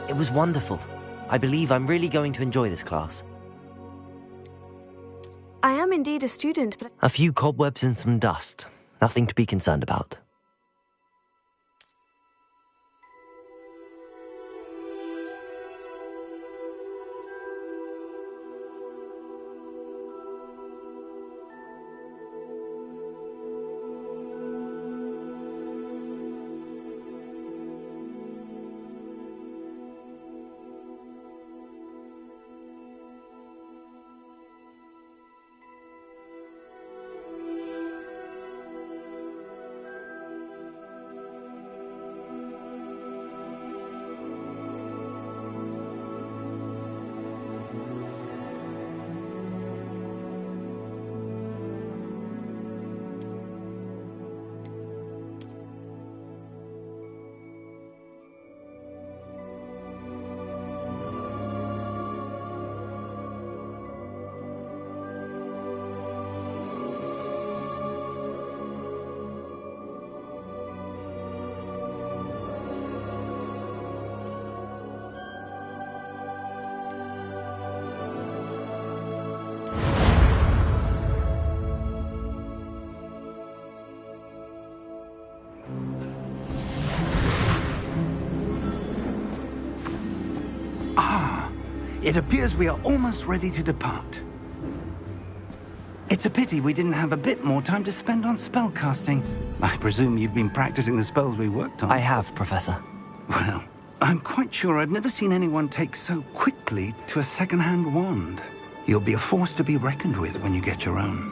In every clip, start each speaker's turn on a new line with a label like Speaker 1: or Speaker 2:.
Speaker 1: It was wonderful. I believe I'm really going to enjoy this class.
Speaker 2: I am indeed a student, but...
Speaker 1: A few cobwebs and some dust. Nothing to be concerned about.
Speaker 3: It appears we are almost ready to depart. It's a pity we didn't have a bit more time to spend on spellcasting. I presume you've been practicing the spells we worked on.
Speaker 1: I have, Professor.
Speaker 3: Well, I'm quite sure I've never seen anyone take so quickly to a second-hand wand. You'll be a force to be reckoned with when you get your own.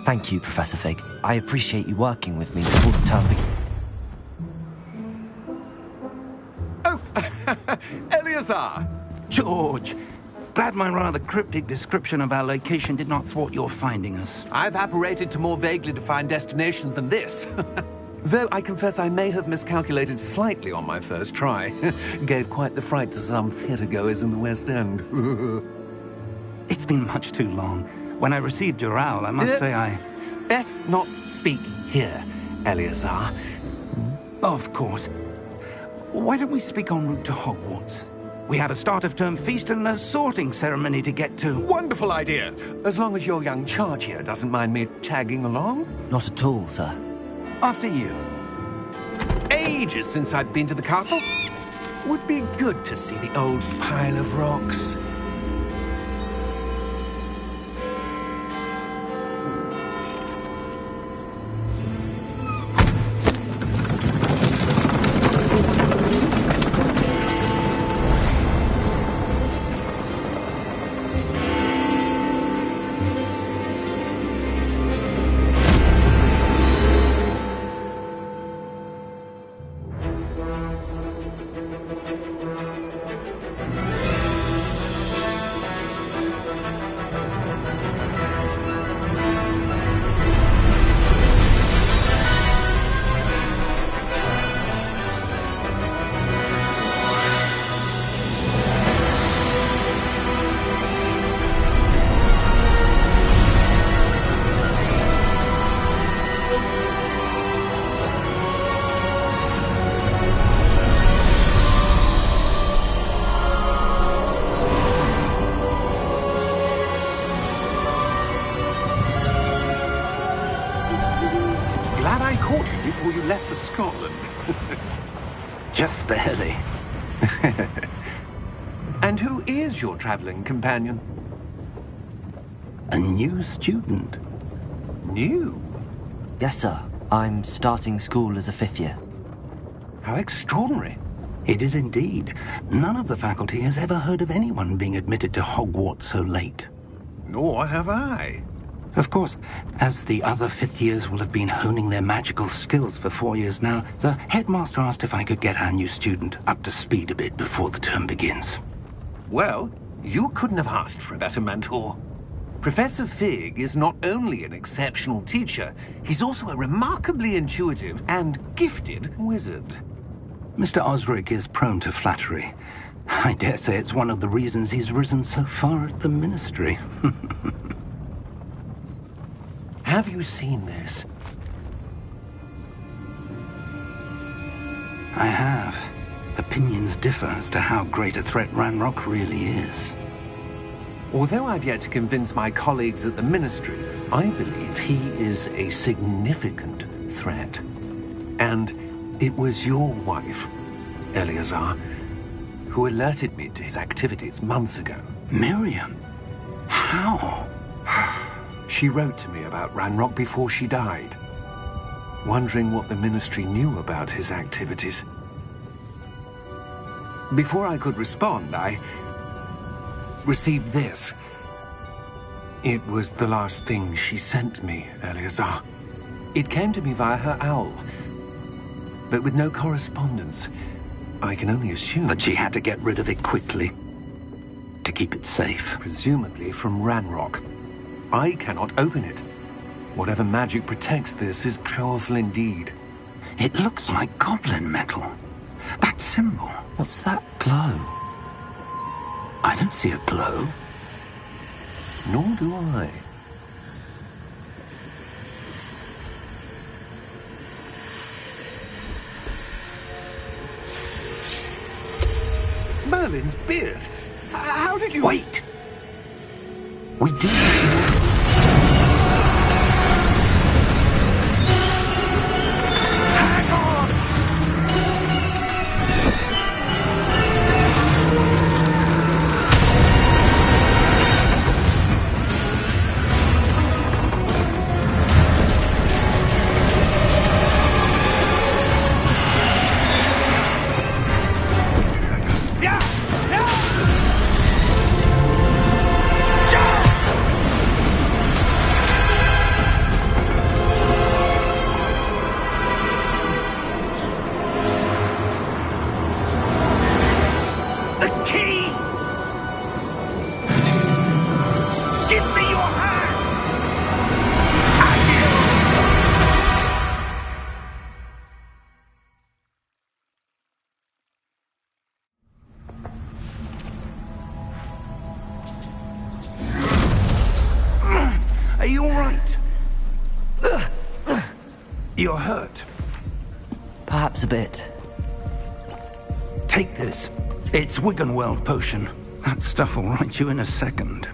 Speaker 1: Thank you, Professor Fig. I appreciate you working with me before the term begins.
Speaker 4: Oh, Eleazar!
Speaker 3: George, glad my rather cryptic description of our location did not thwart your finding us.
Speaker 4: I've apparated to more vaguely defined destinations than this. Though I confess I may have miscalculated slightly on my first try. Gave quite the fright to some theatre-goers in the West End.
Speaker 3: It's been much too long. When I received your owl, I must say I...
Speaker 4: Best not speak here, Eleazar.
Speaker 3: Of course. Why don't we speak en route to Hogwarts? We have a start-of-term feast and a sorting ceremony to get to.
Speaker 4: Wonderful idea! As long as your young charge here doesn't mind me tagging along.
Speaker 1: Not at all, sir.
Speaker 3: After you.
Speaker 4: Ages since I've been to the castle. Would be good to see the old pile of rocks.
Speaker 5: Before you left for Scotland.
Speaker 3: Just barely.
Speaker 4: And who is your traveling companion?
Speaker 3: A new student.
Speaker 4: New?
Speaker 1: Yes, sir. I'm starting school as a 5th year.
Speaker 4: How extraordinary.
Speaker 3: It is indeed. None of the faculty has ever heard of anyone being admitted to Hogwarts so late.
Speaker 4: Nor have I.
Speaker 3: Of course, as the other 5th years will have been honing their magical skills for 4 years now, the headmaster asked if I could get our new student up to speed a bit before the term begins.
Speaker 4: Well, you couldn't have asked for a better mentor. Professor Fig is not only an exceptional teacher, he's also a remarkably intuitive and gifted wizard.
Speaker 3: Mr. Osric is prone to flattery. I dare say it's one of the reasons he's risen so far at the ministry.
Speaker 4: Have you seen this?
Speaker 3: I have. Opinions differ as to how great a threat Ranrock really is.
Speaker 4: Although I've yet to convince my colleagues at the Ministry, I believe he is a significant threat. And it was your wife, Eleazar, who alerted me to his activities months ago.
Speaker 3: Miriam? How?
Speaker 4: She wrote to me about Ranrock before she died, wondering what the Ministry knew about his activities. Before I could respond, I received this. It was the last thing she sent me, Eleazar. It came to me via her owl, but with no correspondence. I can only assume
Speaker 3: that she had to get rid of it quickly, to keep it safe.
Speaker 4: Presumably from Ranrock. I cannot open it. Whatever magic protects this is powerful indeed.
Speaker 3: It looks like goblin metal. That symbol.
Speaker 1: What's that glow?
Speaker 3: I don't see a glow.
Speaker 4: Nor do I. Merlin's beard. How did you...
Speaker 3: Wait! We do... Are you all right? You're hurt.
Speaker 1: Perhaps a bit.
Speaker 3: Take this. It's Wiggenweld potion. That stuff will right you in a second.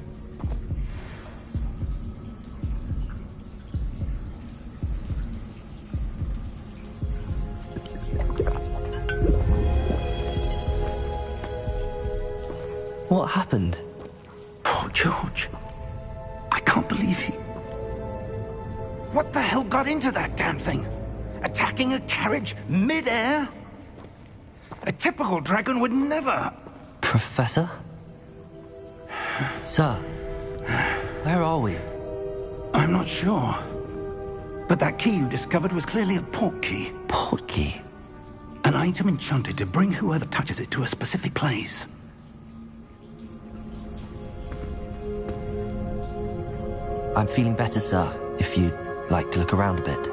Speaker 1: What happened?
Speaker 3: Poor George. I can't believe he... What the hell got into that damn thing? Attacking a carriage mid-air? A typical dragon would never...
Speaker 1: Professor? Sir, where are we?
Speaker 3: I'm not sure. But that key you discovered was clearly a port key.
Speaker 1: Port key?
Speaker 3: An item enchanted to bring whoever touches it to a specific place.
Speaker 1: I'm feeling better, sir, if you'd like to look around a bit.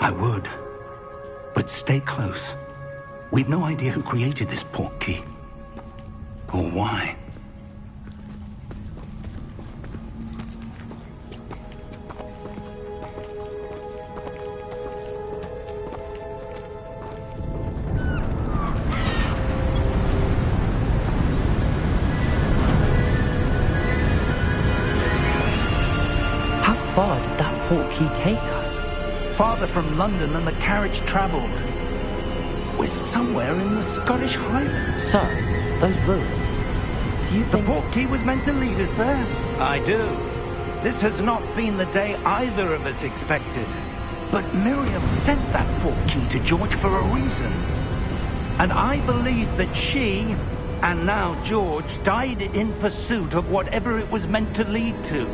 Speaker 3: I would. But stay close. We've no idea who created this port key. Or why.
Speaker 1: How far did that port key take us?
Speaker 3: Farther from London than the carriage travelled. We're somewhere in the Scottish Highlands.
Speaker 1: Sir, those ruins. Do you think...
Speaker 3: The port key was meant to lead us there? I do. This has not been the day either of us expected. But Miriam sent that port key to George for a reason. And I believe that she, and now George, died in pursuit of whatever it was meant to lead to.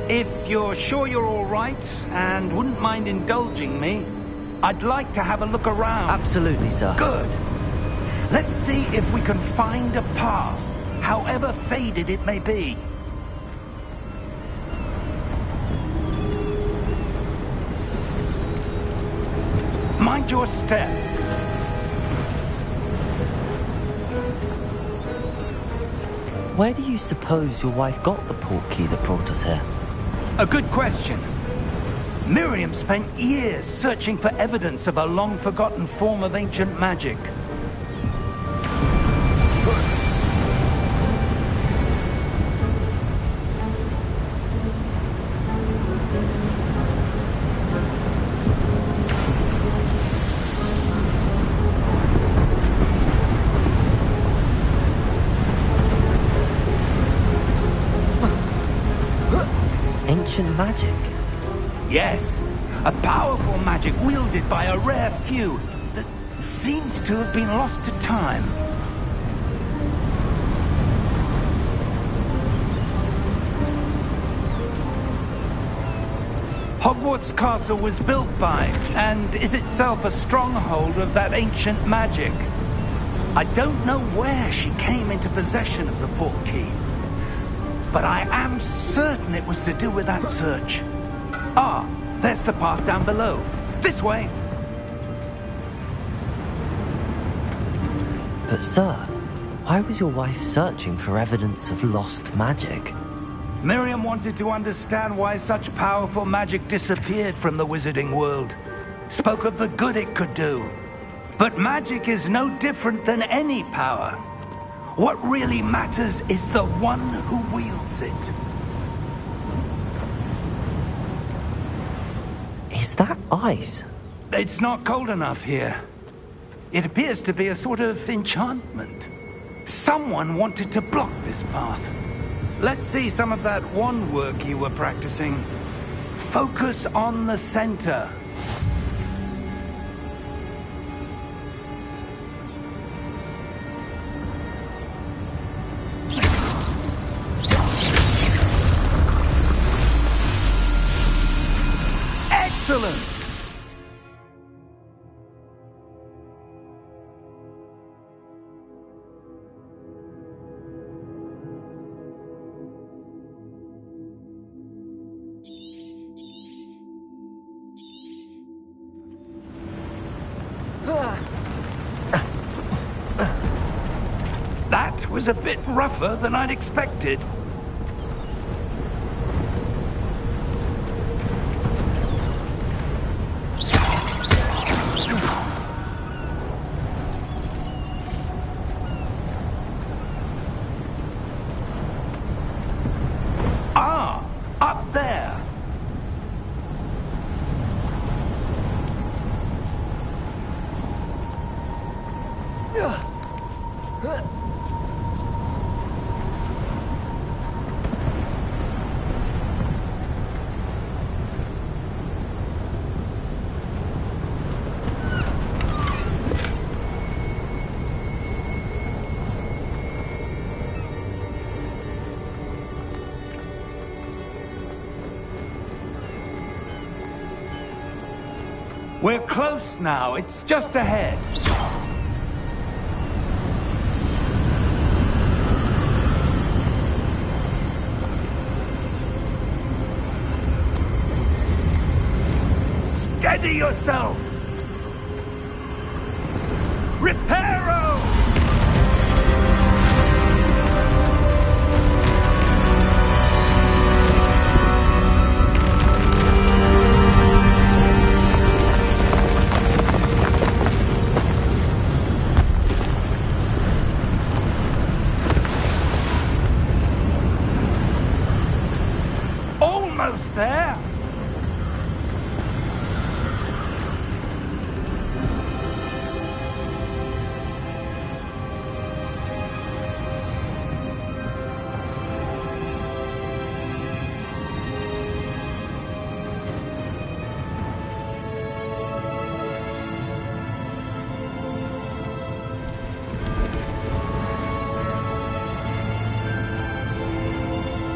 Speaker 3: If you're sure you're all right, and wouldn't mind indulging me, I'd like to have a look around.
Speaker 1: Absolutely, sir.
Speaker 3: Good. Let's see if we can find a path, however faded it may be. Mind your step.
Speaker 1: Where do you suppose your wife got the port key that brought us here?
Speaker 3: A good question. Miriam spent years searching for evidence of a long-forgotten form of ancient magic.
Speaker 1: ancient magic?
Speaker 3: Yes, a powerful magic wielded by a rare few that seems to have been lost to time. Hogwarts Castle was built by, and is itself a stronghold of that ancient magic. I don't know where she came into possession of the portkey, but I am certain it was to do with that search. Ah, there's the path down below. This way.
Speaker 1: But sir, why was your wife searching for evidence of lost magic?
Speaker 3: Miriam wanted to understand why such powerful magic disappeared from the wizarding world. Spoke of the good it could do. But magic is no different than any power. What really matters is the one who wields it.
Speaker 1: Is that ice?
Speaker 3: It's not cold enough here. It appears to be a sort of enchantment. Someone wanted to block this path. Let's see some of that wand work you were practicing. Focus on the center. Excellent! That was a bit rougher than I'd expected. Ah, up there. We're close now. It's just ahead. Steady yourself! Reparo! Almost there.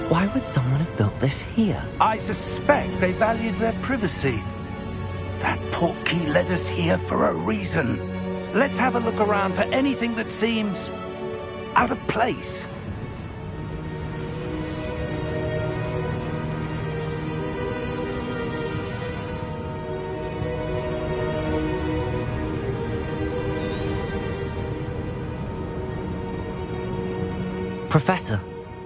Speaker 1: Why would someone have built this here?
Speaker 3: I suspect they valued their privacy. That portkey led us here for a reason. Let's have a look around for anything that seems out of place.
Speaker 1: Professor,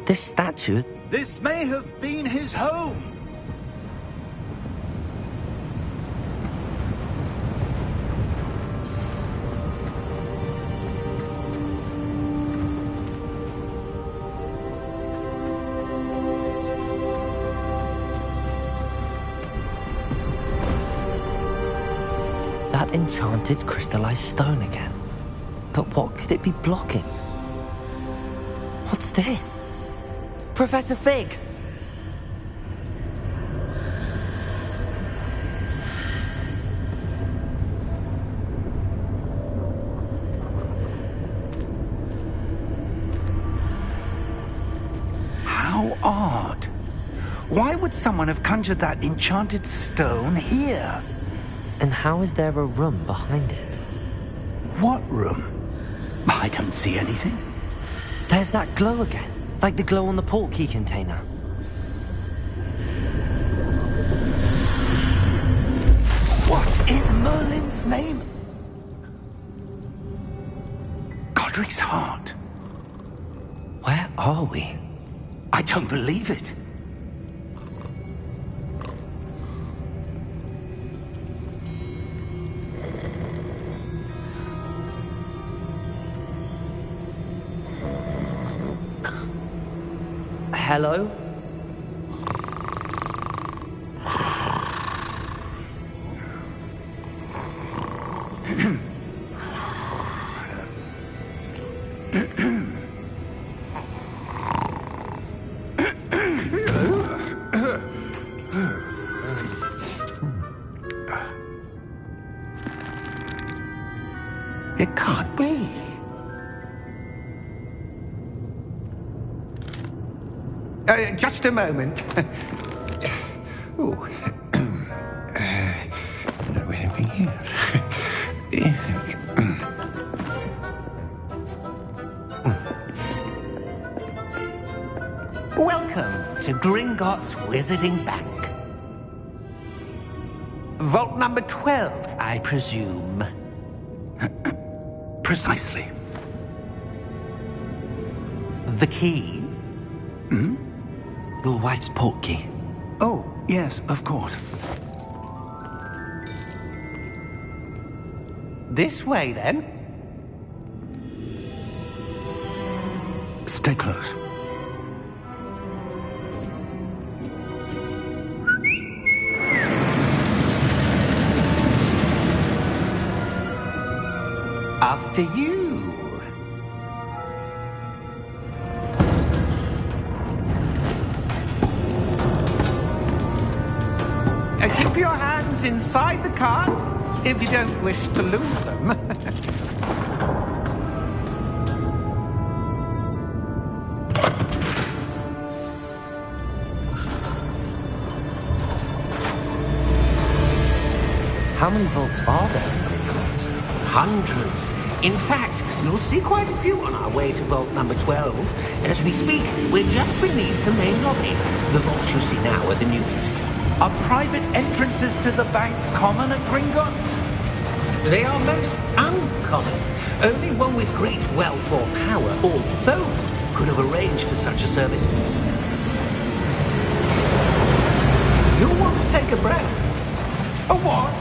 Speaker 1: this statue...
Speaker 3: This may have been his home.
Speaker 1: That enchanted crystallized stone again. But what could it be blocking? What's this? Professor Fig!
Speaker 3: odd. Why would someone have conjured that enchanted stone here?
Speaker 1: And how is there a room behind it?
Speaker 3: What room? I don't see anything.
Speaker 1: There's that glow again, like the glow on the portkey container.
Speaker 3: What in Merlin's name? Godric's heart.
Speaker 1: Where are we?
Speaker 3: I don't believe it.
Speaker 1: Hello?
Speaker 3: It can't be.
Speaker 4: Just a moment. Oh. Anything here? Welcome to Gringotts Wizarding Bank. Vault number 12, I presume.
Speaker 3: Precisely.
Speaker 4: The key?
Speaker 3: Hmm?
Speaker 1: Your wife's portkey.
Speaker 3: Oh, yes, of course.
Speaker 4: This way, then.
Speaker 3: Stay close.
Speaker 4: After you. Keep your hands inside the cart if you don't wish to lose them.
Speaker 1: How many vaults are there in Gringotts?
Speaker 4: Hundreds. In fact, you'll see quite a few on our way to vault number 12. As we speak, we're just beneath the main lobby. The vaults you see now are the newest.
Speaker 3: Are private entrances to the bank common at Gringotts?
Speaker 4: They are most uncommon. Only one with great wealth or power, or both, could have arranged for such a service. You'll want to take a breath. A what?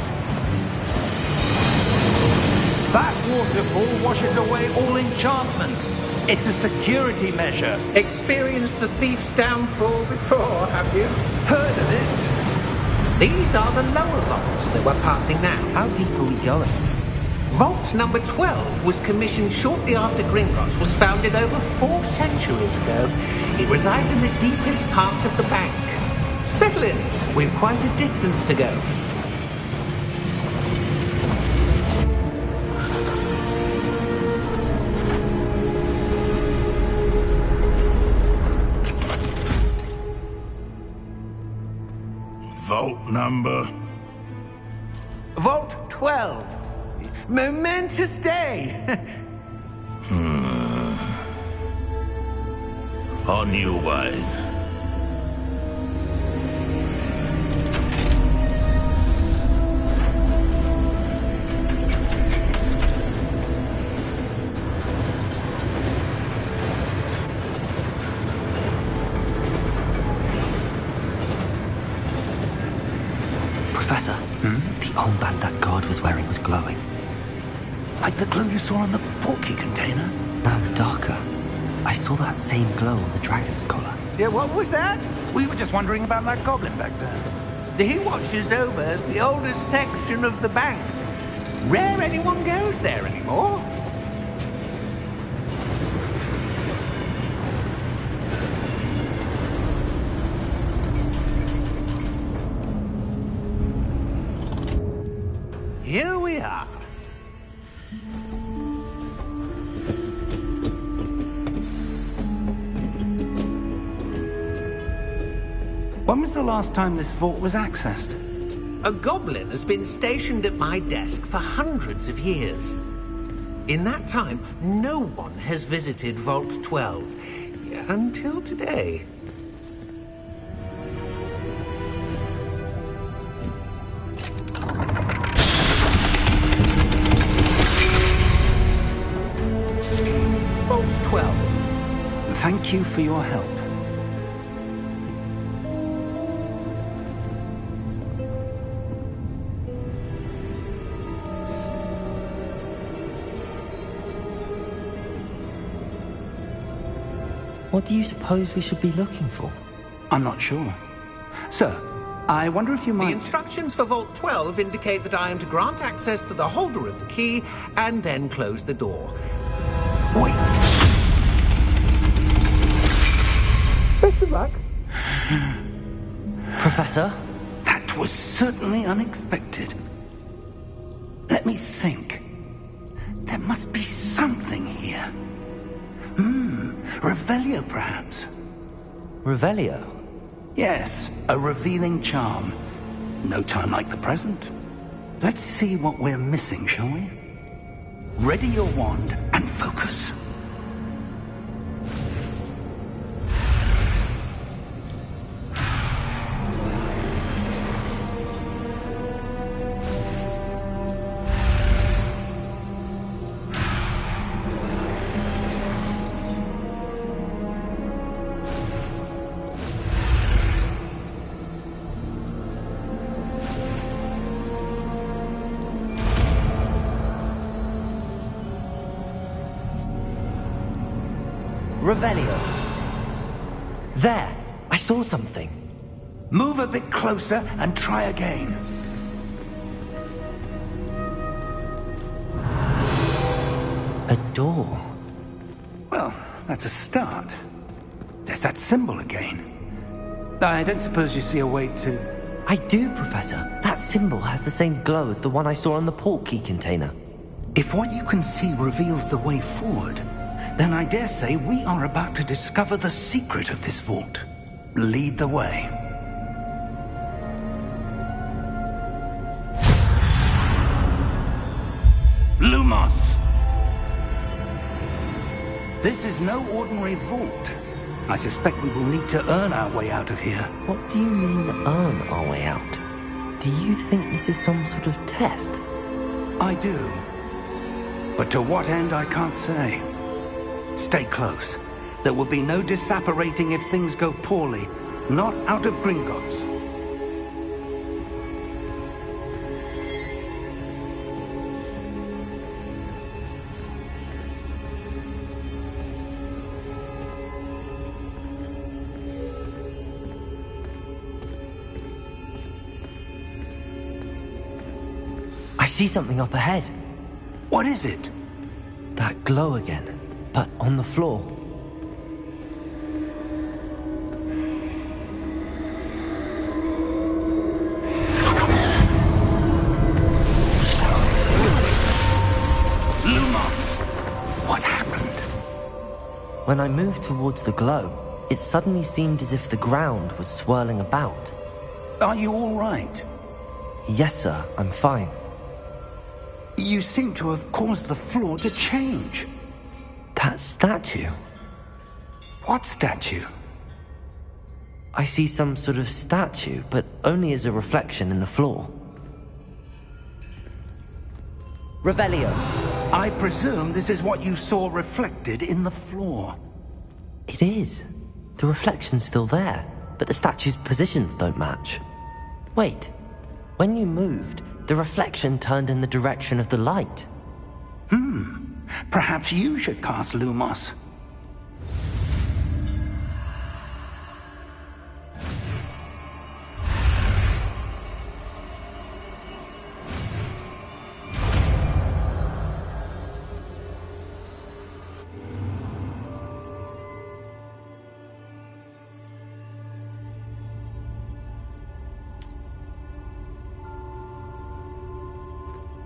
Speaker 3: That waterfall washes away all enchantments. It's a security measure.
Speaker 4: Experienced the thief's downfall before, have you?
Speaker 3: Heard of it?
Speaker 4: These are the lower vaults that we're passing now.
Speaker 1: How deep are we going?
Speaker 4: Vault number 12 was commissioned shortly after Gringotts was founded over 4 centuries ago. It resides in the deepest part of the bank. Settle in. We've quite a distance to go.
Speaker 5: Vault number?
Speaker 4: Vault 12. Momentous day.
Speaker 5: On you, wine.
Speaker 1: Professor, the armband that guard was wearing was glowing.
Speaker 3: Like the glow you saw on the portkey container?
Speaker 1: No, darker. I saw that same glow on the dragon's collar.
Speaker 4: Yeah, what was that?
Speaker 3: We were just wondering about that goblin back there.
Speaker 4: He watches over the oldest section of the bank. Rare anyone goes there anymore. Here we are.
Speaker 3: When was the last time this vault was accessed?
Speaker 4: A goblin has been stationed at my desk for hundreds of years. In that time, no one has visited Vault 12 until today. Vault 12.
Speaker 3: Thank you for your help.
Speaker 1: What do you suppose we should be looking for?
Speaker 3: I'm not sure. Sir, I wonder if you might...
Speaker 4: The instructions for Vault 12 indicate that I am to grant access to the holder of the key and then close the door.
Speaker 3: Wait!
Speaker 4: Best of luck.
Speaker 1: Professor?
Speaker 3: That was certainly unexpected. Let me think. There must be something here. Revelio, perhaps?
Speaker 1: Revelio?
Speaker 3: Yes, a revealing charm. No time like the present. Let's see what we're missing, shall we? Ready your wand and focus.
Speaker 1: Revelio. There! I saw something.
Speaker 3: Move a bit closer and try again.
Speaker 1: A door.
Speaker 3: Well, that's a start. There's that symbol again. I don't suppose you see a way to...
Speaker 1: I do, Professor. That symbol has the same glow as the one I saw on the port key container.
Speaker 3: If what you can see reveals the way forward, then I dare say we are about to discover the secret of this vault. Lead the way. Lumos! This is no ordinary vault. I suspect we will need to earn our way out of here.
Speaker 1: What do you mean, earn our way out? Do you think this is some sort of test?
Speaker 3: I do. But to what end, I can't say. Stay close. There will be no disapparating if things go poorly. Not out of Gringotts.
Speaker 1: I see something up ahead.
Speaker 3: What is it?
Speaker 1: That glow again, but on the floor.
Speaker 3: Lumos! What happened?
Speaker 1: When I moved towards the glow, it suddenly seemed as if the ground was swirling about.
Speaker 3: Are you all right?
Speaker 1: Yes, sir, I'm fine.
Speaker 3: You seem to have caused the floor to change.
Speaker 1: That statue?
Speaker 3: What statue?
Speaker 1: I see some sort of statue, but only as a reflection in the floor. Revelio.
Speaker 3: I presume this is what you saw reflected in the floor.
Speaker 1: It is. The reflection's still there, but the statue's positions don't match. Wait. When you moved, the reflection turned in the direction of the light.
Speaker 3: Perhaps you should cast Lumos.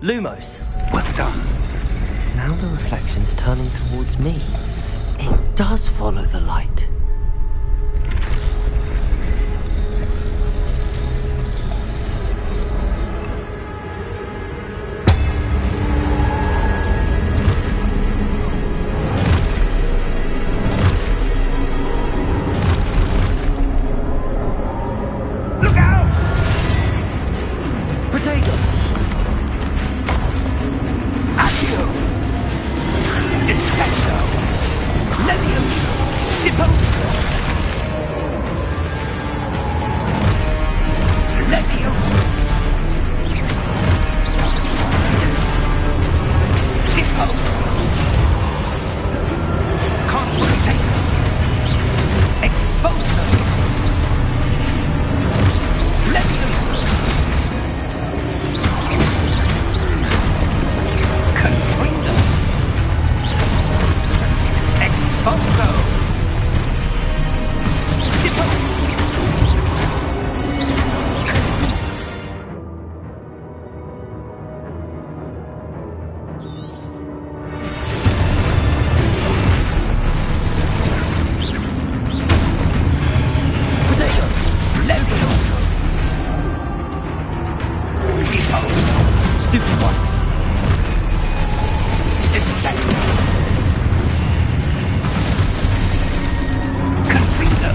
Speaker 1: Lumos.
Speaker 3: Well done.
Speaker 1: Now the reflection's turning towards me. It does follow the light.
Speaker 6: Stupid one.
Speaker 3: Descend. Confringo.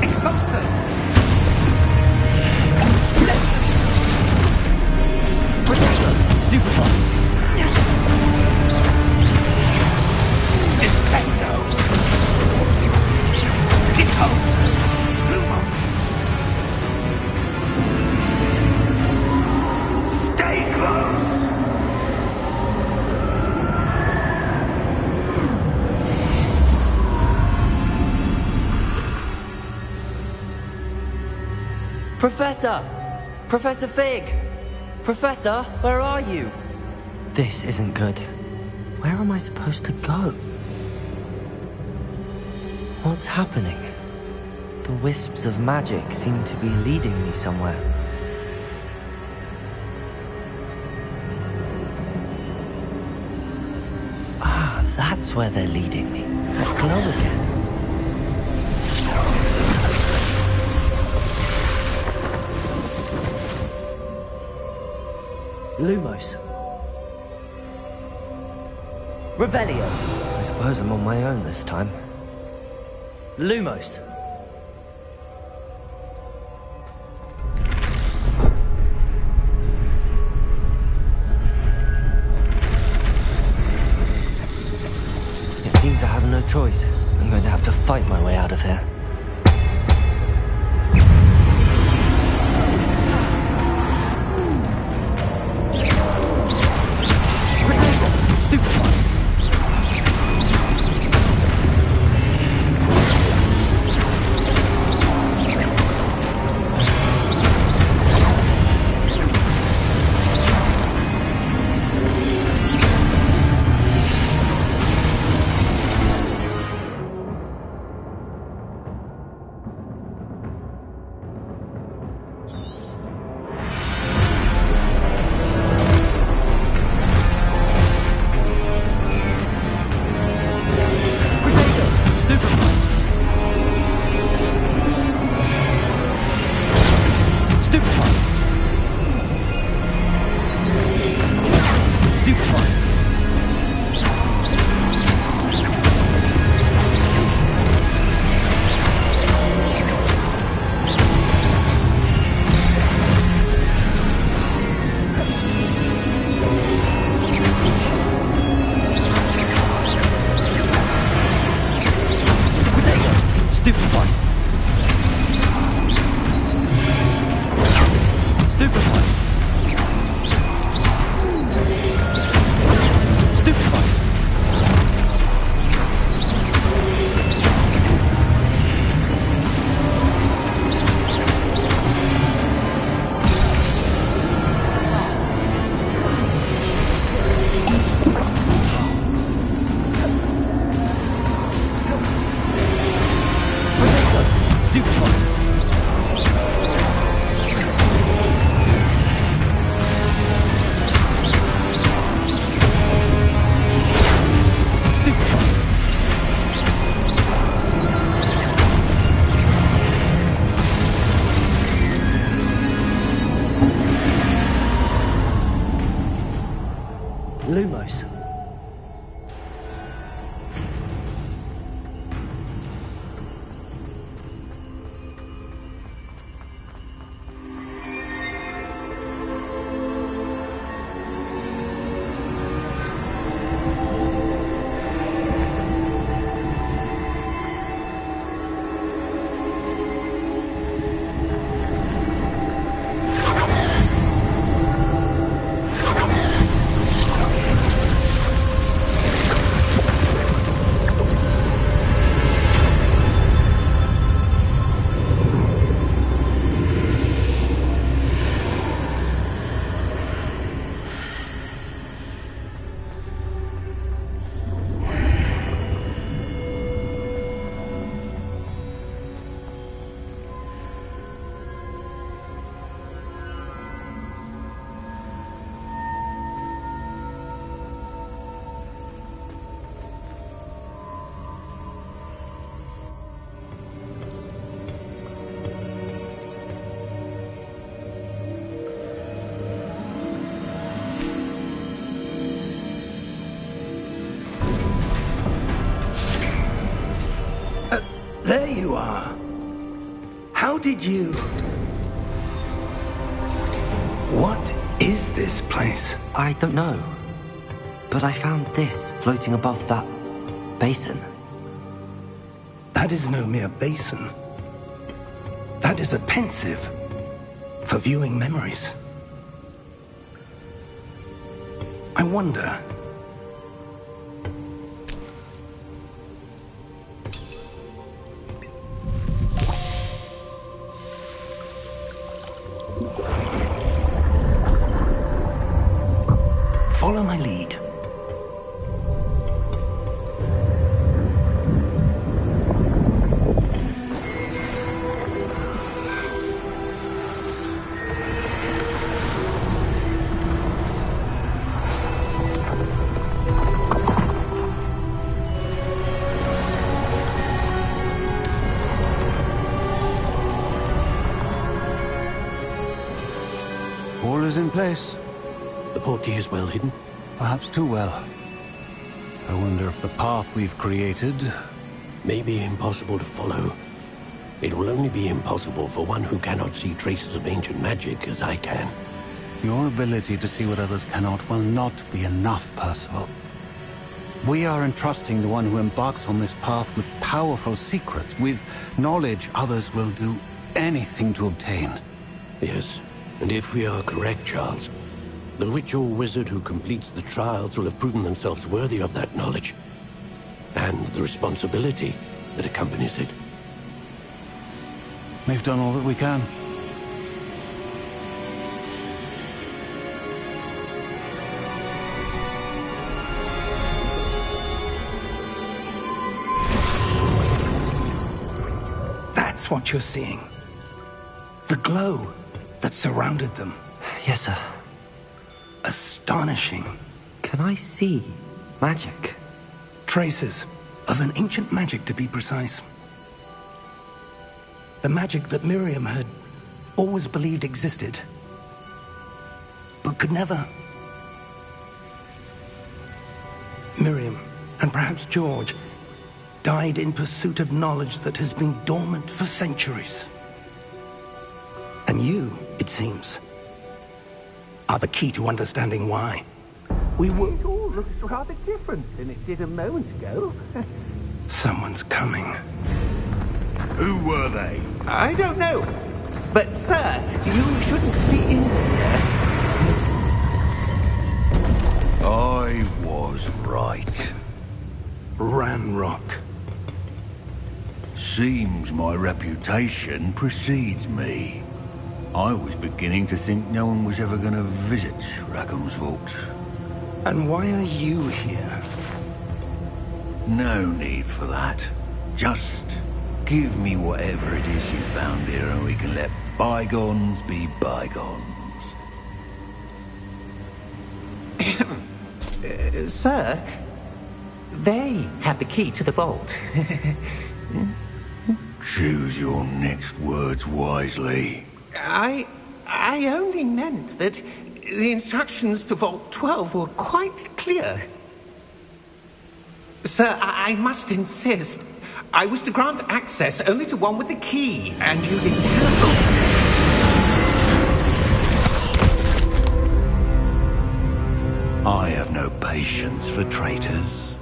Speaker 3: Expulsor.
Speaker 6: Protector. Stupid one.
Speaker 3: Descendo. Expulsor. Lumos. Stay close.
Speaker 1: Professor! Professor Fig! Professor, where are you? This isn't good. Where am I supposed to go? What's happening? The wisps of magic seem to be leading me somewhere. Ah, that's where they're leading me. That glow again. Lumos. Revelio. I suppose I'm on my own this time. Lumos. It seems I have no choice. I'm going to have to fight my way out of here.
Speaker 6: Stupid one.
Speaker 1: Lumos.
Speaker 3: How did you... What is this place?
Speaker 1: I don't know. But I found this floating above that basin.
Speaker 3: That is no mere basin. That is a pensive for viewing memories. I wonder... Follow my lead.
Speaker 7: All is in place.
Speaker 8: The portkey is well hidden.
Speaker 7: Perhaps too well. I wonder if the path we've created...
Speaker 8: May be impossible to follow. It will only be impossible for one who cannot see traces of ancient magic as I can.
Speaker 7: Your ability to see what others cannot will not be enough, Percival. We are entrusting the one who embarks on this path with powerful secrets, with knowledge others will do anything to obtain.
Speaker 8: Yes, and if we are correct, Charles, the witch or wizard who completes the trials will have proven themselves worthy of that knowledge, and the responsibility that accompanies it.
Speaker 7: We've done all that we can.
Speaker 3: That's what you're seeing. The glow that surrounded them.
Speaker 1: Yes, sir.
Speaker 3: Astonishing.
Speaker 1: Can I see magic?
Speaker 3: Traces of an ancient magic, to be precise. The magic that Miriam had always believed existed, but could never. Miriam, and perhaps George, died in pursuit of knowledge that has been dormant for centuries. And you, it seems, are the key to understanding why. We were...
Speaker 4: It all looks rather different than it did a moment ago.
Speaker 3: Someone's coming.
Speaker 5: Who were they?
Speaker 4: I don't know. But, sir, you shouldn't be in here.
Speaker 5: I was right.
Speaker 3: Ranrock.
Speaker 5: Seems my reputation precedes me. I was beginning to think no one was ever going to visit Rackham's vault.
Speaker 3: And why are you here?
Speaker 5: No need for that. Just give me whatever it is you found here and we can let bygones be bygones.
Speaker 4: Sir, they have the key to the vault.
Speaker 5: Choose your next words wisely.
Speaker 4: I only meant that the instructions to Vault 12 were quite clear. Sir, I must insist. I was to grant access only to one with the key, and you didn't have
Speaker 5: I have no patience for traitors.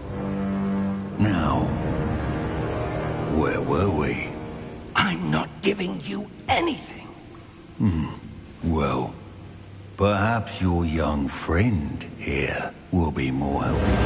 Speaker 5: Now, where were we?
Speaker 3: I'm not giving you anything.
Speaker 5: Well, perhaps your young friend here will be more helpful.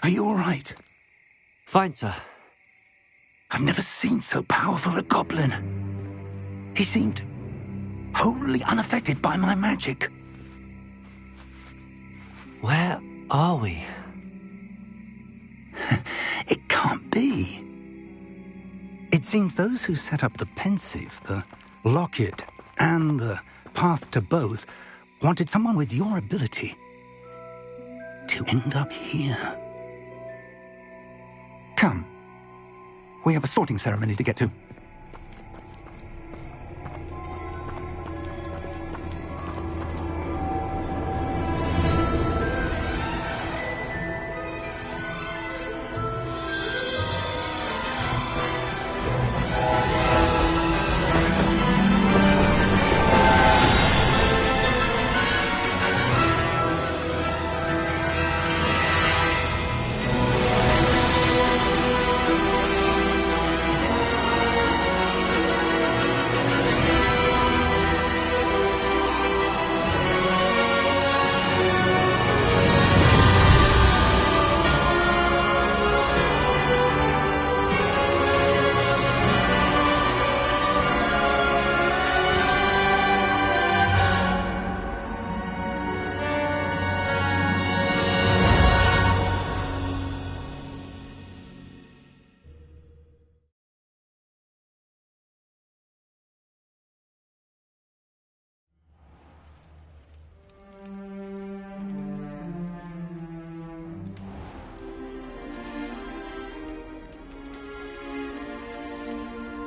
Speaker 3: Are you all right?
Speaker 6: Fine, sir.
Speaker 3: I've never seen so powerful a goblin. He seemed wholly unaffected by my magic.
Speaker 1: Where are we?
Speaker 3: It can't be. It seems those who set up the pensive, the locket, and the path to both wanted someone with your ability to end up here. Come. We have a sorting ceremony to get to.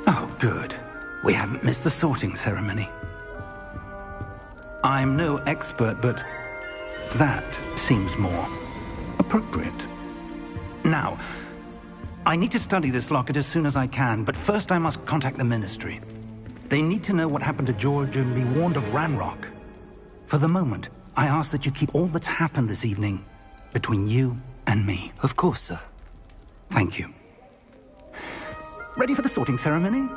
Speaker 3: Oh, good. We haven't missed the sorting ceremony. I'm no expert, but that seems more appropriate. Now, I need to study this locket as soon as I can, but first I must contact the Ministry. They need to know what happened to George and be warned of Ranrock. For the moment, I ask that you keep all that's happened this evening between you and me.
Speaker 1: Of course, sir.
Speaker 3: Thank you. Ready for the sorting ceremony?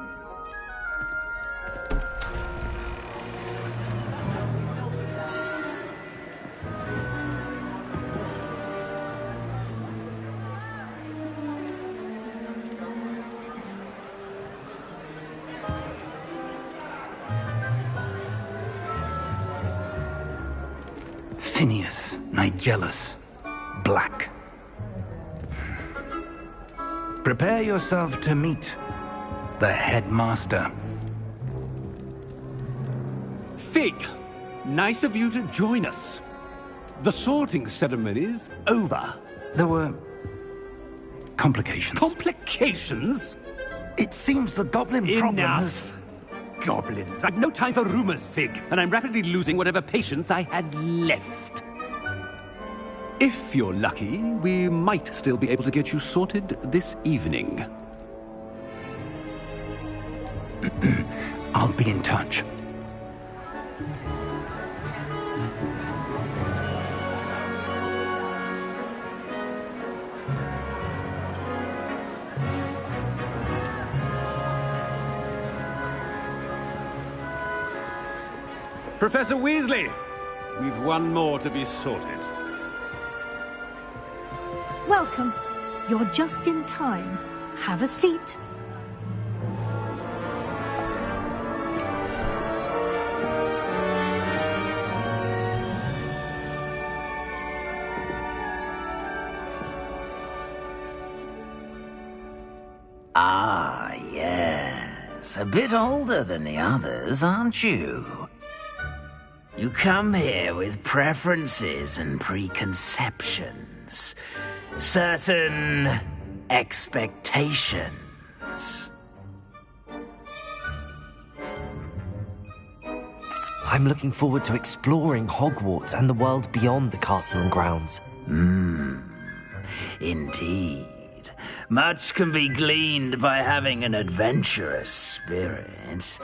Speaker 3: Phineas, Nigellus, Black. Prepare yourself to meet the headmaster.
Speaker 9: Fig, nice of you to join us. The sorting ceremony's over.
Speaker 3: There were complications.
Speaker 9: Complications?
Speaker 3: It seems the goblin problem has...
Speaker 9: Enough. Goblins. I've no time for rumors, Fig, and I'm rapidly losing whatever patience I had left. If you're lucky, we might still be able to get you sorted this evening.
Speaker 3: I'll be in touch.
Speaker 9: Professor Weasley, we've one more to be sorted.
Speaker 10: Welcome. You're just in time. Have a seat.
Speaker 11: Ah, yes. A bit older than the others, aren't you? You come here with preferences and preconceptions. Certain expectations.
Speaker 1: I'm looking forward to exploring Hogwarts and the world beyond the castle and grounds.
Speaker 11: Indeed. Much can be gleaned by having an adventurous spirit,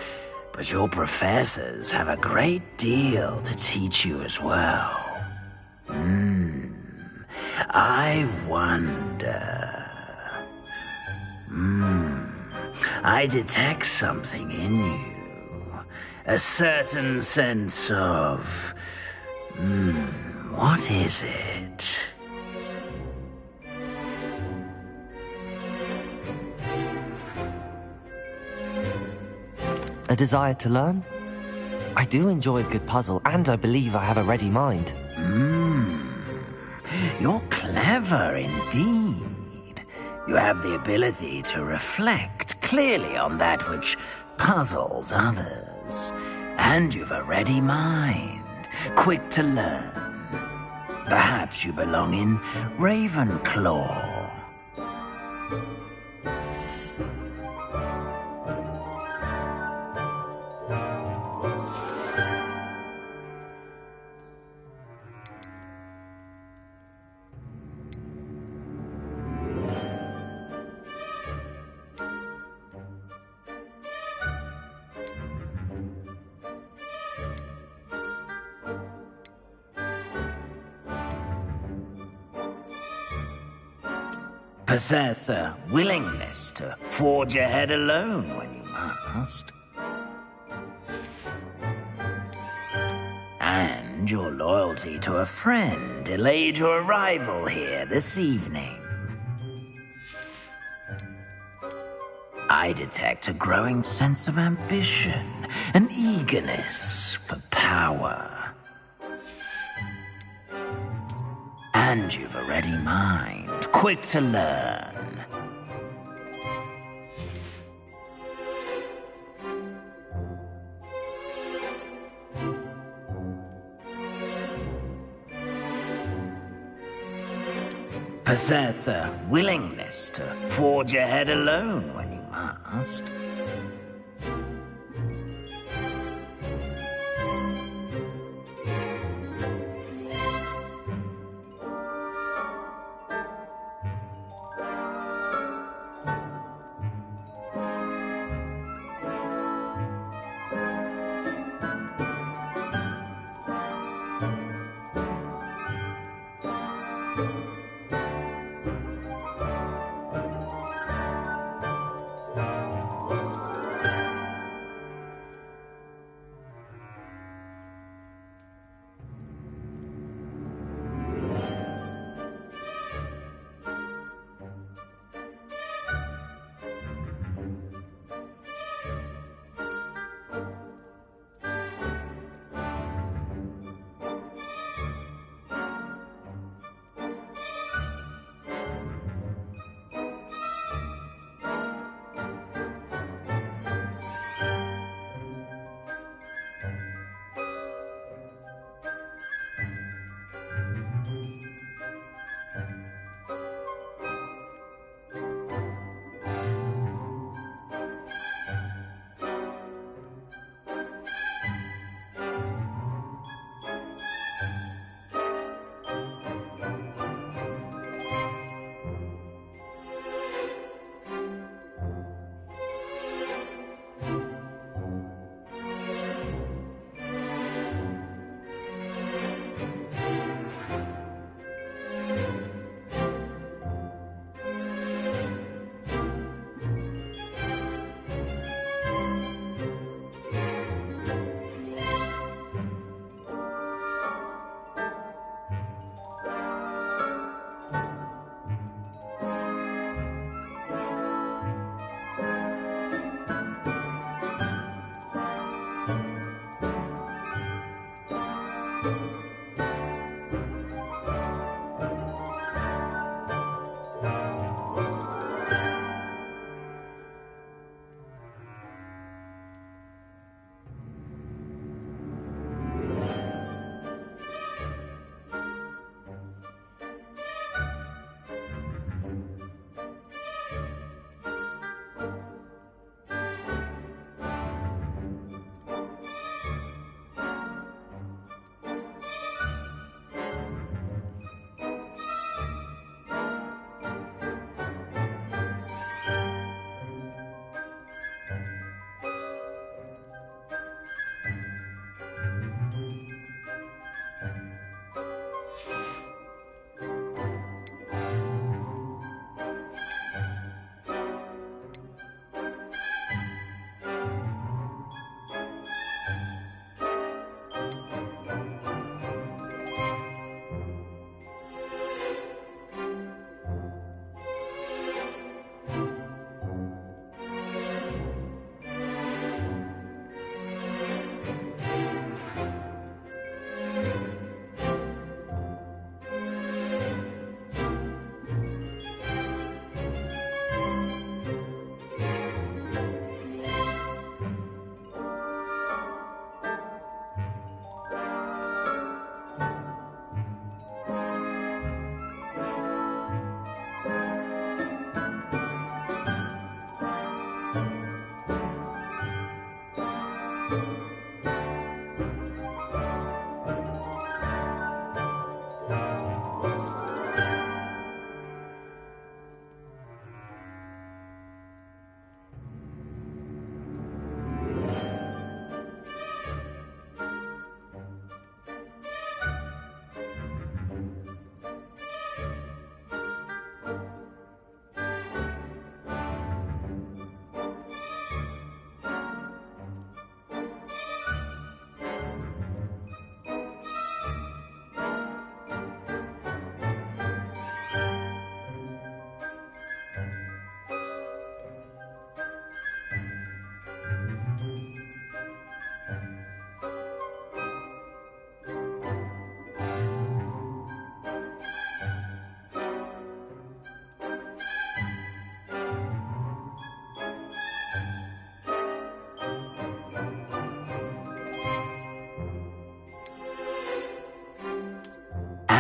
Speaker 11: but your professors have a great deal to teach you as well. I wonder... I detect something in you. A certain sense of... what is it?
Speaker 1: A desire to learn? I do enjoy a good puzzle, and I believe I have a ready mind.
Speaker 11: You're clever indeed. You have the ability to reflect clearly on that which puzzles others. And you've a ready mind, quick to learn. Perhaps you belong in Ravenclaw. Possess a willingness to forge ahead alone when you must. And your loyalty to a friend delayed your arrival here this evening. I detect a growing sense of ambition, an eagerness for power. And you've a ready mind, quick to learn. Possess a willingness to forge ahead alone when you must.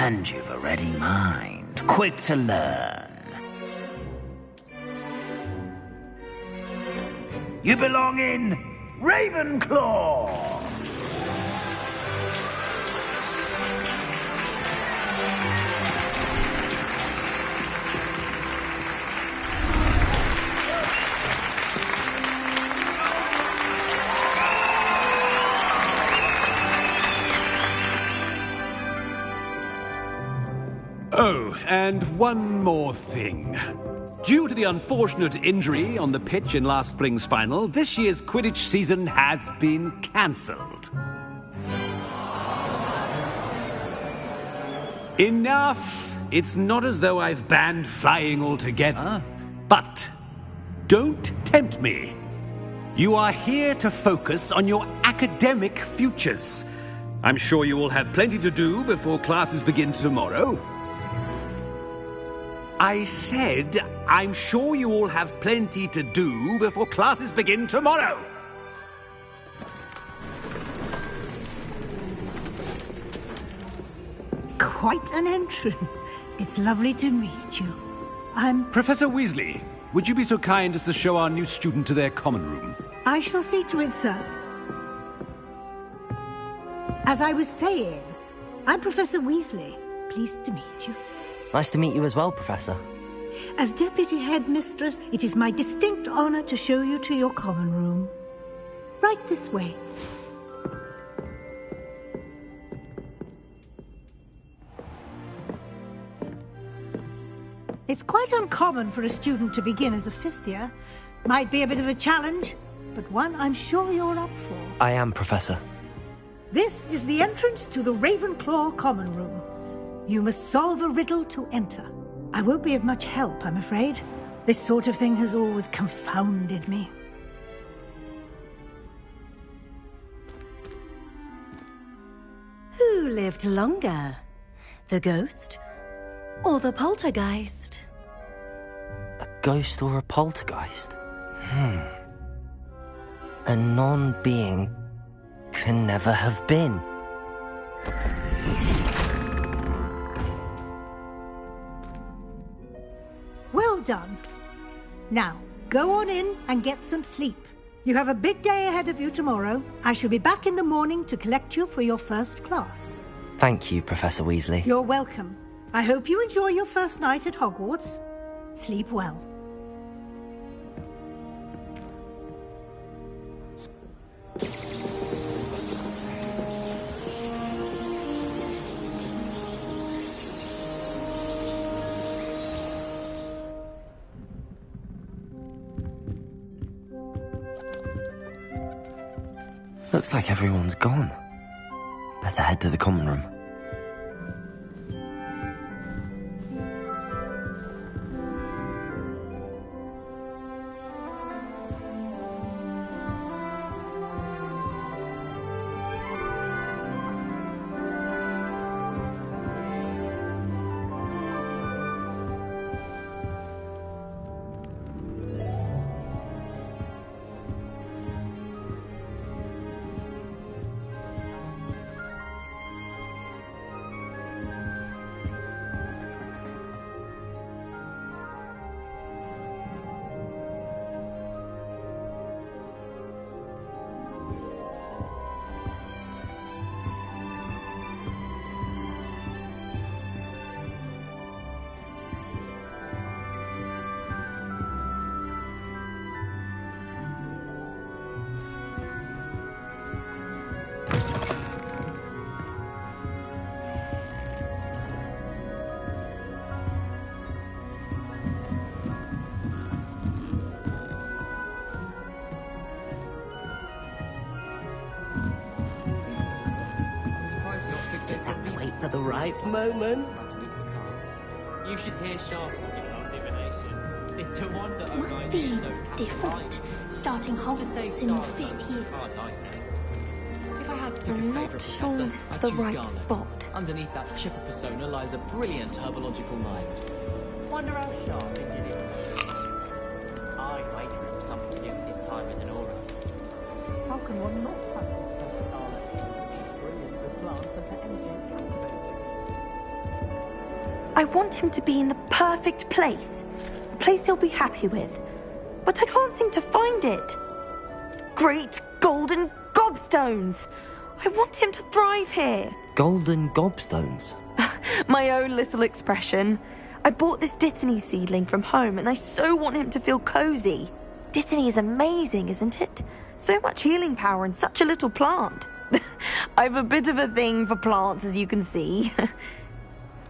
Speaker 11: And you've a ready mind, quick to learn. You belong in Ravenclaw!
Speaker 9: Oh, and one more thing. Due to the unfortunate injury on the pitch in last spring's final, this year's Quidditch season has been cancelled. Enough! It's not as though I've banned flying altogether, but don't tempt me. You are here to focus on your academic futures. I'm sure you will have plenty to do before classes begin tomorrow. I said, I'm sure you all have plenty to do before classes begin tomorrow.
Speaker 10: Quite an entrance. It's lovely to meet you. I'm...
Speaker 9: Professor Weasley, would you be so kind as to show our new student to their common room?
Speaker 10: I shall see to it, sir. As I was saying, I'm Professor Weasley. Pleased to meet you.
Speaker 1: Nice to meet you as well, Professor.
Speaker 10: As Deputy Headmistress, it is my distinct honor to show you to your common room. Right this way. It's quite uncommon for a student to begin as a fifth year. Might be a bit of a challenge, but one I'm sure you're up for.
Speaker 1: I am, Professor.
Speaker 10: This is the entrance to the Ravenclaw common room. You must solve a riddle to enter. I won't be of much help, I'm afraid. This sort of thing has always confounded me.
Speaker 12: Who lived longer? The ghost or the poltergeist?
Speaker 1: A ghost or a poltergeist? A non-being can never have been.
Speaker 10: Well done. Now, go on in and get some sleep. You have a big day ahead of you tomorrow. I shall be back in the morning to collect you for your first class.
Speaker 1: Thank you, Professor Weasley.
Speaker 10: You're welcome. I hope you enjoy your first night at Hogwarts. Sleep well.
Speaker 1: Looks like everyone's gone. Better head to the common room. Just have to wait for the right moment.
Speaker 13: You should hear Sharp talking about divination. It's a wonder.
Speaker 14: Must be different, starting Hogwarts in your 5th year.
Speaker 13: If I had to pick
Speaker 14: I'm
Speaker 13: a
Speaker 14: not
Speaker 13: favourite
Speaker 14: sure
Speaker 13: professor,
Speaker 14: this is
Speaker 13: I'd
Speaker 14: the
Speaker 13: choose
Speaker 14: right
Speaker 13: Garnet.
Speaker 14: spot.
Speaker 13: Underneath that chipper persona lies a brilliant herbological mind. Wonder how Sharp did it. I'd wager it was something to do with his time as an aura. How can one not fancy Professor Garnet? He's brilliant with plants and for anything captivating.
Speaker 15: I want him to be in the perfect place. A place he'll be happy with. But I can't seem to find it. Great golden gobstones! I want him to thrive here.
Speaker 1: Golden gobstones?
Speaker 15: My own little expression. I bought this Dittany seedling from home and I so want him to feel cozy. Dittany is amazing, isn't it? So much healing power in such a little plant. I've a bit of a thing for plants, as you can see.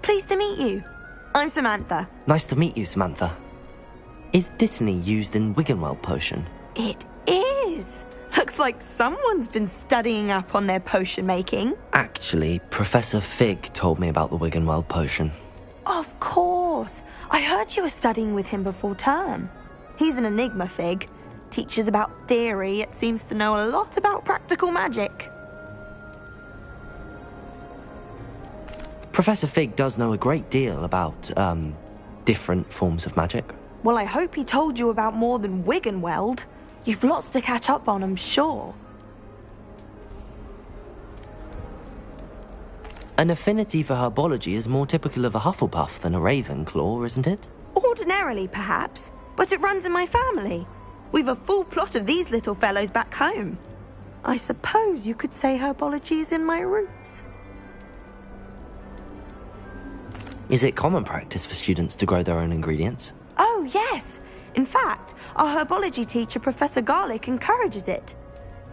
Speaker 15: Pleased to meet you. I'm Samantha.
Speaker 1: Nice to meet you, Samantha. Is Dittany used in Wiggenweld potion?
Speaker 15: It is. Looks like someone's been studying up on their potion making.
Speaker 1: Actually, Professor Fig told me about the Wiggenweld potion.
Speaker 15: Of course. I heard you were studying with him before term. He's an enigma, Fig. Teaches about theory, yet seems to know a lot about practical magic.
Speaker 1: Professor Fig does know a great deal about, different forms of magic.
Speaker 15: Well, I hope he told you about more than Wiggenweld. You've lots to catch up on, I'm sure.
Speaker 1: An affinity for herbology is more typical of a Hufflepuff than a Ravenclaw, isn't it?
Speaker 15: Ordinarily, perhaps, but it runs in my family. We've a full plot of these little fellows back home. I suppose you could say herbology is in my roots.
Speaker 1: Is it common practice for students to grow their own ingredients?
Speaker 15: Oh, yes. In fact, our herbology teacher, Professor Garlick, encourages it.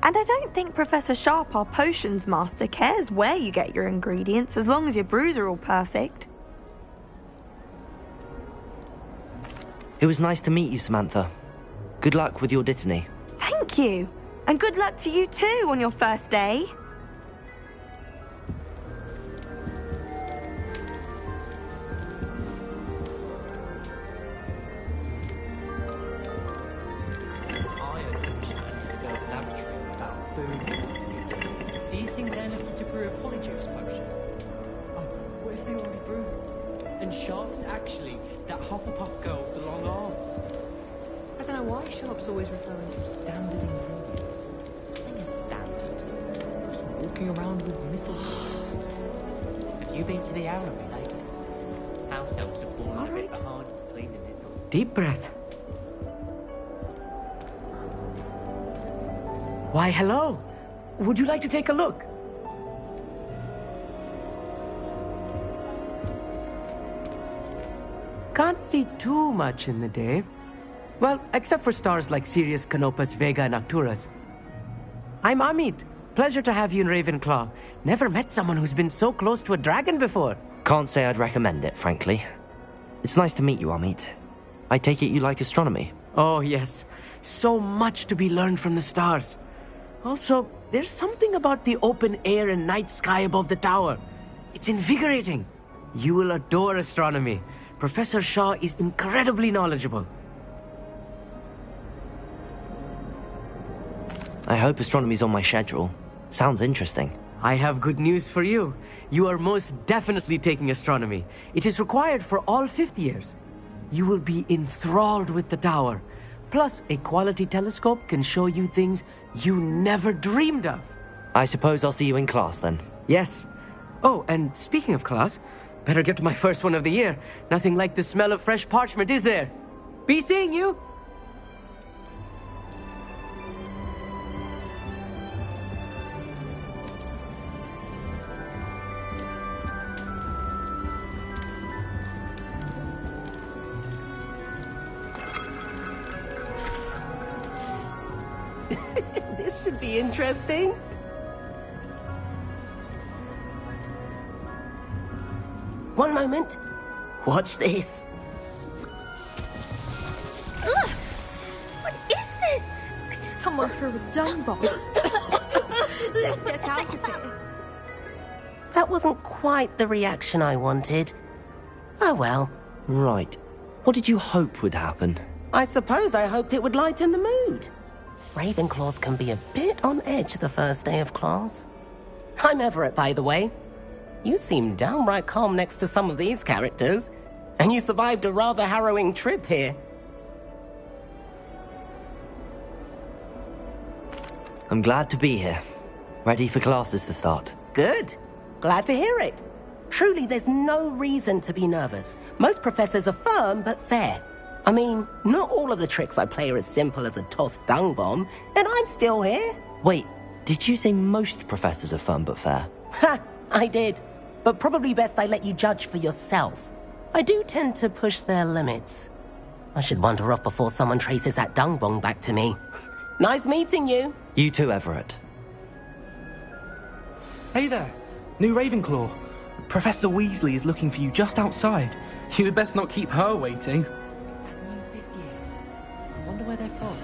Speaker 15: And I don't think Professor Sharp, our potions master, cares where you get your ingredients as long as your brews are all perfect.
Speaker 1: It was nice to meet you, Samantha. Good luck with your Dittany.
Speaker 15: Thank you. And good luck to you too on your first day.
Speaker 13: Do you think they're looking to brew a polyjuice potion? Oh, what if they already brewed? And Sharp's actually that Hufflepuff girl with the long arms. I don't know why Sharp's always referring to standard ingredients. Nothing is standard. Just walking around with mistletoe. Have you been to the Arrowby lately? House elves have fallen a bit behind cleaning it.
Speaker 16: Deep breath. Why, hello. Would you like to take a look? Can't see too much in the day. Well, except for stars like Sirius, Canopus, Vega, and Arcturus. I'm Amit. Pleasure to have you in Ravenclaw. Never met someone who's been so close to a dragon before.
Speaker 1: Can't say I'd recommend it, frankly. It's nice to meet you, Amit. I take it you like astronomy?
Speaker 16: Oh, yes. So much to be learned from the stars. Also, there's something about the open air and night sky above the tower. It's invigorating. You will adore astronomy. Professor Shaw is incredibly knowledgeable.
Speaker 1: I hope astronomy's on my schedule. Sounds interesting.
Speaker 16: I have good news for you. You are most definitely taking astronomy. It is required for all fifth years. You will be enthralled with the tower. Plus, a quality telescope can show you things you never dreamed of.
Speaker 1: I suppose I'll see you in class then.
Speaker 16: Yes. Oh, and speaking of class, better get to my first one of the year. Nothing like the smell of fresh parchment, is there? Be seeing you! This should be interesting.
Speaker 17: One moment. Watch this.
Speaker 14: Ugh! What is this? Someone threw a dung bomb. Let's get out of here.
Speaker 17: That wasn't quite the reaction I wanted. Oh well.
Speaker 1: Right. What did you hope would happen?
Speaker 17: I suppose I hoped it would lighten the mood. Ravenclaws can be a bit on edge the first day of class. I'm Everett, by the way. You seem downright calm next to some of these characters, and you survived a rather harrowing trip here.
Speaker 1: I'm glad to be here. Ready for classes to start.
Speaker 17: Good. Glad to hear it. Truly, there's no reason to be nervous. Most professors are firm but fair. I mean, not all of the tricks I play are as simple as a tossed dung bomb, and I'm still here.
Speaker 1: Wait, did you say most professors are fun but fair?
Speaker 17: Ha! I did. But probably best I let you judge for yourself. I do tend to push their limits. I should wander off before someone traces that dung bomb back to me. Nice meeting you.
Speaker 1: You too, Everett.
Speaker 6: Hey there, new Ravenclaw. Professor Weasley is looking for you just outside. You'd best not keep her waiting.
Speaker 16: I wonder where they're from.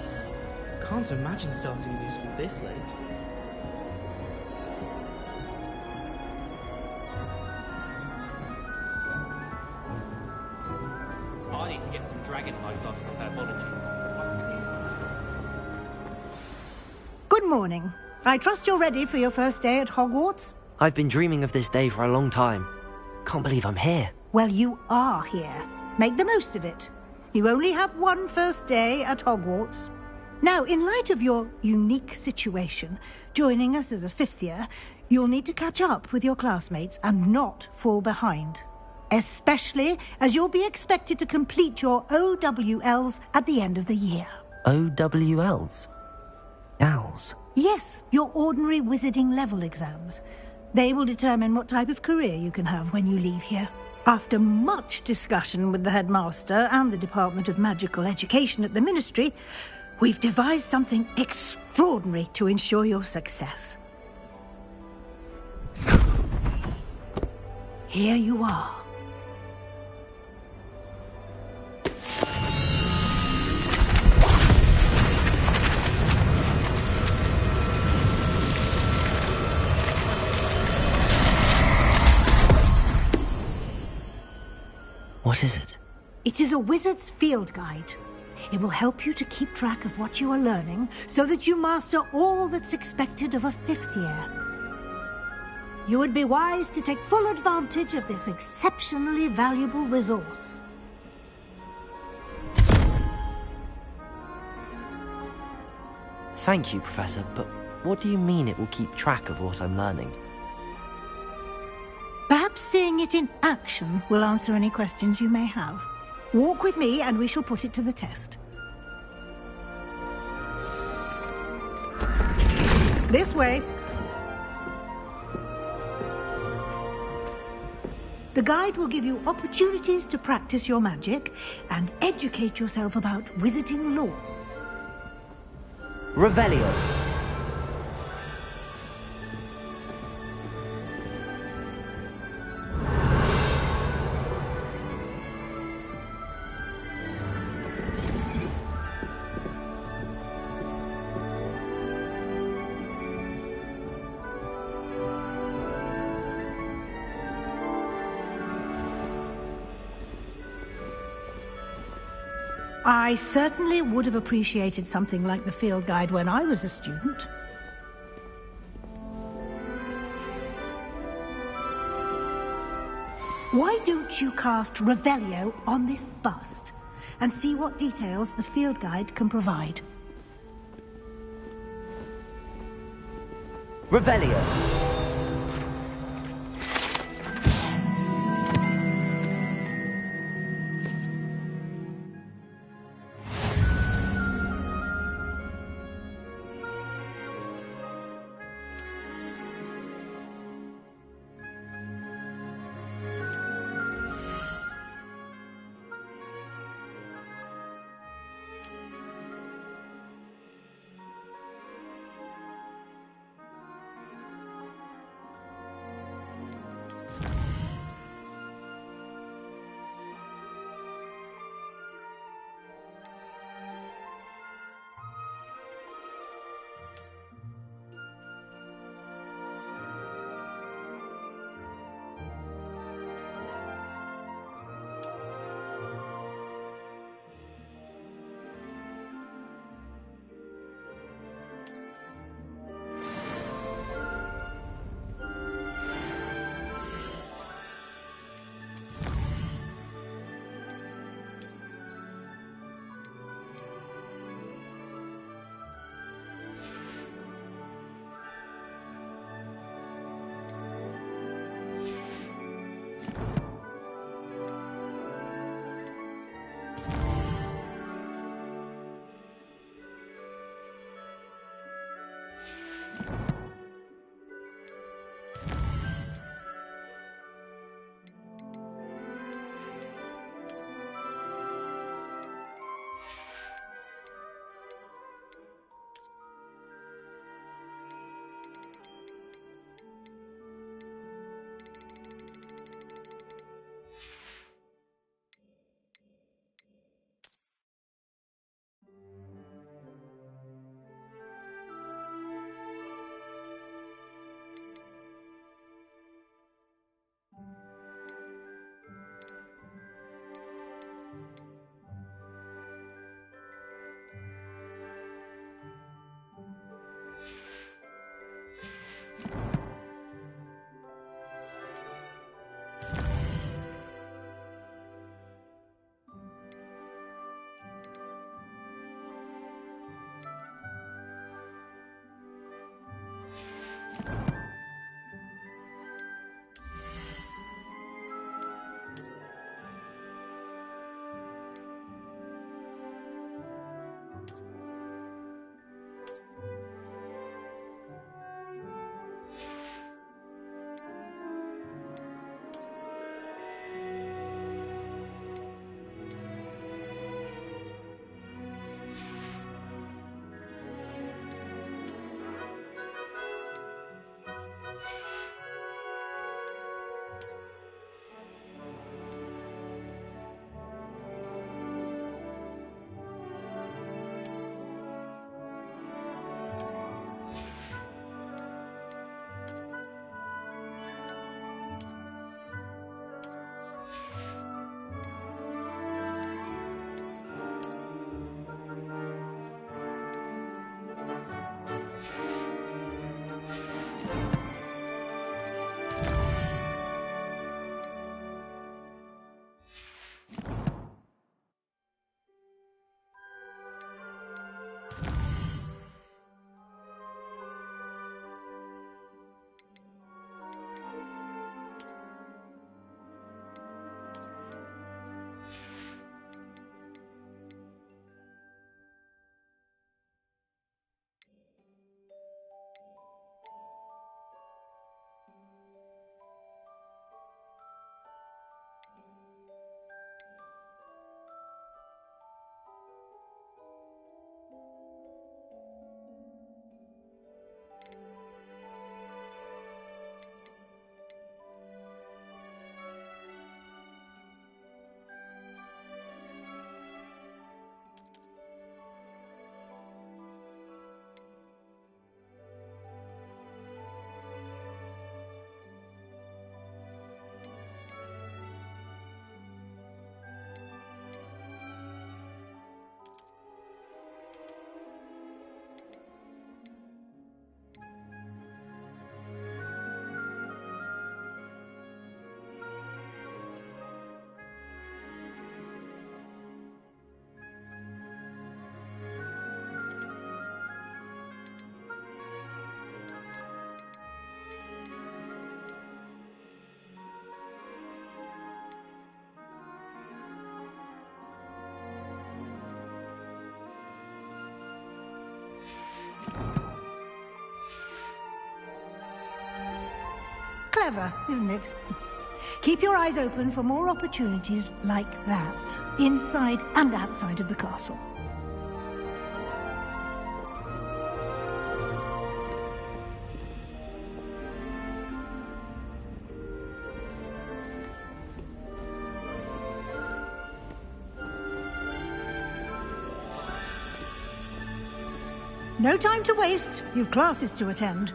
Speaker 6: Can't imagine starting a new school this late.
Speaker 13: I need to get some Dragonfly classes on herbology.
Speaker 10: Good morning. I trust you're ready for your first day at Hogwarts?
Speaker 1: I've been dreaming of this day for a long time. Can't believe I'm here.
Speaker 10: Well, you are here. Make the most of it. You only have one first day at Hogwarts. Now, in light of your unique situation, joining us as a fifth year, you'll need to catch up with your classmates and not fall behind. Especially as you'll be expected to complete your OWLs at the end of the year.
Speaker 1: OWLs? Owls?
Speaker 10: Yes, your ordinary wizarding level exams. They will determine what type of career you can have when you leave here. After much discussion with the headmaster and the Department of Magical Education at the Ministry, we've devised something extraordinary to ensure your success. Here you are.
Speaker 1: What is it?
Speaker 10: It is a wizard's field guide. It will help you to keep track of what you are learning so that you master all that's expected of a fifth year. You would be wise to take full advantage of this exceptionally valuable resource.
Speaker 1: Thank you, Professor, but what do you mean it will keep track of what I'm learning?
Speaker 10: Perhaps seeing it in action will answer any questions you may have. Walk with me and we shall put it to the test. This way. The guide will give you opportunities to practice your magic and educate yourself about wizarding lore.
Speaker 1: Revelio.
Speaker 10: I certainly would have appreciated something like the field guide when I was a student. Why don't you cast Revelio on this bust and see what details the field guide can provide?
Speaker 1: Revelio.
Speaker 10: clever, isn't it? Keep your eyes open for more opportunities like that, inside and outside of the castle. No time to waste. You've classes to attend.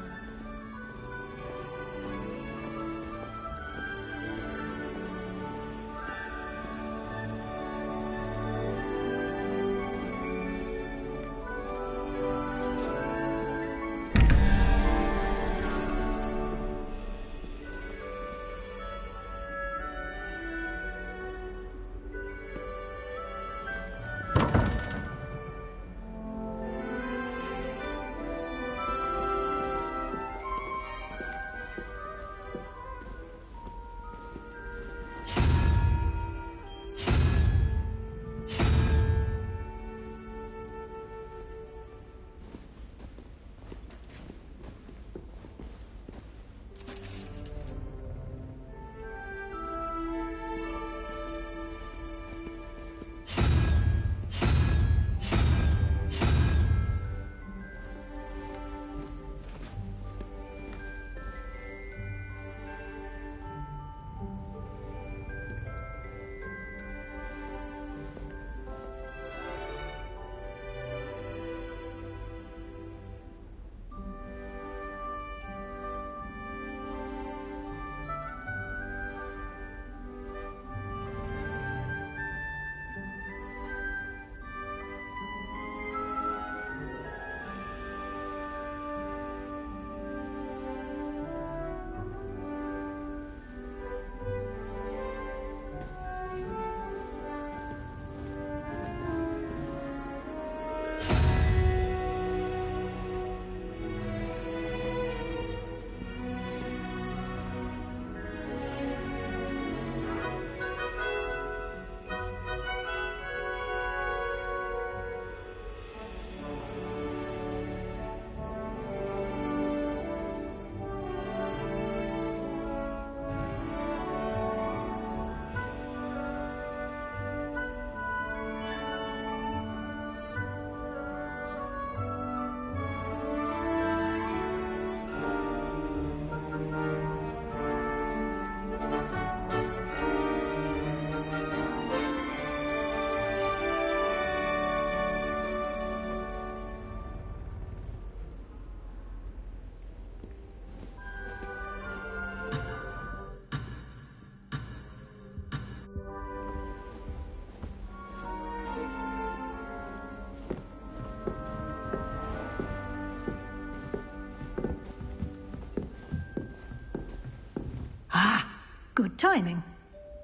Speaker 10: Good timing.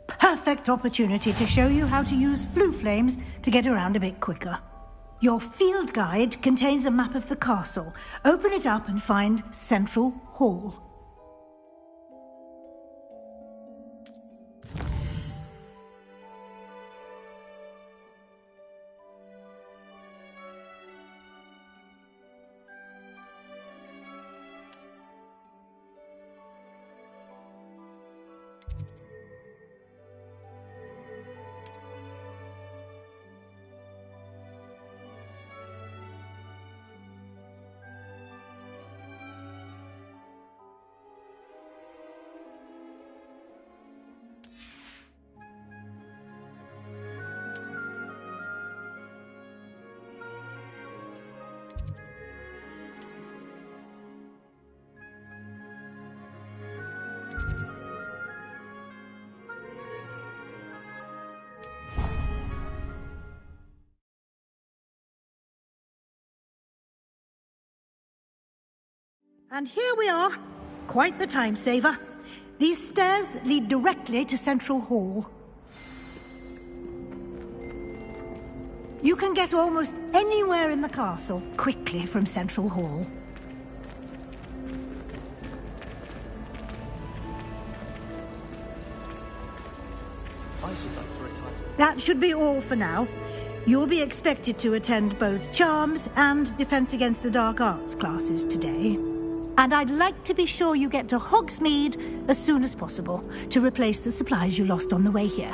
Speaker 10: Perfect opportunity to show you how to use flue flames to get around a bit quicker. Your field guide contains a map of the castle. Open it up and find Central Hall. And here we are. Quite the time saver. These stairs lead directly to Central Hall. You can get almost anywhere in the castle quickly from Central Hall.
Speaker 6: I should like to retire.
Speaker 10: That should be all for now. You'll be expected to attend both Charms and Defense Against the Dark Arts classes today. And I'd like to be sure you get to Hogsmeid as soon as possible to replace the supplies you lost on the way here.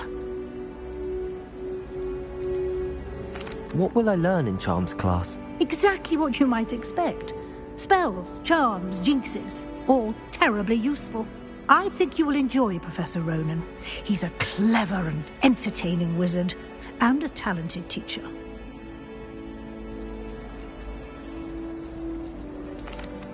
Speaker 1: What will I learn in Charms class?
Speaker 10: Exactly what you might expect. Spells, charms, jinxes, all terribly useful. I think you will enjoy Professor Ronan. He's a clever and entertaining wizard, and a talented teacher.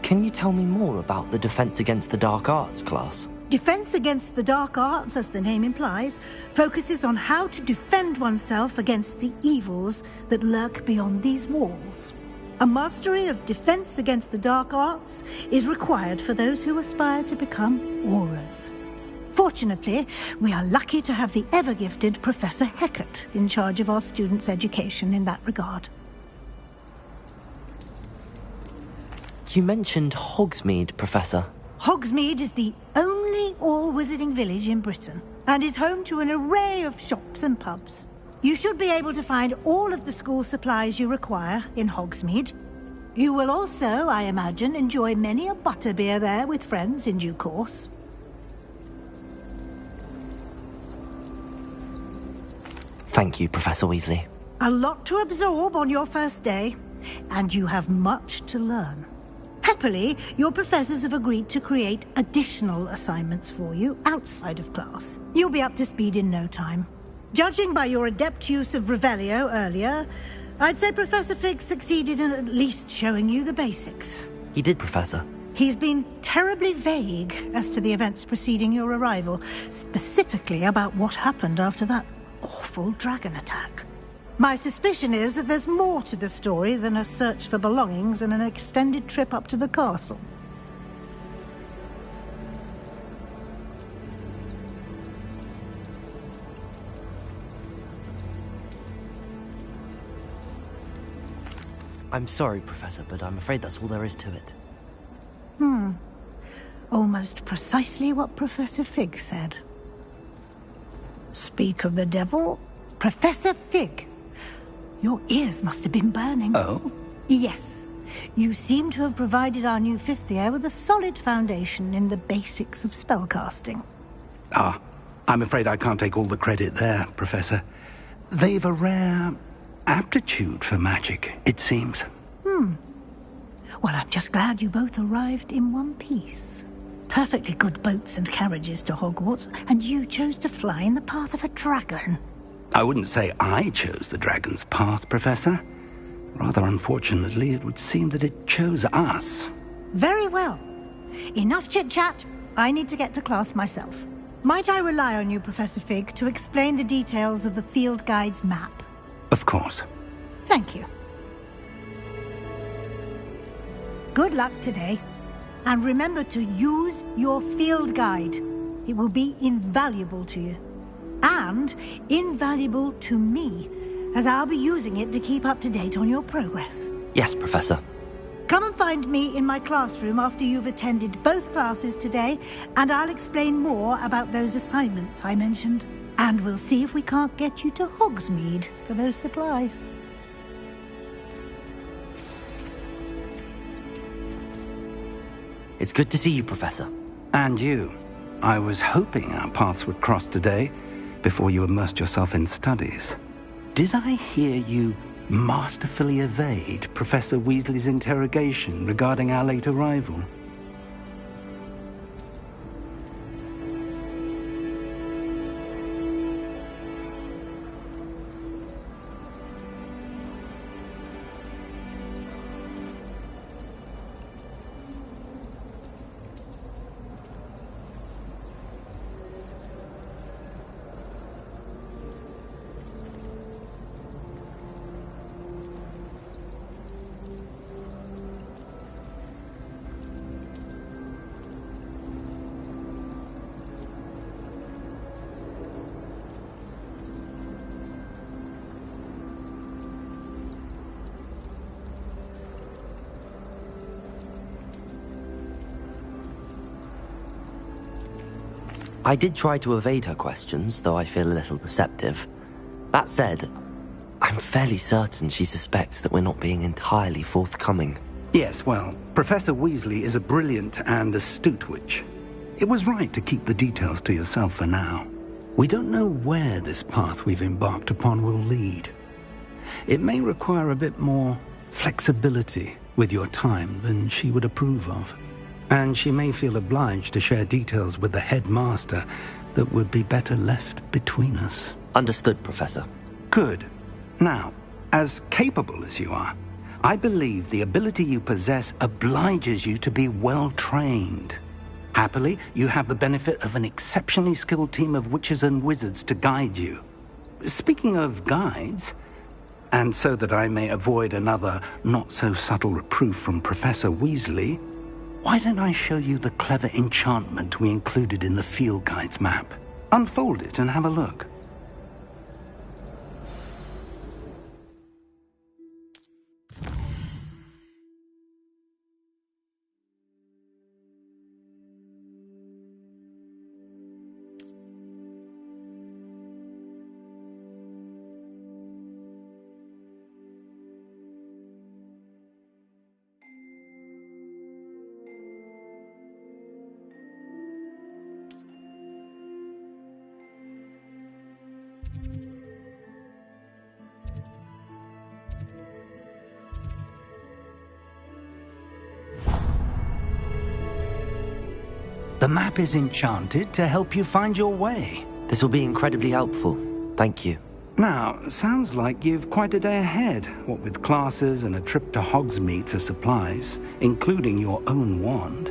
Speaker 1: Can you tell me more about the Defense Against the Dark Arts class?
Speaker 10: Defense Against the Dark Arts, as the name implies, focuses on how to defend oneself against the evils that lurk beyond these walls. A mastery of Defense Against the Dark Arts is required for those who aspire to become auras. Fortunately, we are lucky to have the ever-gifted Professor Heckert in charge of our students' education in that regard.
Speaker 1: You mentioned Hogsmeid, Professor.
Speaker 10: Hogsmeid is the only all-wizarding village in Britain, and is home to an array of shops and pubs. You should be able to find all of the school supplies you require in Hogsmeid. You will also, I imagine, enjoy many a butterbeer there with friends in due course.
Speaker 1: Thank you, Professor Weasley.
Speaker 10: A lot to absorb on your first day, and you have much to learn. Happily, your professors have agreed to create additional assignments for you outside of class. You'll be up to speed in no time. Judging by your adept use of Revelio earlier, I'd say Professor Fig succeeded in at least showing you the basics.
Speaker 1: He did, Professor.
Speaker 10: He's been terribly vague as to the events preceding your arrival, specifically about what happened after that awful dragon attack. My suspicion is that there's more to the story than a search for belongings and an extended trip up to the castle.
Speaker 1: I'm sorry, Professor, but I'm afraid that's all there is to it.
Speaker 10: Almost precisely what Professor Fig said. Speak of the devil, Professor Fig. Your ears must have been burning.
Speaker 3: Oh?
Speaker 10: Yes. You seem to have provided our new fifth year with a solid foundation in the basics of spellcasting.
Speaker 3: I'm afraid I can't take all the credit there, Professor. They've a rare aptitude for magic, it seems.
Speaker 10: Well, I'm just glad you both arrived in one piece. Perfectly good boats and carriages to Hogwarts, and you chose to fly in the path of a dragon.
Speaker 3: I wouldn't say I chose the dragon's path, Professor. Rather unfortunately, it would seem that it chose us.
Speaker 10: Very well. Enough chit-chat. I need to get to class myself. Might I rely on you, Professor Fig, to explain the details of the field guide's map?
Speaker 3: Of course.
Speaker 10: Thank you. Good luck today. And remember to use your field guide. It will be invaluable to you. And invaluable to me, as I'll be using it to keep up to date on your progress.
Speaker 1: Yes, Professor.
Speaker 10: Come and find me in my classroom after you've attended both classes today, and I'll explain more about those assignments I mentioned. And we'll see if we can't get you to Hogsmeid for those supplies.
Speaker 1: It's good to see you, Professor.
Speaker 3: And you. I was hoping our paths would cross today, before you immersed yourself in studies. Did I hear you masterfully evade Professor Weasley's interrogation regarding our late arrival?
Speaker 1: I did try to evade her questions, though I feel a little deceptive. That said, I'm fairly certain she suspects that we're not being entirely forthcoming.
Speaker 3: Yes, well, Professor Weasley is a brilliant and astute witch. It was right to keep the details to yourself for now. We don't know where this path we've embarked upon will lead. It may require a bit more flexibility with your time than she would approve of. And she may feel obliged to share details with the headmaster that would be better left between us.
Speaker 1: Understood, Professor.
Speaker 3: Good. Now, as capable as you are, I believe the ability you possess obliges you to be well-trained. Happily, you have the benefit of an exceptionally skilled team of witches and wizards to guide you. Speaking of guides, and so that I may avoid another not-so-subtle reproof from Professor Weasley, why don't I show you the clever enchantment we included in the field guide's map? Unfold it and have a look. The map is enchanted to help you find your way.
Speaker 1: This will be incredibly helpful. Thank you.
Speaker 3: Now, sounds like you've quite a day ahead, what with classes and a trip to Hogsmeade for supplies, including your own wand.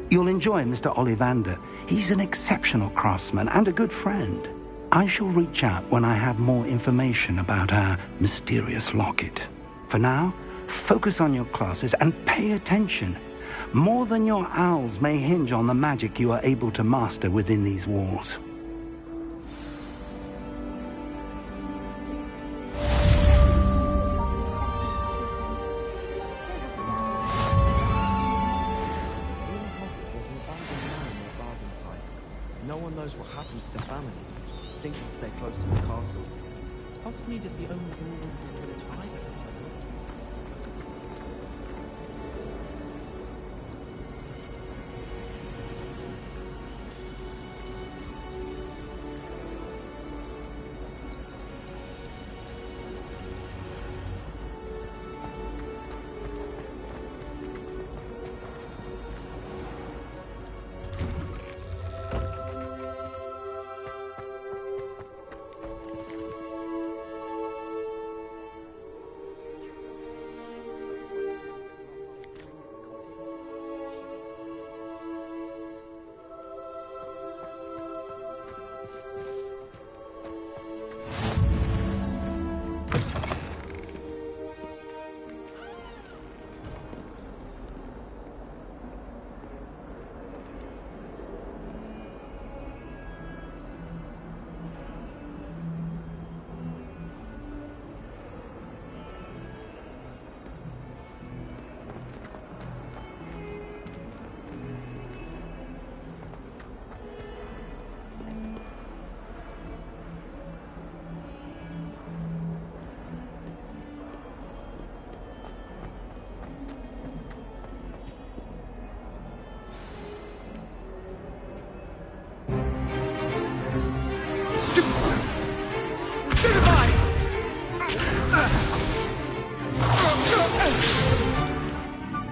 Speaker 3: You'll enjoy Mr. Ollivander. He's an exceptional craftsman and a good friend. I shall reach out when I have more information about our mysterious locket. For now, focus on your classes and pay attention. More than your owls may hinge on the magic you are able to master within these walls.
Speaker 6: No one knows what happens to the family. Think to stay close to the castle. Hogsmeade is the only village I know.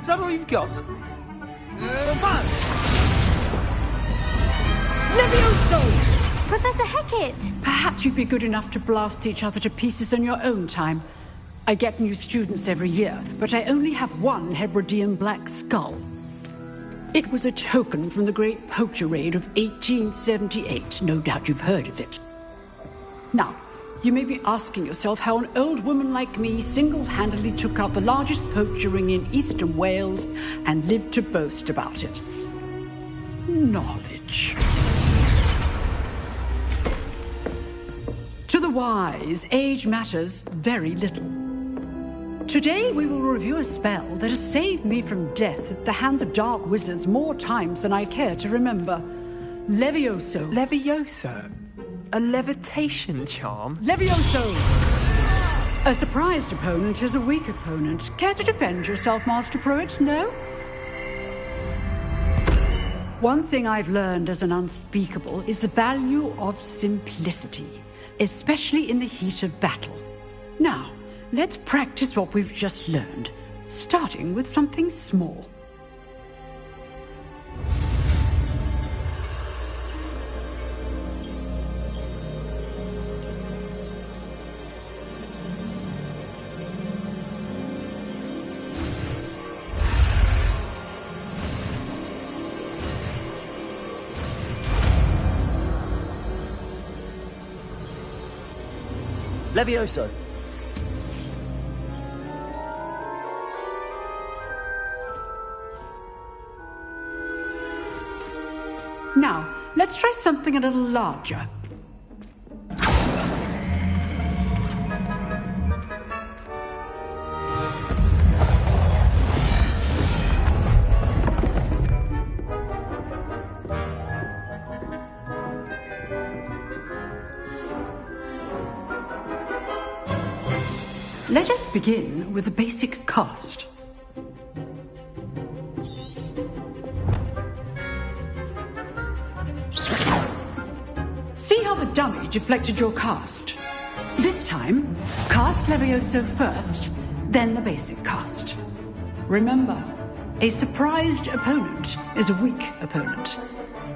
Speaker 18: Is that all you've got?
Speaker 14: Levioso! Professor Hecat!
Speaker 19: Perhaps you'd be good enough to blast each other to pieces in your own time. I get new students every year, but I only have one Hebridean black skull. It was a token from the Great Poacher Raid of 1878. No doubt you've heard of it. Now, you may be asking yourself how an old woman like me single-handedly took out the largest poacher ring in eastern Wales and lived to boast about it. Knowledge. To the wise, age matters very little. Today we will review a spell that has saved me from death at the hands of dark wizards more times than I care to remember. Levioso.
Speaker 6: Levioso? A levitation charm?
Speaker 19: Levioso! A surprised opponent is a weak opponent. Care to defend yourself, Master Pruitt? No? One thing I've learned as an unspeakable is the value of simplicity, especially in the heat of battle. Now, let's practice what we've just learned, starting with something small.
Speaker 20: Levioso.
Speaker 19: Now, let's try something a little larger. Let us begin with the basic cast. See how the dummy deflected your cast? This time, cast Levioso first, then the basic cast. Remember, a surprised opponent is a weak opponent,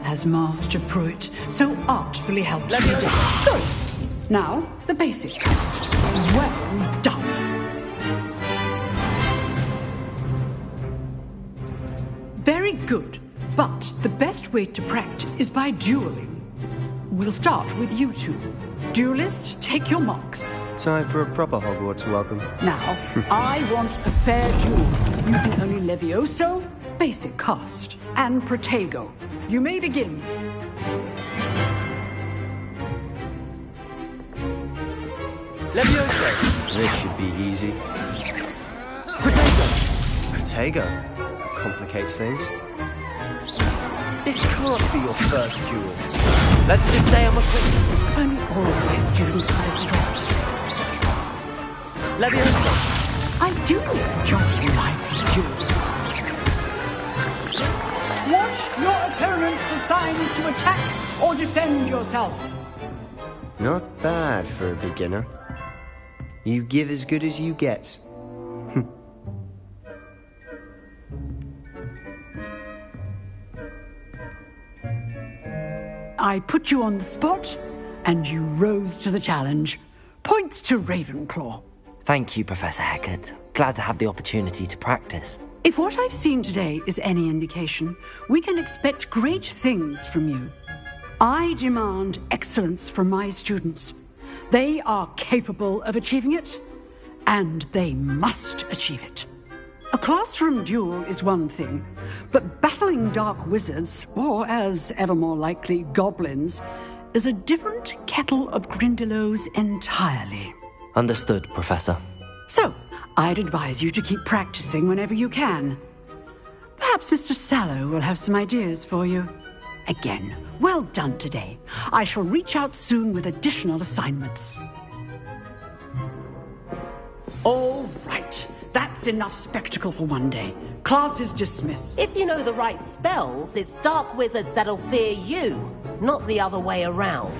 Speaker 19: as Master Pruitt so artfully helped you do. Good. Now, the basic cast. Well done. Very good, but the best way to practice is by dueling. We'll start with you two. Duelists, take your marks.
Speaker 20: Time for a proper Hogwarts welcome.
Speaker 19: Now, I want a fair duel, using only Levioso, basic cast, and Protego. You may begin.
Speaker 20: Levioso. This should be easy. Protego. Protego. Complicates things. This can't be your first duel. Let's just say I'm a quick...
Speaker 19: If only all of my students were this good.
Speaker 20: Levioso.
Speaker 19: I do enjoy lively duels. Watch your opponent decide to attack or defend yourself.
Speaker 20: Not bad for a beginner. You give as good as you get.
Speaker 19: I put you on the spot, and you rose to the challenge. Points to Ravenclaw.
Speaker 1: Thank you, Professor Hecat. Glad to have the opportunity to practice.
Speaker 19: If what I've seen today is any indication, we can expect great things from you. I demand excellence from my students. They are capable of achieving it, and they must achieve it. A classroom duel is one thing, but battling dark wizards, or as ever more likely, goblins, is a different kettle of Grindylows entirely.
Speaker 1: Understood, Professor.
Speaker 19: So, I'd advise you to keep practicing whenever you can. Perhaps Mr. Sallow will have some ideas for you. Again, well done today. I shall reach out soon with additional assignments. All right. That's enough spectacle for one day. Class is dismissed.
Speaker 17: If you know the right spells, it's dark wizards that'll fear you, not the other way around.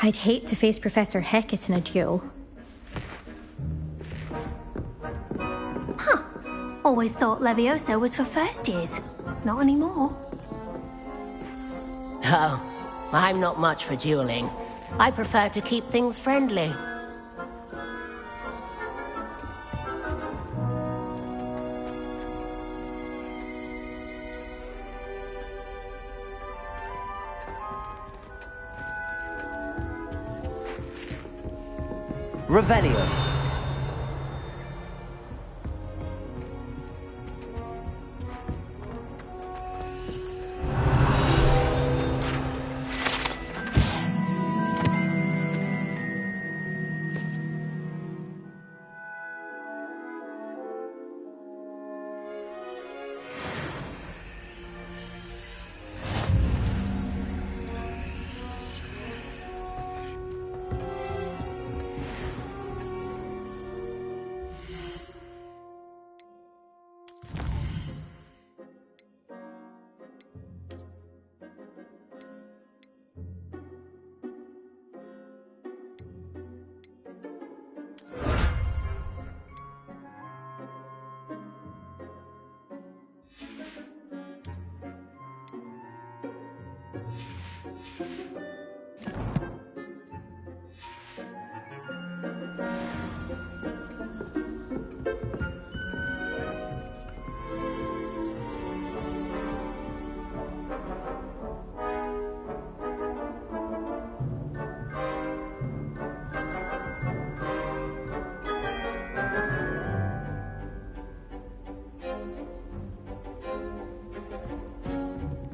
Speaker 14: I'd hate to face Professor Hecat in a duel. Huh. Always thought Levioso was for first years. Not anymore.
Speaker 17: Oh, I'm not much for dueling. I prefer to keep things friendly.
Speaker 1: Revelio.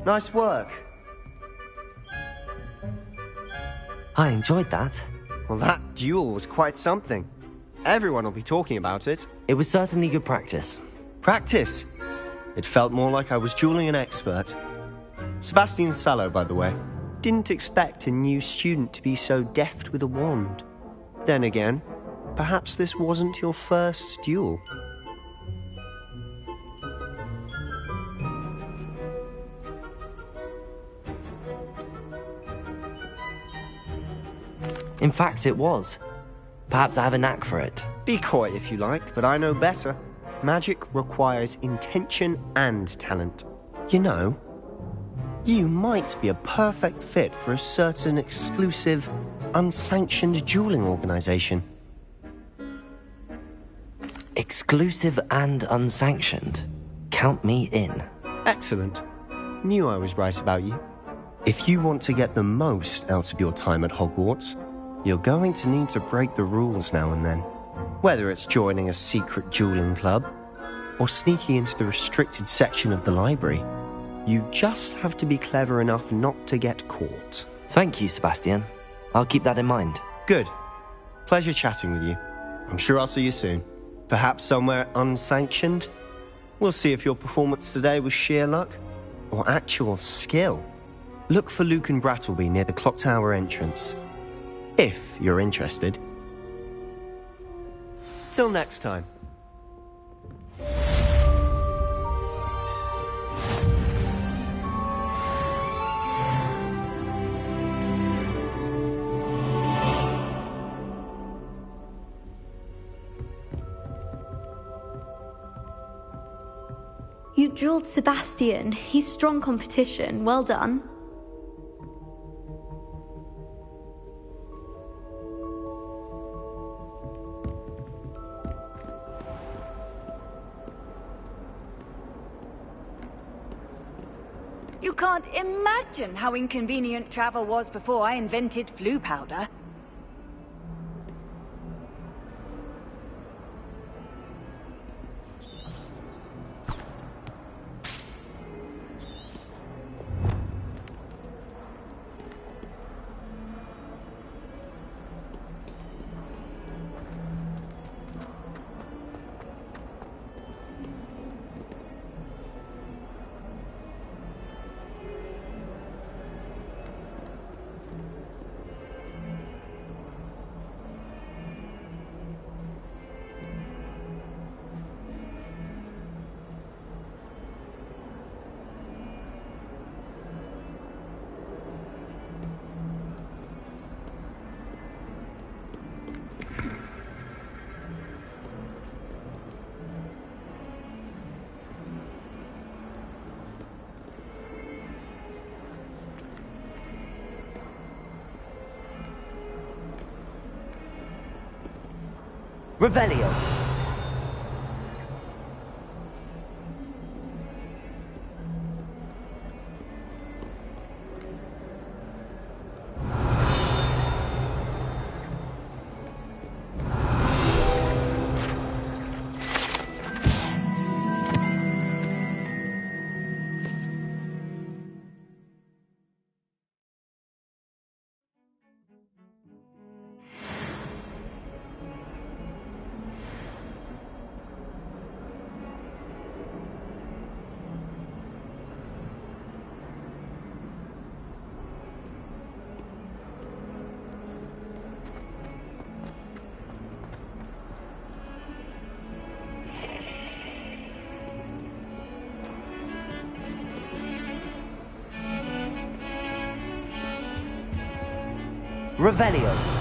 Speaker 20: Nice work.
Speaker 1: I enjoyed that.
Speaker 20: Well, that duel was quite something. Everyone will be talking about it.
Speaker 1: It was certainly good practice.
Speaker 20: Practice? It felt more like I was dueling an expert. Sebastian Sallow, by the way. Didn't expect a new student to be so deft with a wand. Then again, perhaps this wasn't your first duel.
Speaker 1: In fact, it was. Perhaps I have a knack for it.
Speaker 20: Be coy if you like, but I know better. Magic requires intention and talent. You know, you might be a perfect fit for a certain exclusive, unsanctioned dueling organization.
Speaker 1: Exclusive and unsanctioned? Count me in.
Speaker 20: Excellent. Knew I was right about you. If you want to get the most out of your time at Hogwarts, you're going to need to break the rules now and then. Whether it's joining a secret dueling club, or sneaking into the restricted section of the library, you just have to be clever enough not to get caught.
Speaker 1: Thank you, Sebastian. I'll keep that in mind.
Speaker 20: Good. Pleasure chatting with you. I'm sure I'll see you soon. Perhaps somewhere unsanctioned? We'll see if your performance today was sheer luck, or actual skill. Look for Luke and Brattleby near the clock tower entrance. If you're interested. Till next time.
Speaker 14: You drilled Sebastian. He's strong competition. Well done.
Speaker 21: You can't imagine how inconvenient travel was before I invented flu powder.
Speaker 1: Revelio. Revelio.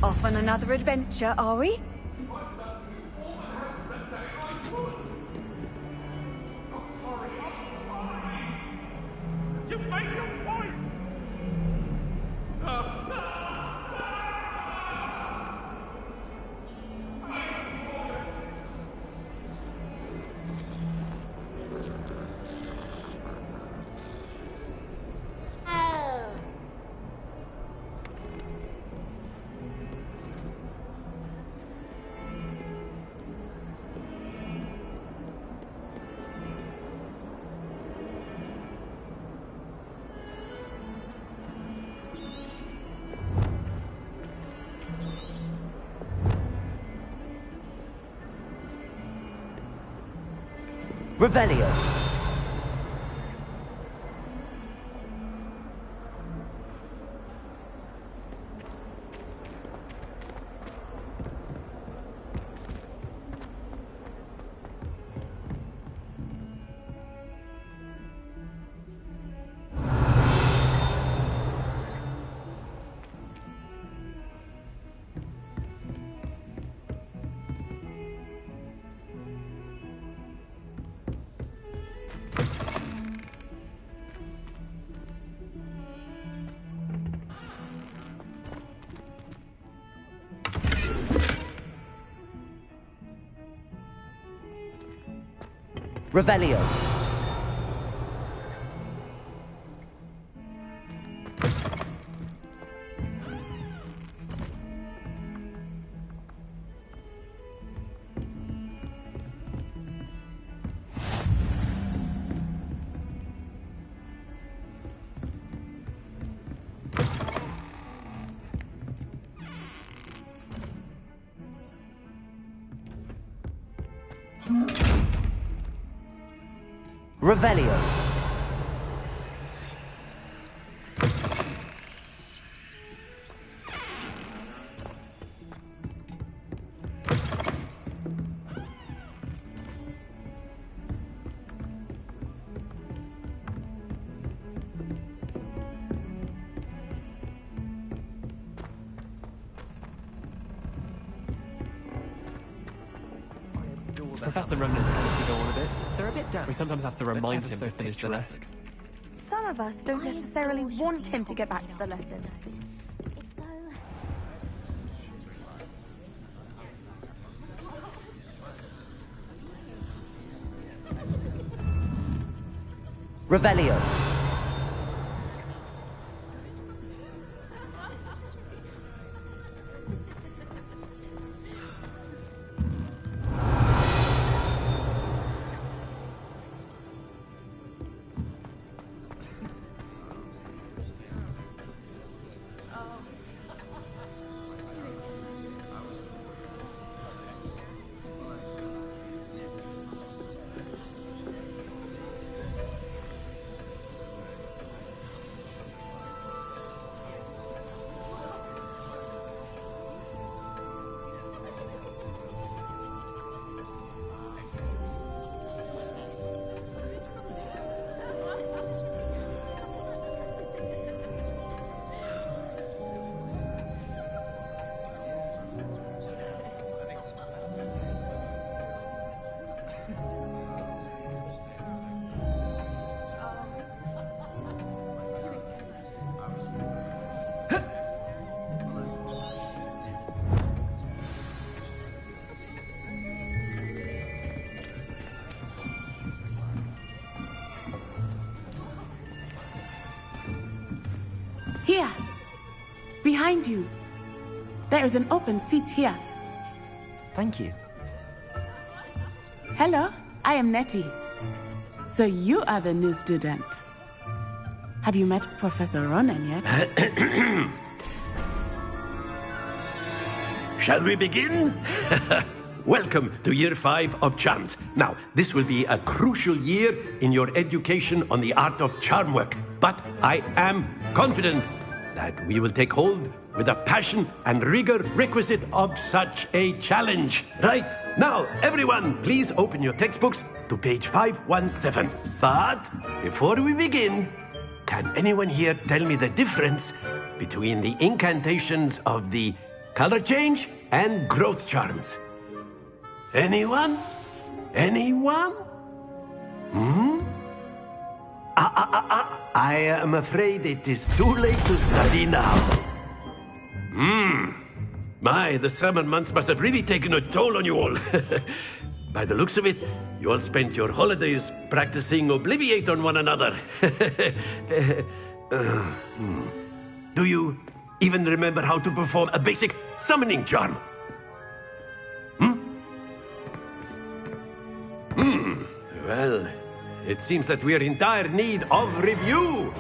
Speaker 21: Off on another adventure, are we?
Speaker 1: Revelio. Revelio. Revelio.
Speaker 2: Professor Remnant tends to go on a bit. They're a bit damp. We sometimes have to remind him to finish the lesson.
Speaker 15: Some of us don't necessarily want him to get back to the lesson.
Speaker 1: Revelio.
Speaker 22: Here, behind you. There is an open seat here.
Speaker 1: Thank you.
Speaker 22: Hello, I am Nettie. So you are the new student. Have you met Professor Ronan yet?
Speaker 8: Shall we begin? Welcome to Year 5 of Charms. Now, this will be a crucial year in your education on the art of charm work. But I am confident that we will take hold with the passion and rigor requisite of such a challenge. Right, now, everyone, please open your textbooks to page 517. But before we begin, can anyone here tell me the difference between the incantations of the color change and growth charms? Anyone? Anyone? I am afraid it is too late to study now. My, the summer months must have really taken a toll on you all. By the looks of it, you all spent your holidays practicing Obliviate on one another. Do you even remember how to perform a basic summoning charm? Well, it seems that we are in dire need of review.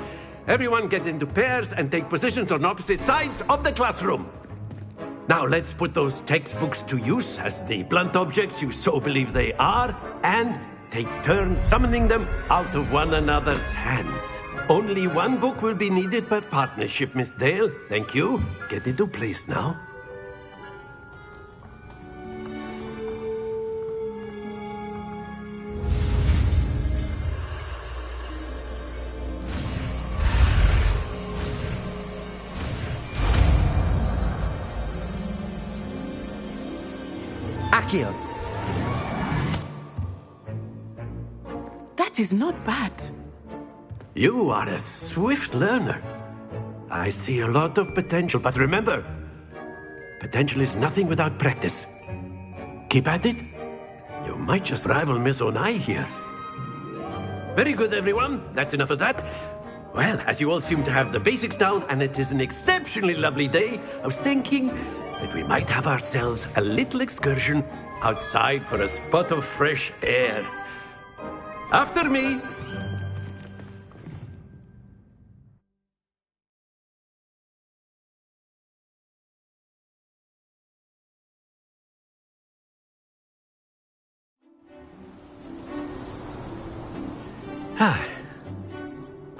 Speaker 8: Everyone get into pairs and take positions on opposite sides of the classroom. Now let's put those textbooks to use as the blunt objects you so believe they are, and take turns summoning them out of one another's hands. Only one book will be needed per partnership, Miss Dale. Thank you. Get into place now.
Speaker 16: Accio.
Speaker 22: That is not bad.
Speaker 8: You are a swift learner. I see a lot of potential, but remember, potential is nothing without practice. Keep at it. You might just rival Miss Onai here. Very good, everyone. That's enough of that. Well, as you all seem to have the basics down, and it is an exceptionally lovely day, I was thinking that we might have ourselves a little excursion outside for a spot of fresh air. After me.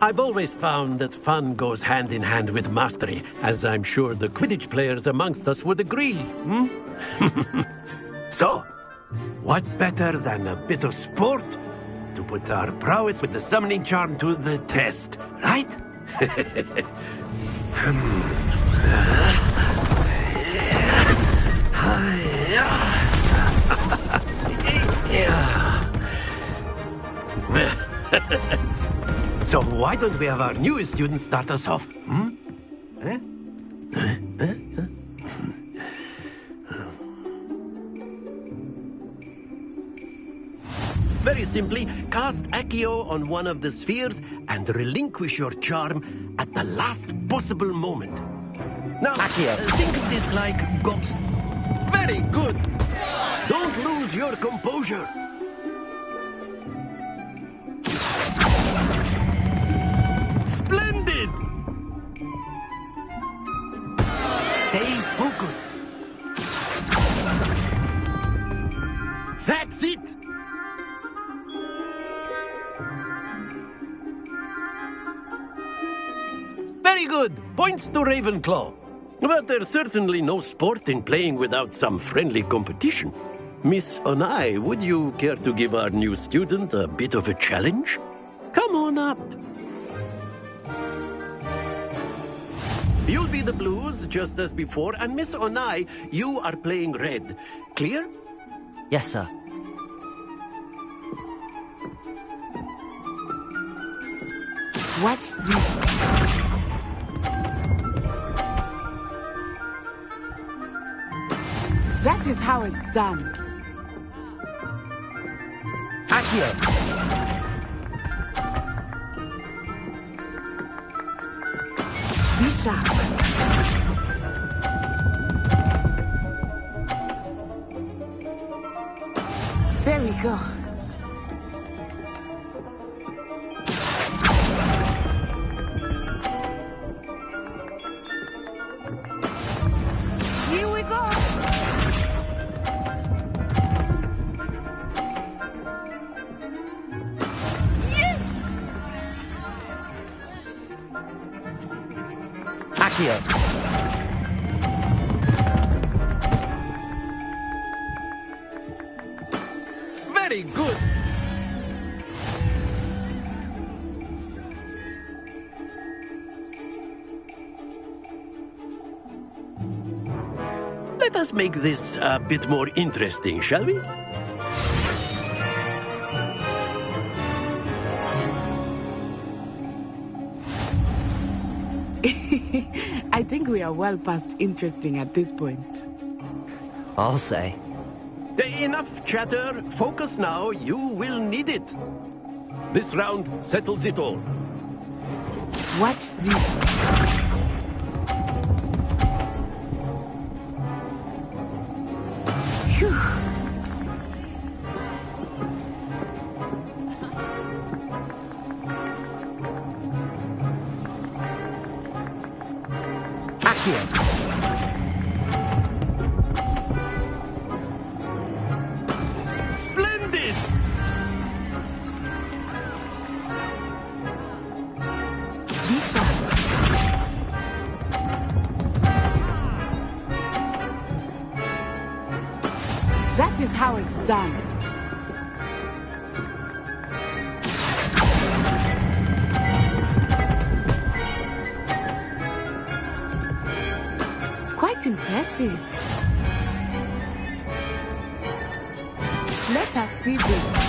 Speaker 8: I've always found that fun goes hand in hand with mastery, as I'm sure the Quidditch players amongst us would agree, So, what better than a bit of sport to put our prowess with the summoning charm to the test, right? So why don't we have our newest student start us off? Very simply, cast Accio on one of the spheres and relinquish your charm at the last possible moment. Now, Accio, think of this like gobs. Very good. Don't lose your composure. Splendid! Stay focused. That's it! Very good. Points to Ravenclaw. But there's certainly no sport in playing without some friendly competition. Miss Onai, would you care to give our new student a bit of a challenge? Come on up. You'll be the blues, just as before, and Miss Onai, you are playing red. Clear?
Speaker 1: Yes, sir.
Speaker 22: Watch this. That is how it's done.
Speaker 16: Accio.
Speaker 22: Be sharp. There we go. Here we go.
Speaker 16: Accio.
Speaker 8: Very good. Let us make this a bit more interesting, shall we?
Speaker 22: I think we are well past interesting at this point.
Speaker 1: I'll say.
Speaker 8: Enough chatter. Focus now. You will need it. This round settles it all.
Speaker 22: Watch this. Phew.
Speaker 16: Accio.
Speaker 8: Splendid!
Speaker 22: This is how it's done. Quite impressive. Let us see this.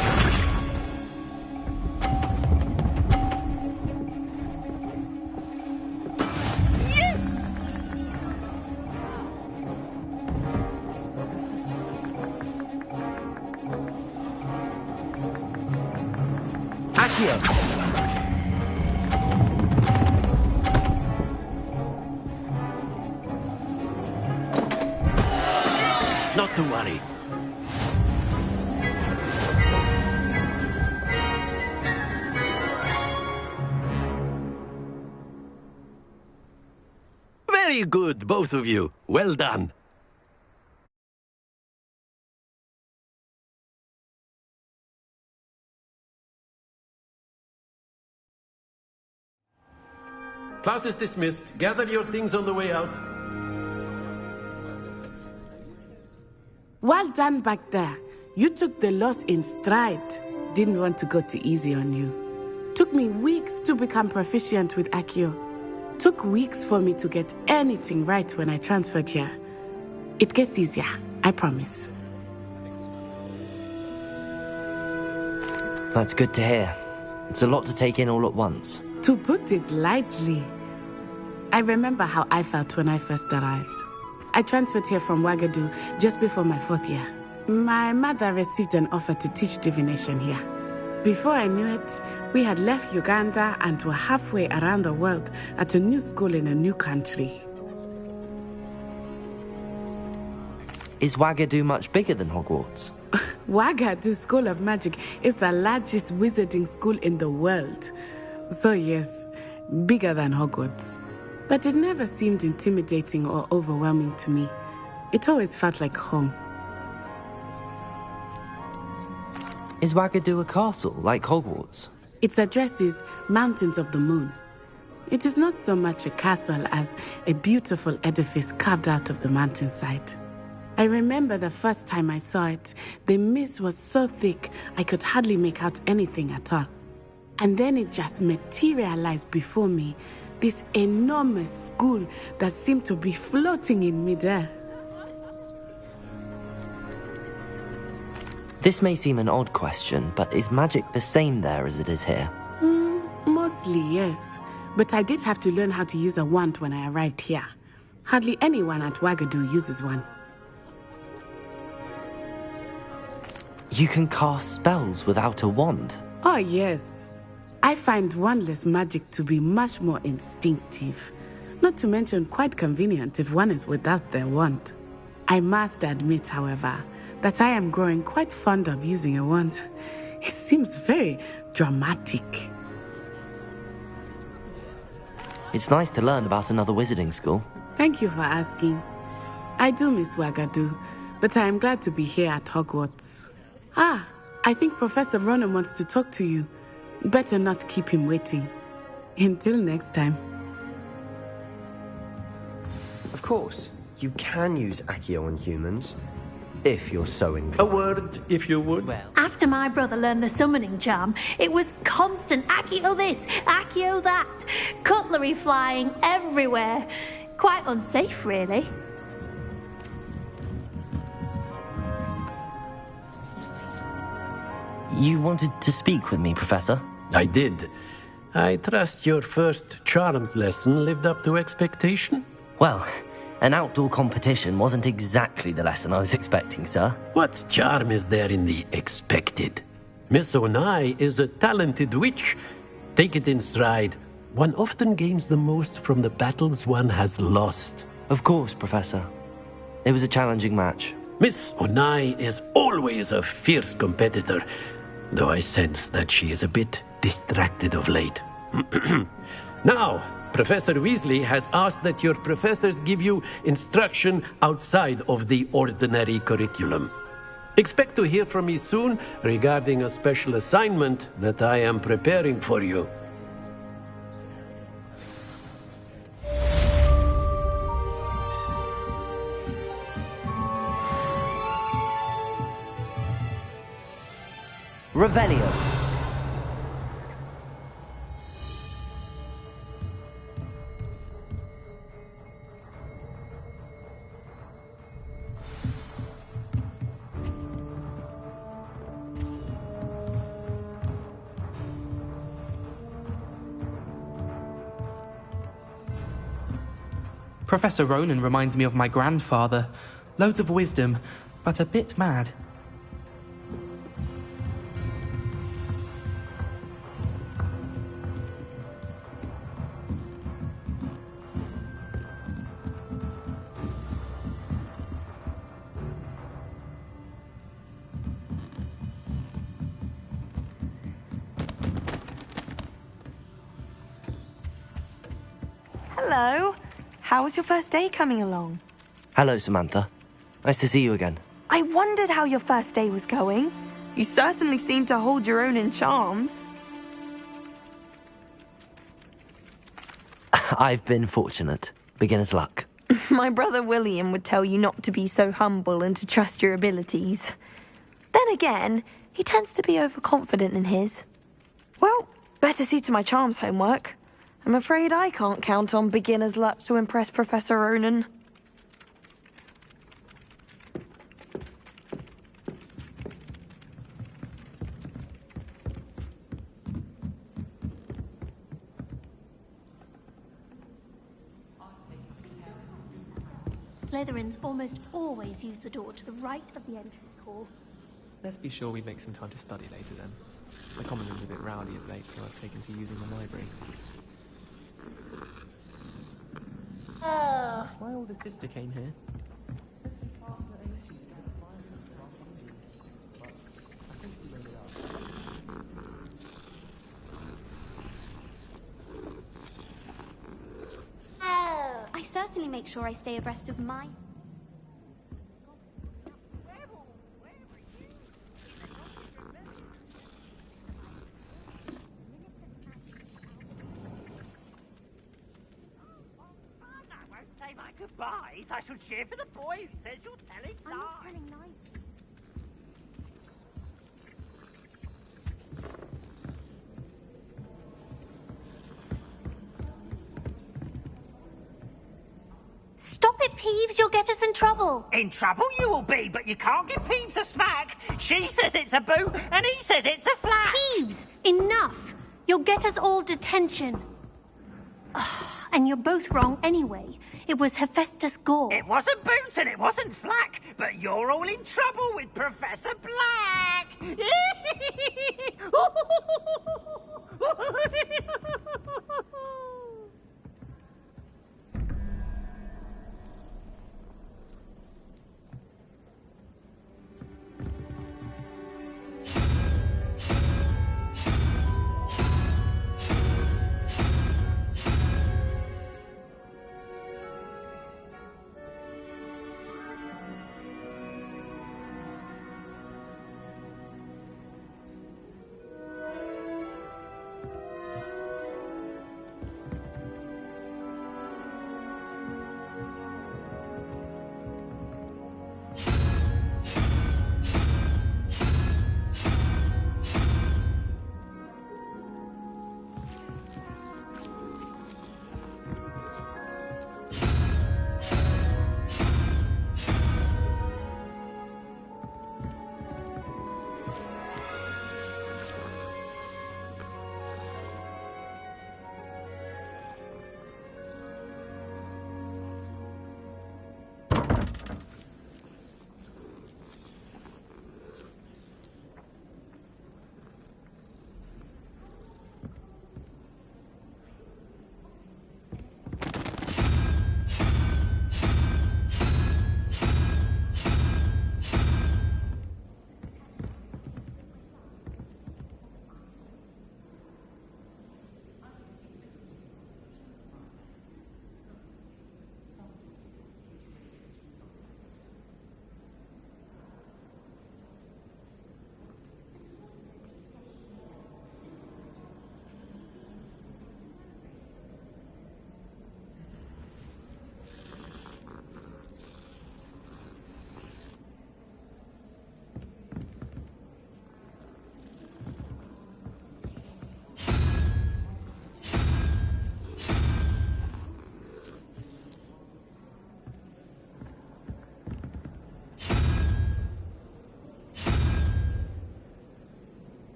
Speaker 8: Not to worry. Very good, both of you. Well done.
Speaker 4: Class is dismissed. Gather your things on the way out.
Speaker 22: Well done back there. You took the loss in stride. Didn't want to go too easy on you. Took me weeks to become proficient with Accio. Took weeks for me to get anything right when I transferred here. It gets easier, I promise.
Speaker 1: That's good to hear. It's a lot to take in all at once.
Speaker 22: To put it lightly, I remember how I felt when I first arrived. I transferred here from Ouagadougou just before my 4th year. My mother received an offer to teach divination here. Before I knew it, we had left Uganda and were halfway around the world at a new school in a new country.
Speaker 1: Is Ouagadougou much bigger than Hogwarts?
Speaker 22: Ouagadougou School of Magic is the largest wizarding school in the world. So yes, bigger than Hogwarts. But it never seemed intimidating or overwhelming to me. It always felt like home.
Speaker 1: Is Ouagadougou a castle, like Hogwarts?
Speaker 22: Its address is Mountains of the Moon. It is not so much a castle as a beautiful edifice carved out of the mountainside. I remember the first time I saw it, the mist was so thick I could hardly make out anything at all. And then it just materialized before me, this enormous school that seemed to be floating in midair.
Speaker 1: This may seem an odd question, but is magic the same there as it is here?
Speaker 22: Mostly, yes. But I did have to learn how to use a wand when I arrived here. Hardly anyone at Ouagadougou uses one.
Speaker 1: You can cast spells without a wand?
Speaker 22: Oh, yes. I find wandless magic to be much more instinctive. Not to mention quite convenient if one is without their wand. I must admit, however, that I am growing quite fond of using a wand. It seems very dramatic.
Speaker 1: It's nice to learn about another wizarding school.
Speaker 22: Thank you for asking. I do miss Ouagadougou, but I am glad to be here at Hogwarts. Ah, I think Professor Ronan wants to talk to you. Better not keep him waiting. Until next time.
Speaker 20: Of course, you can use Accio on humans, if you're so inclined.
Speaker 4: A word, if you would.
Speaker 14: After my brother learned the summoning charm, it was constant Accio this, Accio that. Cutlery flying everywhere. Quite unsafe, really.
Speaker 1: You wanted to speak with me, Professor?
Speaker 4: I did. I trust your first charms lesson lived up to expectation?
Speaker 1: Well, an outdoor competition wasn't exactly the lesson I was expecting, sir.
Speaker 4: What charm is there in the expected? Miss Onai is a talented witch. Take it in stride. One often gains the most from the battles one has lost.
Speaker 1: Of course, Professor. It was a challenging match.
Speaker 4: Miss Onai is always a fierce competitor, though I sense that she is a bit distracted of late. Now, Professor Weasley has asked that your professors give you instruction outside of the ordinary curriculum. Expect to hear from me soon regarding a special assignment that I am preparing for you.
Speaker 1: Revelio.
Speaker 6: Professor Ronan reminds me of my grandfather. Loads of wisdom, but a bit mad.
Speaker 15: Hello. How was your first day coming along?
Speaker 1: Hello, Samantha. Nice to see you again.
Speaker 15: I wondered how your first day was going. You certainly seem to hold your own in charms.
Speaker 1: I've been fortunate. Beginner's luck.
Speaker 15: My brother William would tell you not to be so humble and to trust your abilities. Then again, he tends to be overconfident in his. Well, better see to my charms homework. I'm afraid I can't count on beginner's luck to impress Professor Ronan.
Speaker 14: Slytherins almost always use the door to the right of the entrance hall.
Speaker 2: Let's be sure we make some time to study later then. The common room's a bit rowdy of late, so I've taken to using the library. My older sister came here.
Speaker 5: I certainly make sure I stay abreast of my...
Speaker 11: Goodbyes. I shall cheer for the boy who says you're telling lies.
Speaker 5: I'm not telling lies.
Speaker 14: Stop it, Peeves! You'll get us in trouble!
Speaker 11: In trouble you will be, but you can't give Peeves a smack. She says it's a boo, and he says it's a flat.
Speaker 14: Peeves! Enough! You'll get us all detention. And you're both wrong anyway. It was Hephaestus Gore.
Speaker 11: It wasn't Boots and it wasn't Flack, but you're all in trouble with Professor Black.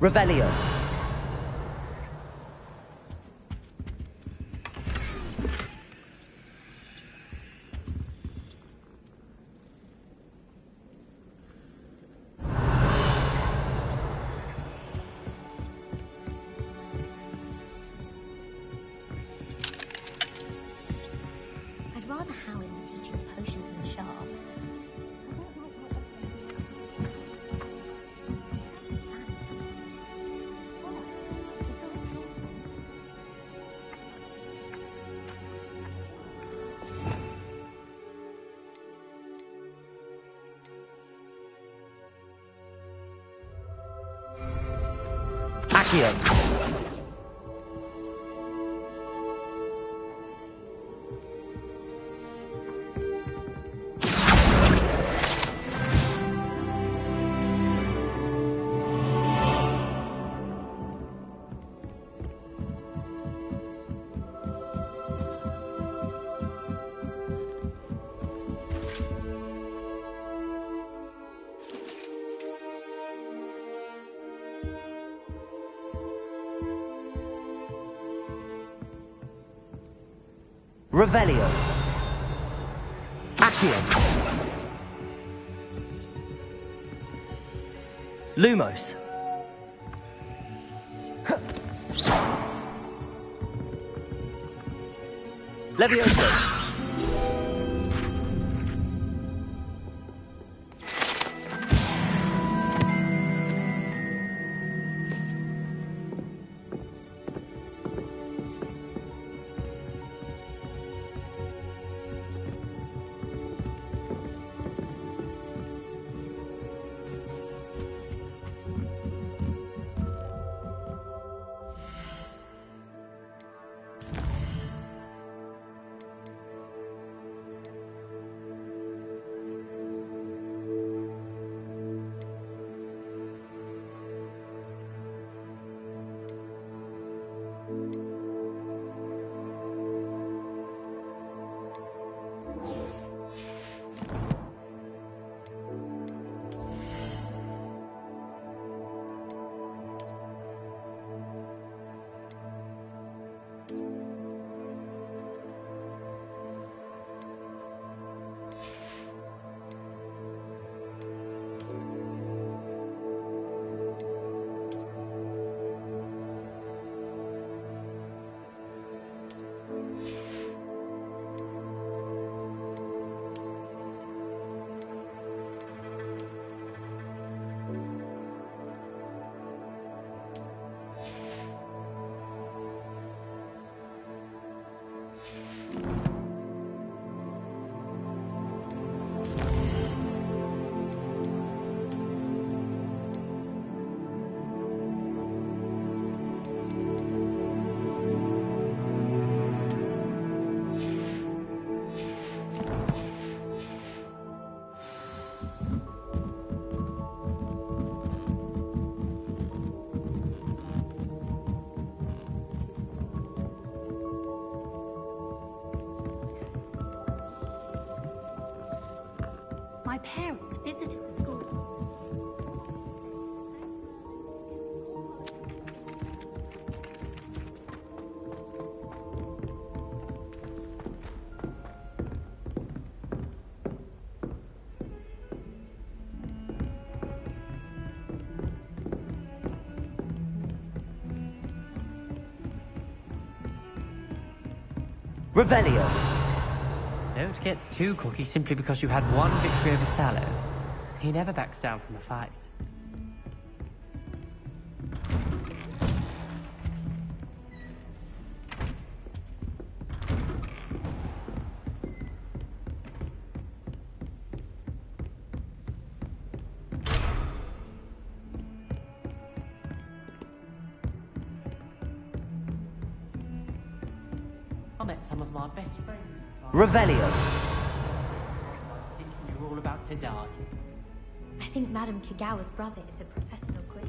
Speaker 1: Revelio.
Speaker 7: I'd rather Howard were teaching potions than Sharp.
Speaker 1: Accio. Revelio. Accio. Lumos. Levioso.
Speaker 14: My parents visited the school.
Speaker 1: Revelio.
Speaker 13: Don't get too cocky simply because you had one victory over Sallow. He never backs down from a fight. I met some of my best friends.
Speaker 1: Revelio.
Speaker 13: Thinking you were all about to die.
Speaker 7: I think Madame Kagawa's brother is a professional quiz.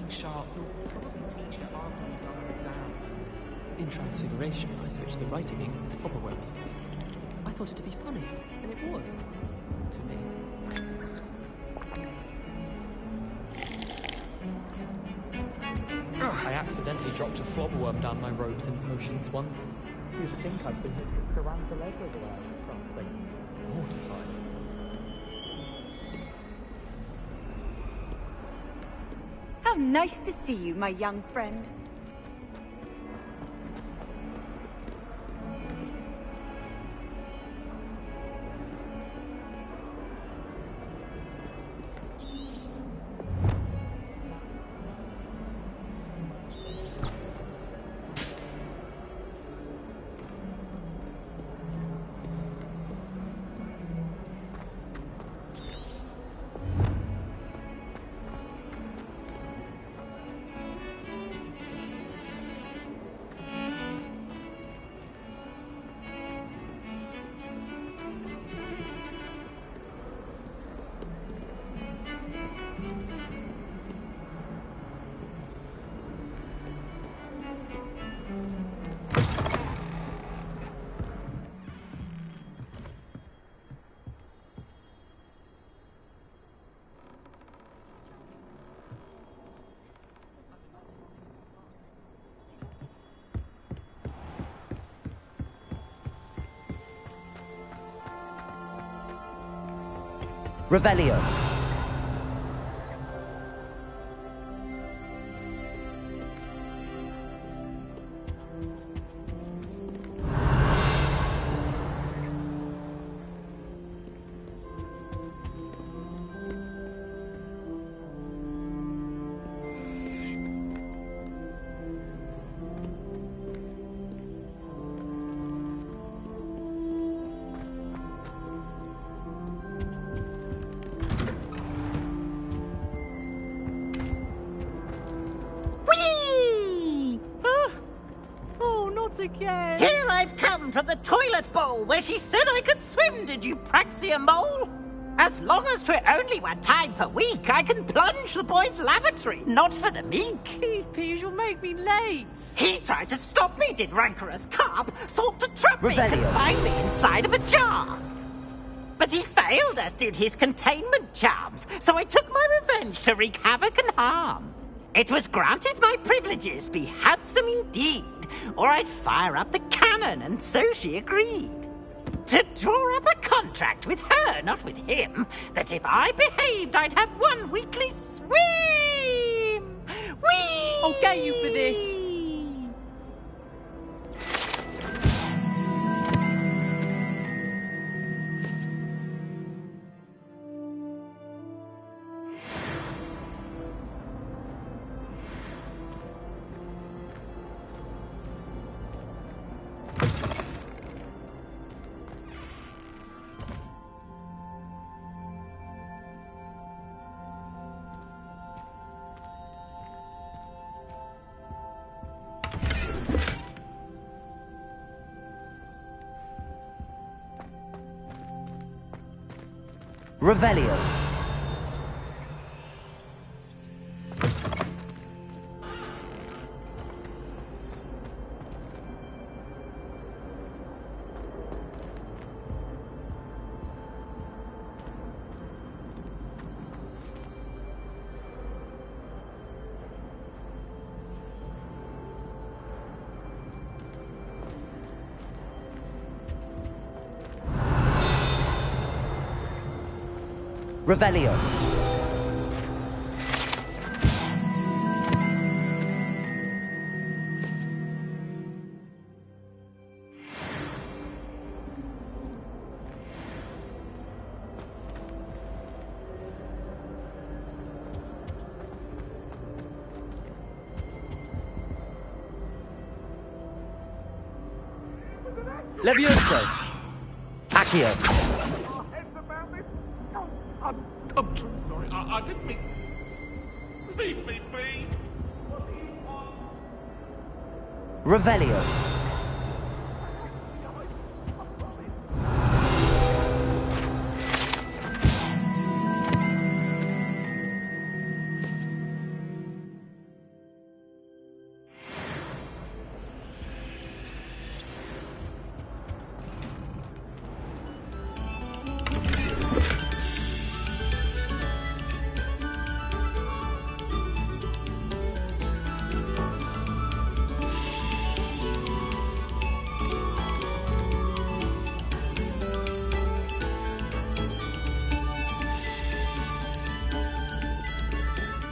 Speaker 2: Sharp will probably teach it after we've done our exams. In Transfiguration, I switched the writing ink with flopperworm ink. I thought it to be funny, and it was. To me. I accidentally dropped a flopperworm down my robes and potions once. You'd think I'd been hit with tarantula everywhere or something. Mortified.
Speaker 21: How nice to see you, my young friend.
Speaker 1: Revelio.
Speaker 11: Again. Here I've come from the toilet bowl where she said I could swim, did you praxia mole? As long as 'twere only one time per week, I can plunge the boy's lavatory, not for the meek.
Speaker 9: Please, Peeves, you'll make me late.
Speaker 11: He tried to stop me, did rancorous carp, sought to trap me,
Speaker 1: Revelio.
Speaker 11: confine me inside of a jar. But he failed, as did his containment charms, so I took my revenge to wreak havoc and harm. It was granted my privileges be handsome indeed, or I'd fire up the cannon, and so she agreed. To draw up a contract with her, not with him, that if I behaved, I'd have one weekly swim. Whee!
Speaker 9: I'll get you for this.
Speaker 1: Revelio. Revelio. Levioso. Accio.
Speaker 10: I'm so sorry. I didn't mean... Leave me be.
Speaker 1: Revelio.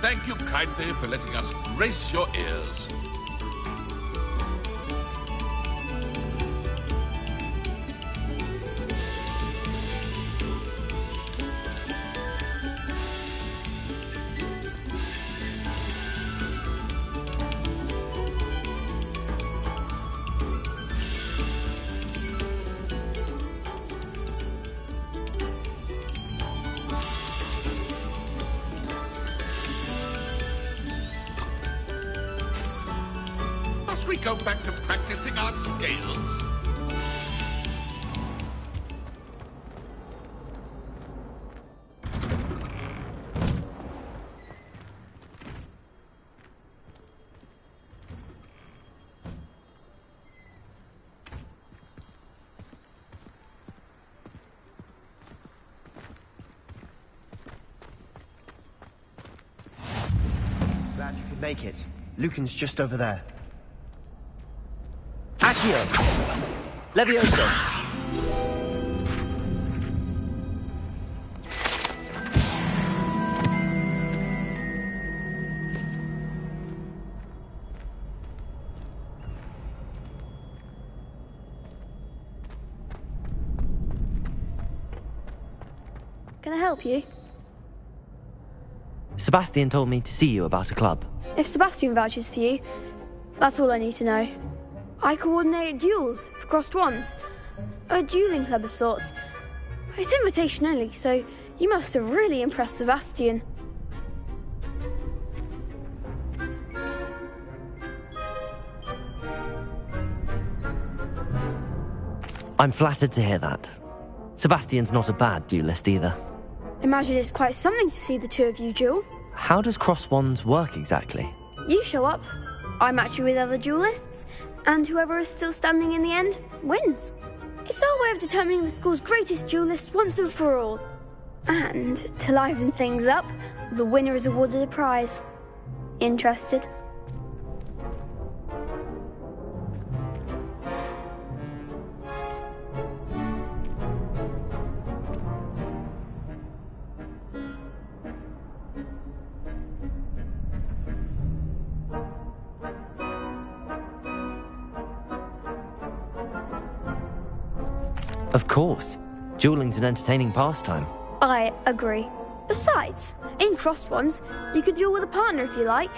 Speaker 10: Thank you kindly for letting us grace your ears. Must we go back to practicing our scales?
Speaker 20: Glad you could make it. Lucan's just over there.
Speaker 1: Accio. Levioso.
Speaker 12: Can I help you?
Speaker 1: Sebastian told me to see you about a club.
Speaker 12: If Sebastian vouches for you, that's all I need to know. I coordinate duels for crossed wands. A dueling club of sorts. It's invitation only, so you must have really impressed Sebastian.
Speaker 1: I'm flattered to hear that. Sebastian's not a bad duelist either.
Speaker 12: Imagine it's quite something to see the two of you duel.
Speaker 1: How does cross wands work exactly?
Speaker 12: You show up, I match you with other duelists, and whoever is still standing in the end wins. It's our way of determining the school's greatest duelist once and for all. And to liven things up, the winner is awarded a prize. Interested?
Speaker 1: Of course. Dueling's an entertaining pastime.
Speaker 12: I agree. Besides, in crossed ones, you could duel with a partner if you like.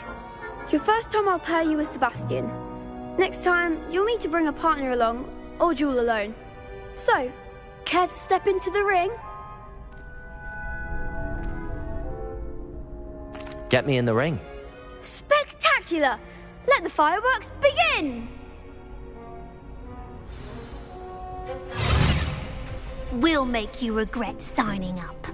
Speaker 12: Your first time I'll pair you with Sebastian. Next time, you'll need to bring a partner along, or duel alone. So, care to step into the ring?
Speaker 1: Get me in the ring.
Speaker 12: Spectacular! Let the fireworks begin!
Speaker 14: We'll make you regret signing up.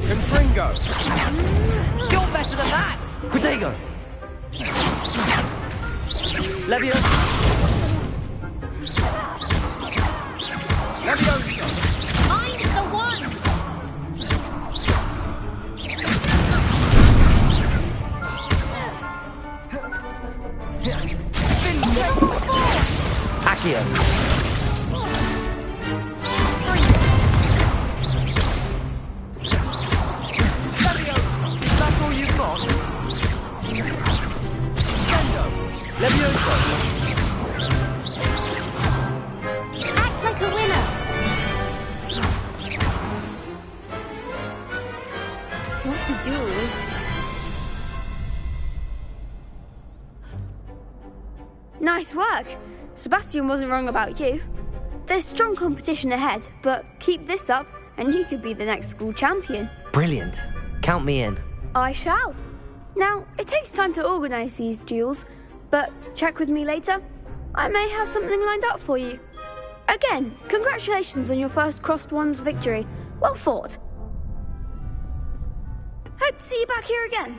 Speaker 20: Confringo!
Speaker 9: You're better than that!
Speaker 1: Protego! Levioso! Accio!
Speaker 9: That's all you've got? Sendo! Levioso!
Speaker 5: Act like a winner!
Speaker 12: What a duel. Nice work. Sebastian wasn't wrong about you. There's strong competition ahead, but keep this up and you could be the next school champion.
Speaker 1: Brilliant. Count me in.
Speaker 12: I shall. Now, it takes time to organise these duels, but check with me later. I may have something lined up for you. Again, congratulations on your first Crossed Wands victory. Well fought. Hope to see you back here again.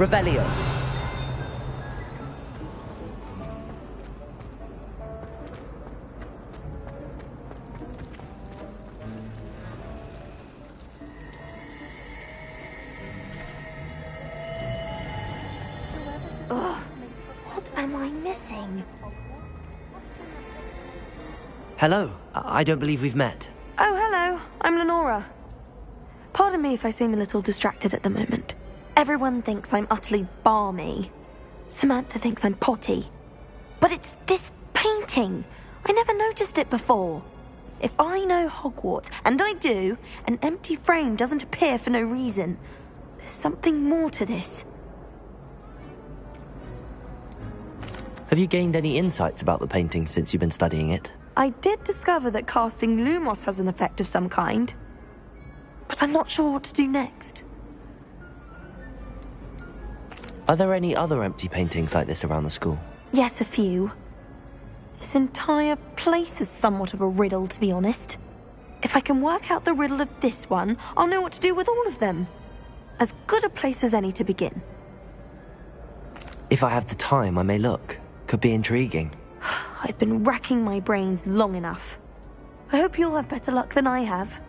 Speaker 1: Revelio.
Speaker 15: Ugh, what am I missing?
Speaker 1: Hello. I don't believe we've met.
Speaker 15: Oh, hello. I'm Lenora. Pardon me if I seem a little distracted at the moment. Everyone thinks I'm utterly balmy. Samantha thinks I'm potty. But it's this painting. I never noticed it before. If I know Hogwarts, and I do, an empty frame doesn't appear for no reason. There's something more to this.
Speaker 1: Have you gained any insights about the painting since you've been studying it?
Speaker 15: I did discover that casting Lumos has an effect of some kind. But I'm not sure what to do next.
Speaker 1: Are there any other empty paintings like this around the school?
Speaker 15: Yes, a few. This entire place is somewhat of a riddle, to be honest. If I can work out the riddle of this one, I'll know what to do with all of them. As good a place as any to begin.
Speaker 1: If I have the time, I may look. Could be intriguing.
Speaker 15: I've been racking my brains long enough. I hope you'll have better luck than I have.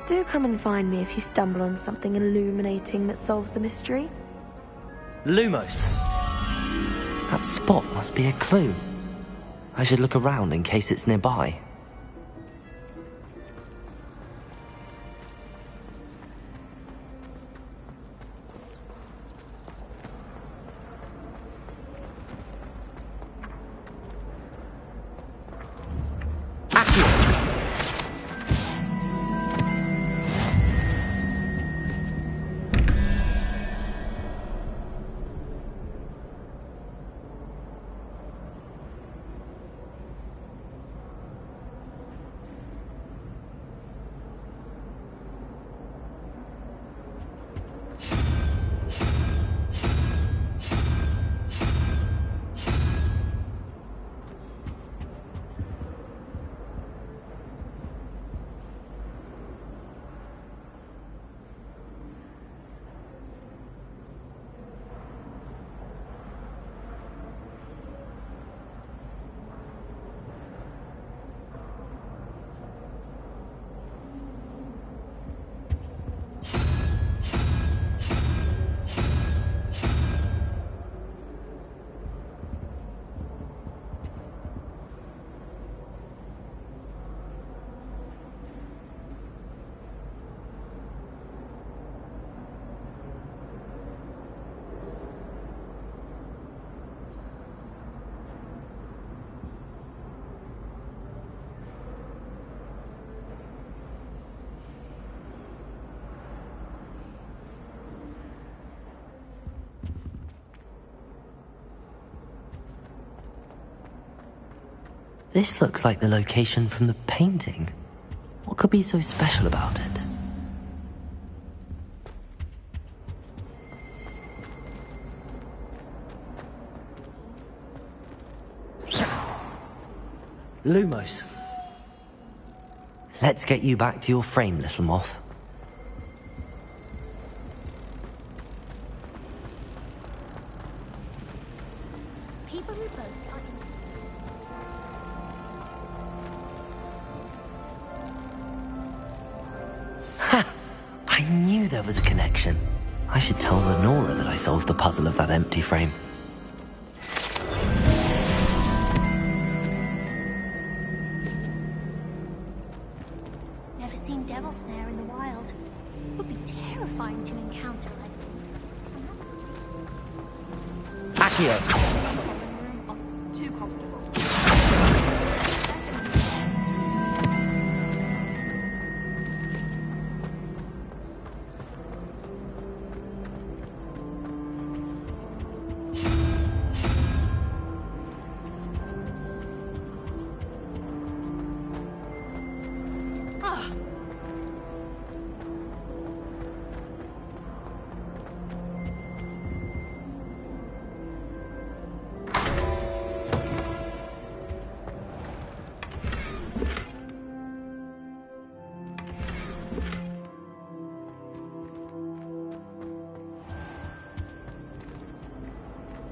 Speaker 15: Do come and find me if you stumble on something illuminating that solves the mystery.
Speaker 1: Lumos. That spot must be a clue. I should look around in case it's nearby. This looks like the location from the painting. What could be so special about it? Lumos. Let's get you back to your frame, little moth.
Speaker 5: People who both are
Speaker 1: Ha! I knew there was a connection. I should tell Lenora that I solved the puzzle of that empty frame.
Speaker 5: never seen devil snare in the wild. Would be terrifying to encounter.
Speaker 1: Accio!
Speaker 15: Too comfortable.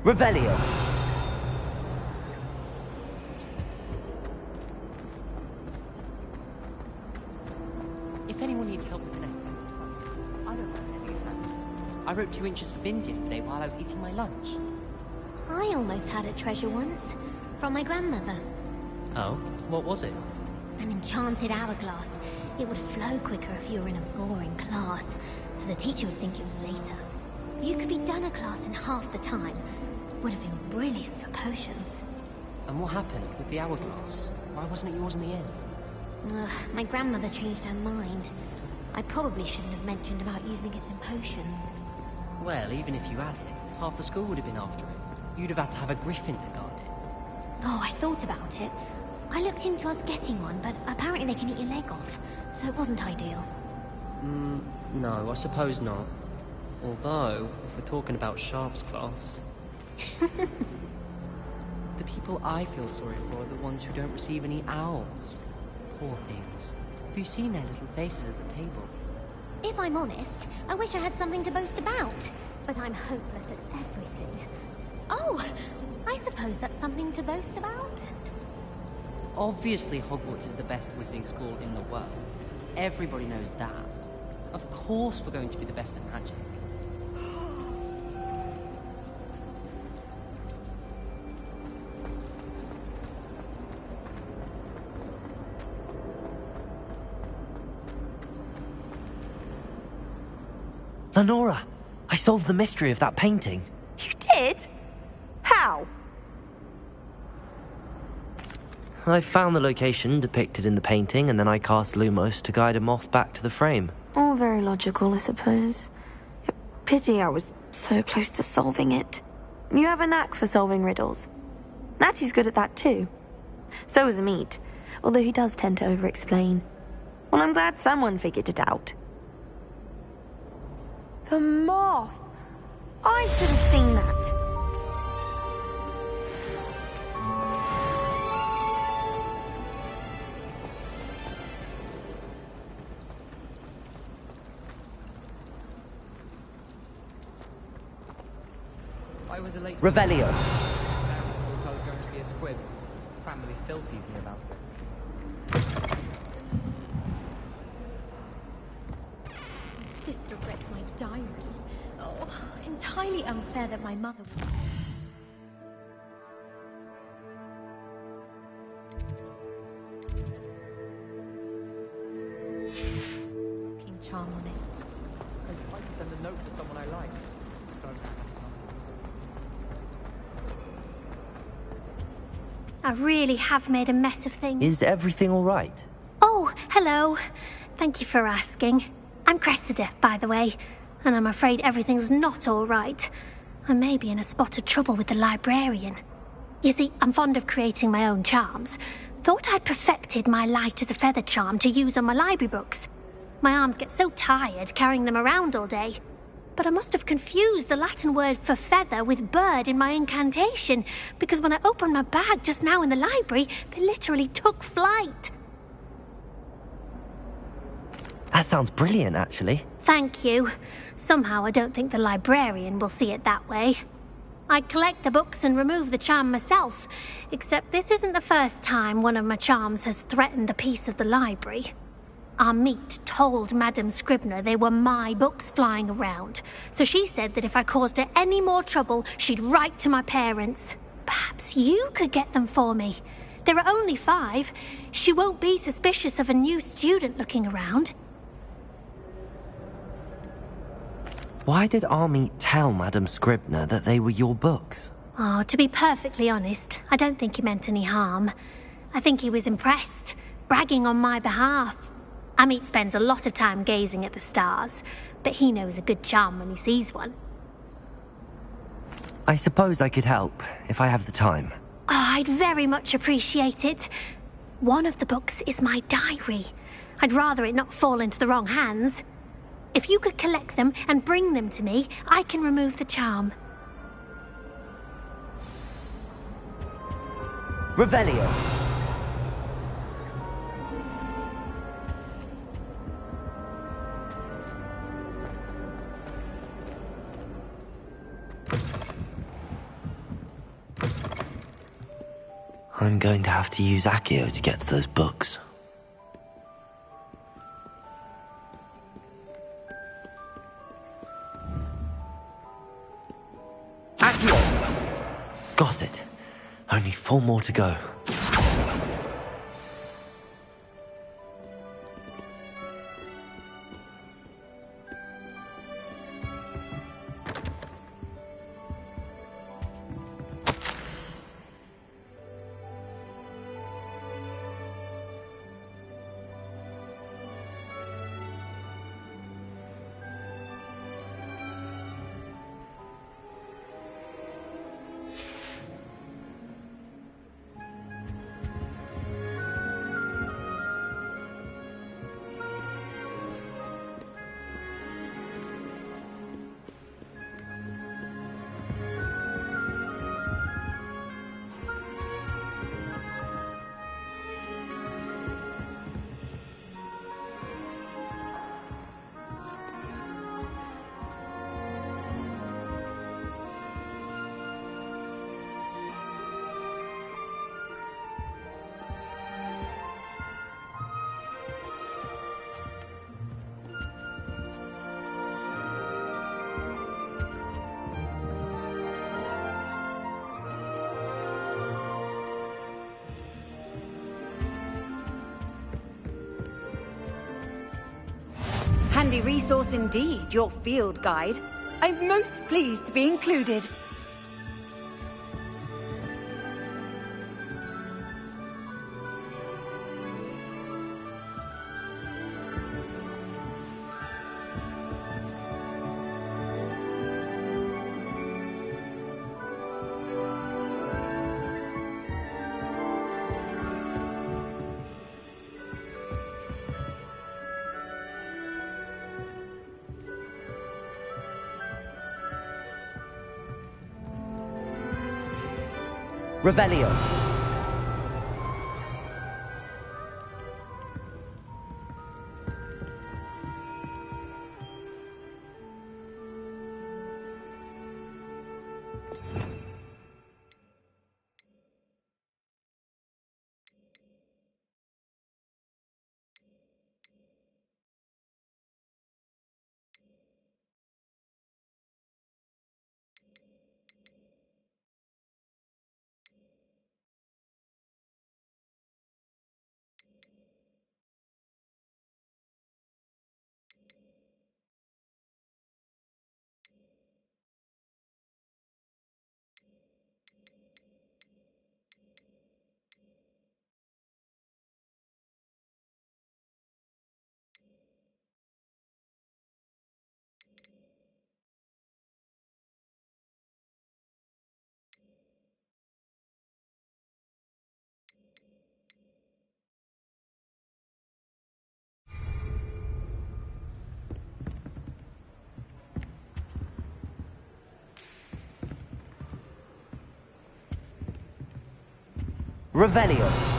Speaker 1: Revelio!
Speaker 13: If anyone needs help with the next I don't know anything about. I wrote 2 inches for bins yesterday while I was eating my lunch.
Speaker 5: I almost had a treasure once, from my grandmother.
Speaker 13: Oh? What was it?
Speaker 5: An enchanted hourglass. It would flow quicker if you were in a boring class, so the teacher would think it was later. You could be done a class in half the time. Would have been brilliant for potions.
Speaker 13: And what happened with the hourglass? Why wasn't it yours in the end?
Speaker 5: My grandmother changed her mind. I probably shouldn't have mentioned about using it in potions.
Speaker 13: Well, even if you had it, half the school would have been after it. You'd have had to have a griffin to guard it.
Speaker 5: Oh, I thought about it. I looked into us getting one, but apparently they can eat your leg off, so it wasn't ideal.
Speaker 13: No, I suppose not. Although, if we're talking about Sharp's class... The people I feel sorry for are the ones who don't receive any owls. Poor things. Have you seen their little faces at the table?
Speaker 5: If I'm honest, I wish I had something to boast about. But I'm hopeless at everything. Oh, I suppose that's something to boast about?
Speaker 13: Obviously Hogwarts is the best wizarding school in the world. Everybody knows that. Of course we're going to be the best at magic.
Speaker 1: Lenora! I solved the mystery of that painting.
Speaker 15: You did? How?
Speaker 1: I found the location depicted in the painting, and then I cast Lumos to guide a moth back to the frame.
Speaker 15: All very logical, I suppose. Pity I was so close to solving it. You have a knack for solving riddles. Natty's good at that too. So is Meat, although he does tend to over-explain. Well, I'm glad someone figured it out. The moth! I should have seen that.
Speaker 2: I was a late...
Speaker 1: Revelio!
Speaker 2: I thought I was going to be a squib. Family still tease me about it.
Speaker 3: Sister read my diary. Oh, entirely unfair that my mother would... King charm on it.
Speaker 2: I'd like to send a note to someone I like.
Speaker 14: I really have made a mess of things.
Speaker 1: Is everything all right?
Speaker 14: Oh, hello. Thank you for asking. I'm Cressida, by the way, and I'm afraid everything's not all right. I may be in a spot of trouble with the librarian. You see, I'm fond of creating my own charms. Thought I'd perfected my light as a feather charm to use on my library books. My arms get so tired carrying them around all day. But I must have confused the Latin word for feather with bird in my incantation, because when I opened my bag just now in the library, they literally took flight.
Speaker 1: That sounds brilliant, actually.
Speaker 14: Thank you. Somehow I don't think the librarian will see it that way. I'd collect the books and remove the charm myself, except this isn't the first time one of my charms has threatened the peace of the library. Amit told Madame Scribner they were my books flying around, so she said that if I caused her any more trouble, she'd write to my parents. Perhaps you could get them for me. There are only 5. She won't be suspicious of a new student looking around.
Speaker 1: Why did Amit tell Madame Scribner that they were your books?
Speaker 14: Oh, to be perfectly honest, I don't think he meant any harm. I think he was impressed, bragging on my behalf. Amit spends a lot of time gazing at the stars, but he knows a good charm when he sees one.
Speaker 1: I suppose I could help, if I have the time.
Speaker 14: Oh, I'd very much appreciate it. One of the books is my diary. I'd rather it not fall into the wrong hands. If you could collect them and bring them to me, I can remove the charm.
Speaker 1: Revelio. I'm going to have to use Accio to get to those books. Got it. Only 4 more to go.
Speaker 21: Handy resource indeed, your field guide. I'm most pleased to be included.
Speaker 1: Revelio. Revelio.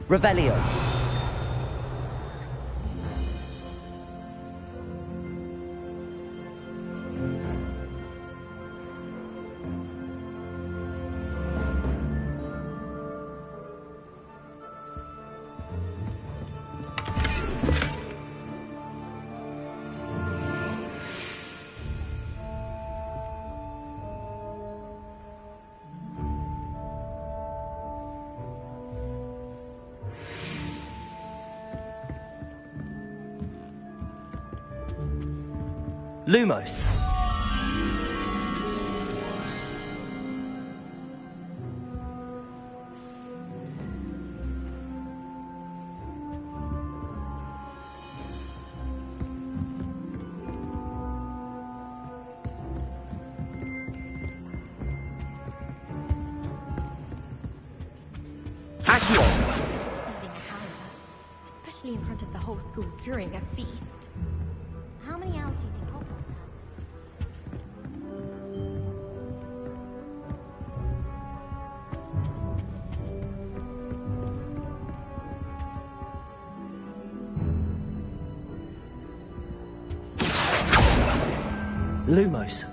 Speaker 1: Revelio. Lumos.
Speaker 3: Especially in front of the whole school during a feast.
Speaker 5: How many hours do you think Hogwarts
Speaker 1: Lumos.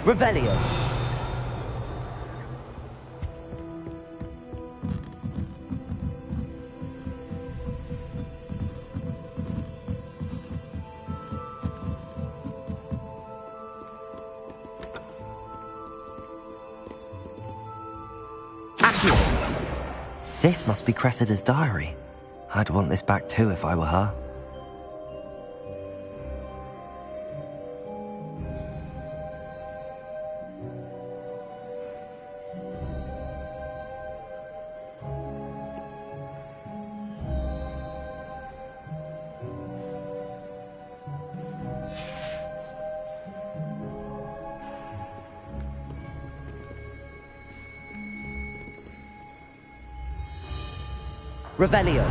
Speaker 1: Revelio. This must be Cressida's diary. I'd want this back too if I were her. Revelio.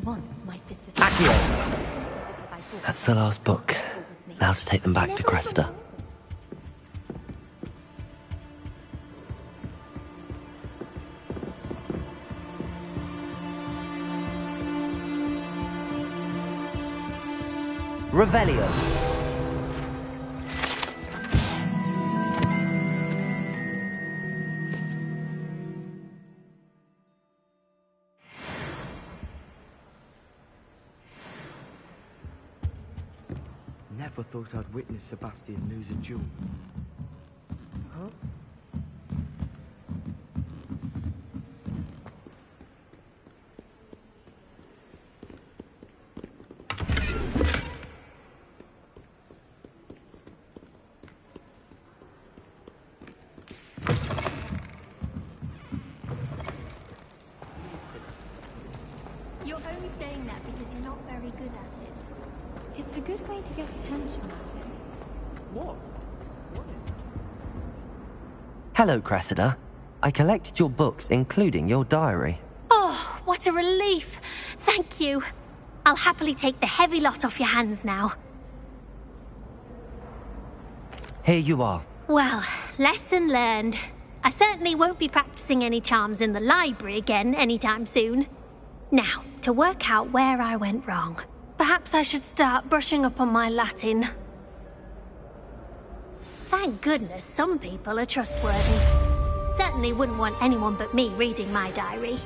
Speaker 3: Once my sister.
Speaker 1: Accio. That's the last book. Now to take them back to Cressida. Revelio.
Speaker 9: Never thought I'd witness Sebastian lose a duel. Huh?
Speaker 14: You're only saying that because you're not very good at it.
Speaker 7: It's a good way to get attention at it.
Speaker 2: What?
Speaker 1: Hello, Cressida. I collected your books, including your diary.
Speaker 14: Oh, what a relief! Thank you. I'll happily take the heavy lot off your hands now.
Speaker 1: Here you are.
Speaker 14: Well, lesson learned. I certainly won't be practicing any charms in the library again anytime soon. Now, to work out where I went wrong. Perhaps I should start brushing up on my Latin. Thank goodness some people are trustworthy. Certainly wouldn't want anyone but me reading my diary.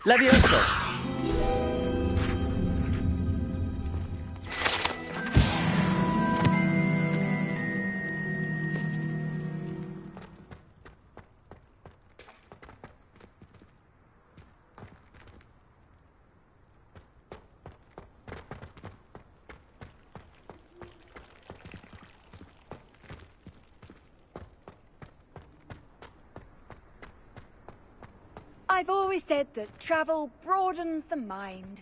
Speaker 1: Levioso!
Speaker 21: I've always said that travel broadens the mind.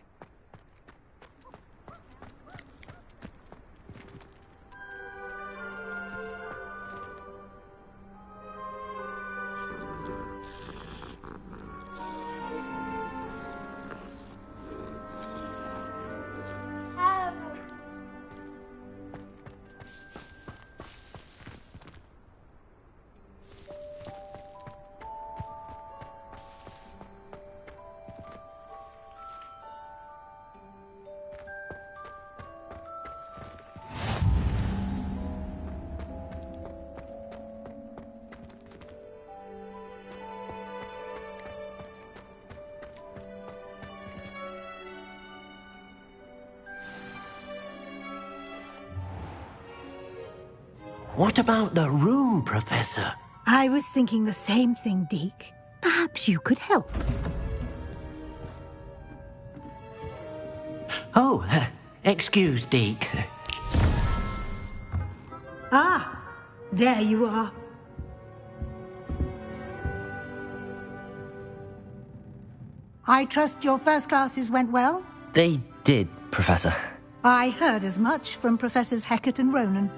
Speaker 4: What about the room, Professor?
Speaker 18: I was thinking the same thing, Deke. Perhaps you could help.
Speaker 4: Oh, excuse, Deke.
Speaker 18: Ah, there you are. I trust your first classes went well?
Speaker 1: They did, Professor.
Speaker 18: I heard as much from Professors Hecat and Ronan.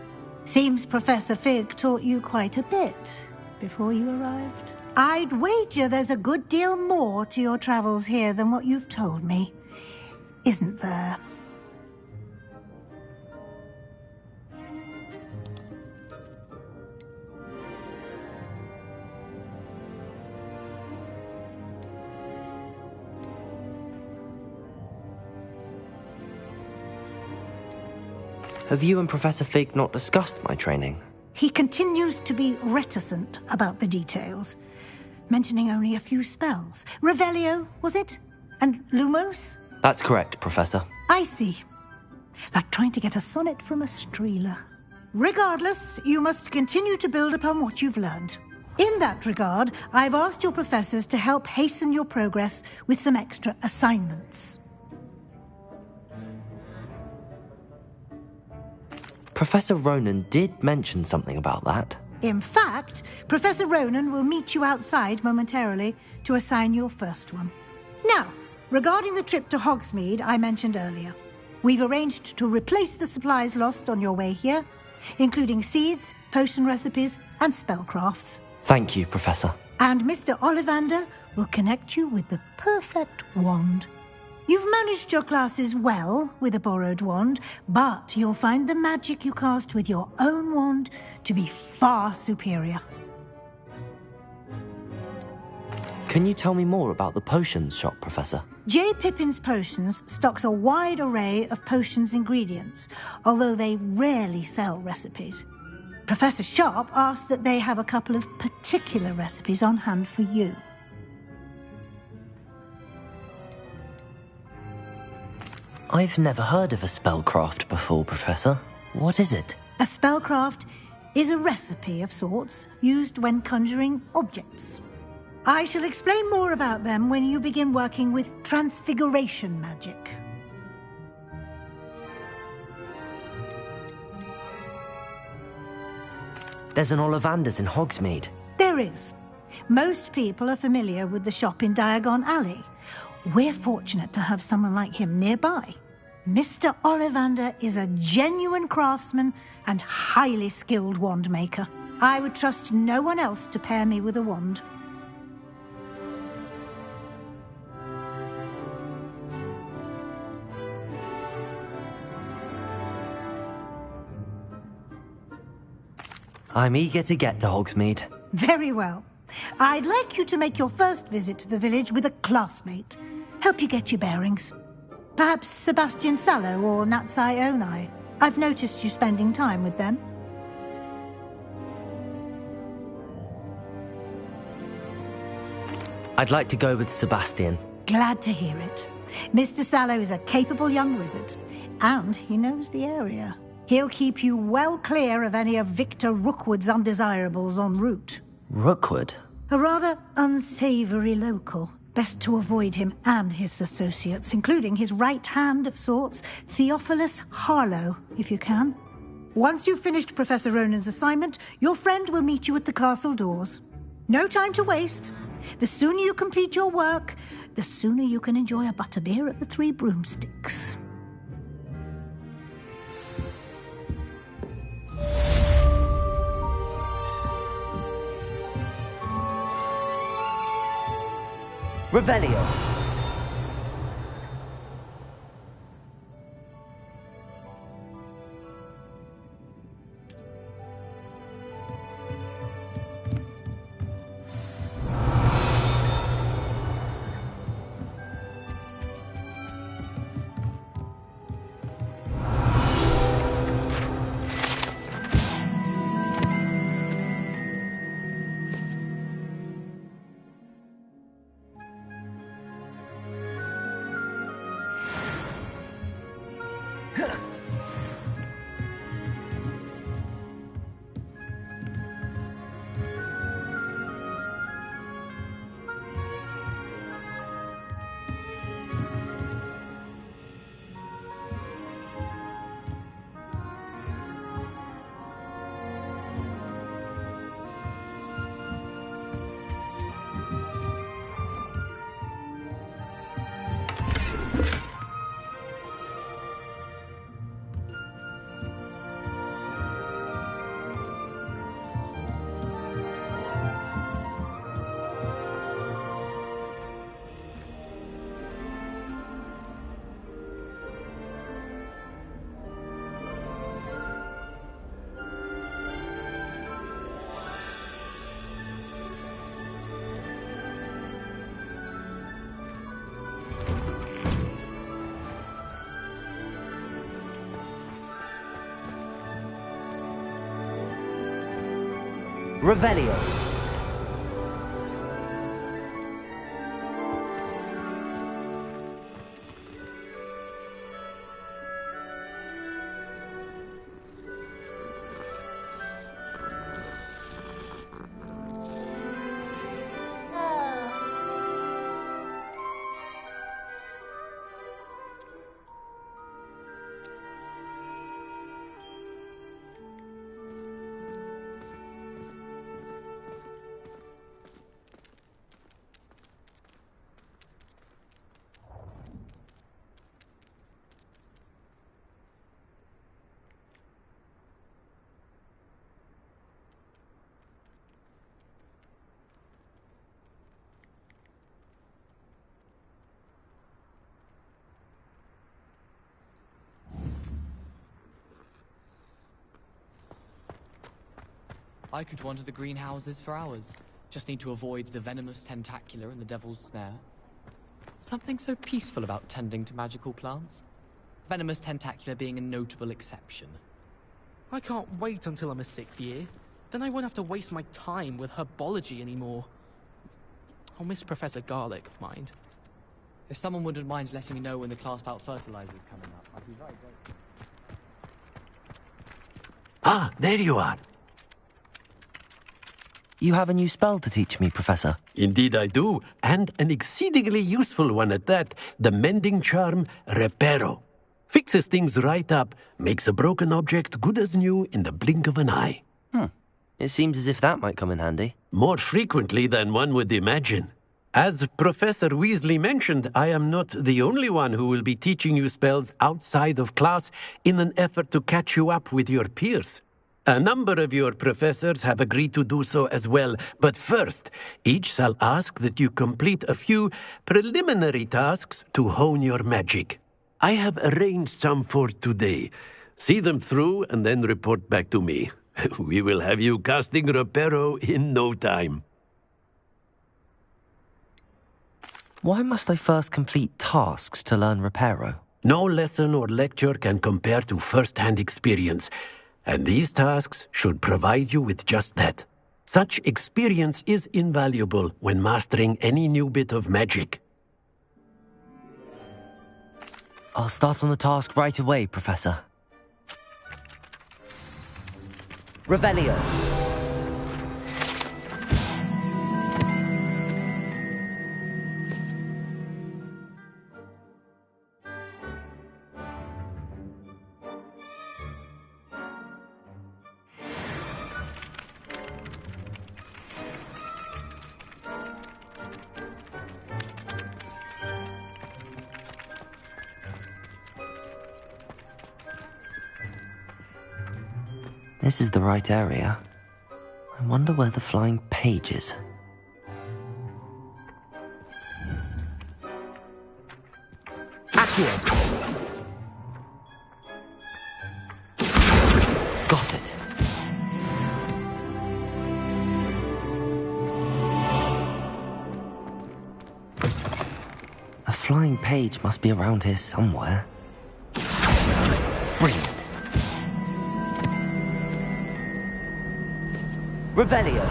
Speaker 18: Seems Professor Fig taught you quite a bit before you arrived. I'd wager there's a good deal more to your travels here than what you've told me. Isn't there?
Speaker 1: Have you and Professor Fig not discussed my training?
Speaker 18: He continues to be reticent about the details, mentioning only a few spells. Revelio, was it? And Lumos?
Speaker 1: That's correct, Professor.
Speaker 18: I see. Like trying to get a sonnet from a streeler. Regardless, you must continue to build upon what you've learned. In that regard, I've asked your professors to help hasten your progress with some extra assignments.
Speaker 1: Professor Ronan did mention something about that.
Speaker 18: In fact, Professor Ronan will meet you outside momentarily to assign your first one. Now, regarding the trip to Hogsmeade I mentioned earlier, we've arranged to replace the supplies lost on your way here, including seeds, potion recipes, and spellcrafts.
Speaker 1: Thank you, Professor.
Speaker 18: And Mr. Ollivander will connect you with the perfect wand. You've managed your classes well with a borrowed wand, but you'll find the magic you cast with your own wand to be far superior.
Speaker 1: Can you tell me more about the potions shop, Professor?
Speaker 18: J. Pippin's Potions stocks a wide array of potions ingredients, although they rarely sell recipes. Professor Sharp asked that they have a couple of particular recipes on hand for you.
Speaker 1: I've never heard of a spellcraft before, Professor. What is it?
Speaker 18: A spellcraft is a recipe of sorts used when conjuring objects. I shall explain more about them when you begin working with transfiguration magic.
Speaker 1: There's an Ollivander's in Hogsmeade.
Speaker 18: There is. Most people are familiar with the shop in Diagon Alley. We're fortunate to have someone like him nearby. Mr. Ollivander is a genuine craftsman and highly skilled wand maker. I would trust no one else to pair me with a wand.
Speaker 1: I'm eager to get to Hogsmeade.
Speaker 18: Very well. I'd like you to make your first visit to the village with a classmate. Help you get your bearings. Perhaps Sebastian Sallow or Natsai Onai. I've noticed you spending time with them.
Speaker 1: I'd like to go with Sebastian.
Speaker 18: Glad to hear it. Mr. Sallow is a capable young wizard, and he knows the area. He'll keep you well clear of any of Victor Rookwood's undesirables en route.
Speaker 1: Rookwood?
Speaker 18: A rather unsavory local. Best to avoid him and his associates, including his right hand of sorts, Theophilus Harlow, if you can. Once you've finished Professor Ronan's assignment, your friend will meet you at the castle doors. No time to waste. The sooner you complete your work, the sooner you can enjoy a butterbeer at the Three Broomsticks.
Speaker 1: Revelio. Revelio.
Speaker 2: I could wander the greenhouses for hours. Just need to avoid the venomous tentacular and the devil's snare. Something so peaceful about tending to magical plants. Venomous tentacular being a notable exception.
Speaker 6: I can't wait until I'm a 6th year. Then I won't have to waste my time with herbology anymore. I'll miss Professor Garlic, mind.
Speaker 2: If someone wouldn't mind letting me know when the class about fertilizer is coming up, I'd be very grateful.
Speaker 4: Ah, there you are.
Speaker 1: You have a new spell to teach me, Professor.
Speaker 4: Indeed I do, and an exceedingly useful one at that. The mending charm, Reparo. Fixes things right up, makes a broken object good as new in the blink of an eye.
Speaker 1: It seems as if that might come in handy.
Speaker 4: More frequently than one would imagine. As Professor Weasley mentioned, I am not the only one who will be teaching you spells outside of class in an effort to catch you up with your peers. A number of your professors have agreed to do so as well, but first, each shall ask that you complete a few preliminary tasks to hone your magic. I have arranged some for today. See them through and then report back to me. We will have you casting Reparo in no time.
Speaker 1: Why must I first complete tasks to learn Reparo?
Speaker 4: No lesson or lecture can compare to first-hand experience. And these tasks should provide you with just that. Such experience is invaluable when mastering any new bit of magic.
Speaker 1: I'll start on the task right away, Professor. Revelio. This is the right area. I wonder where the flying page is. Accio! Got it. A flying page must be around here somewhere. Brilliant. Revelio.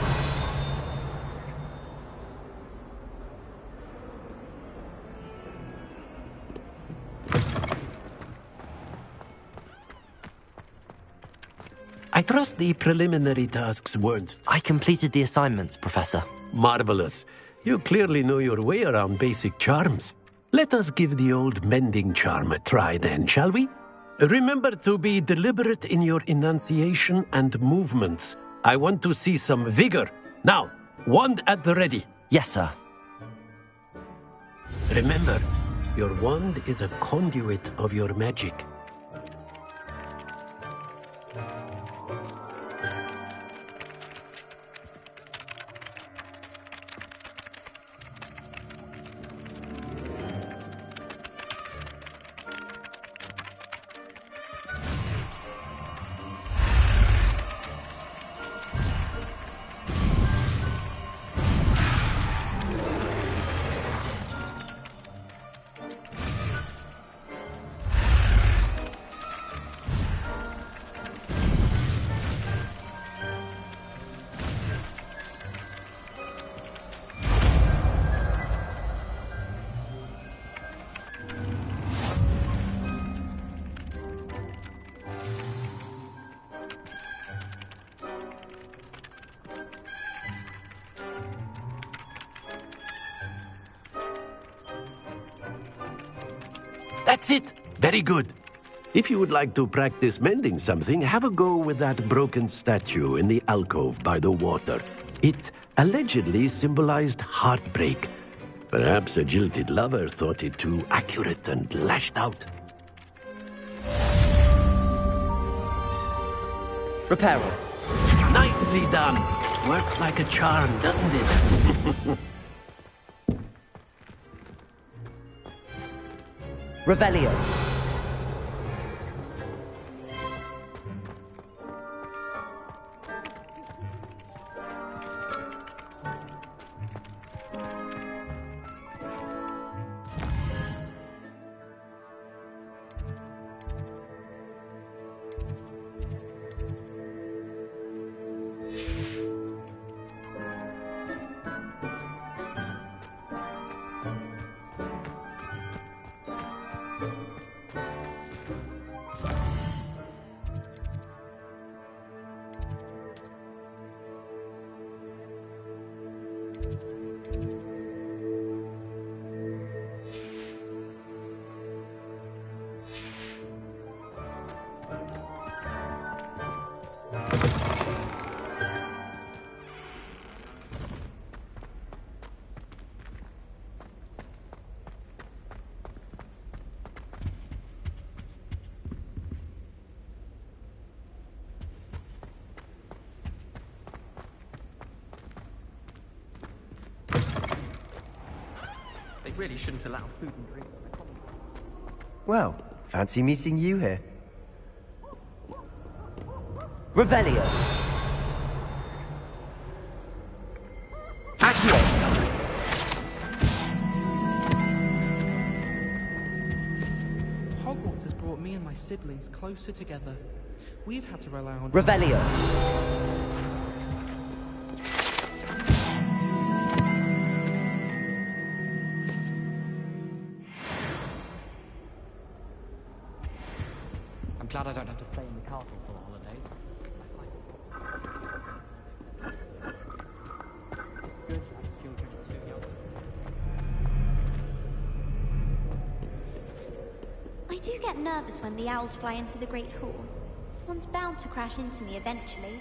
Speaker 4: I trust the preliminary tasks weren't...
Speaker 1: I completed the assignments, Professor.
Speaker 4: Marvelous. You clearly know your way around basic charms. Let us give the old mending charm a try then, shall we? Remember to be deliberate in your enunciation and movements. I want to see some vigor. Now, wand at the ready.
Speaker 1: Yes, sir.
Speaker 4: Remember, your wand is a conduit of your magic. That's it. Very good. If you would like to practice mending something, have a go with that broken statue in the alcove by the water. It allegedly symbolized heartbreak. Perhaps a jilted lover thought it too accurate and lashed out.
Speaker 1: Reparo.
Speaker 4: Nicely done. Works like a charm, doesn't it?
Speaker 1: Revelio.
Speaker 6: They really shouldn't allow food and drink.
Speaker 20: Well, fancy meeting you here.
Speaker 1: Revelio. Accio.
Speaker 6: Hogwarts has brought me and my siblings closer together. We've had to rely on...
Speaker 1: Revelio.
Speaker 2: I'm glad I don't have to stay in the castle for the holidays.
Speaker 5: I do get nervous when the owls fly into the Great Hall. One's bound to crash into me eventually.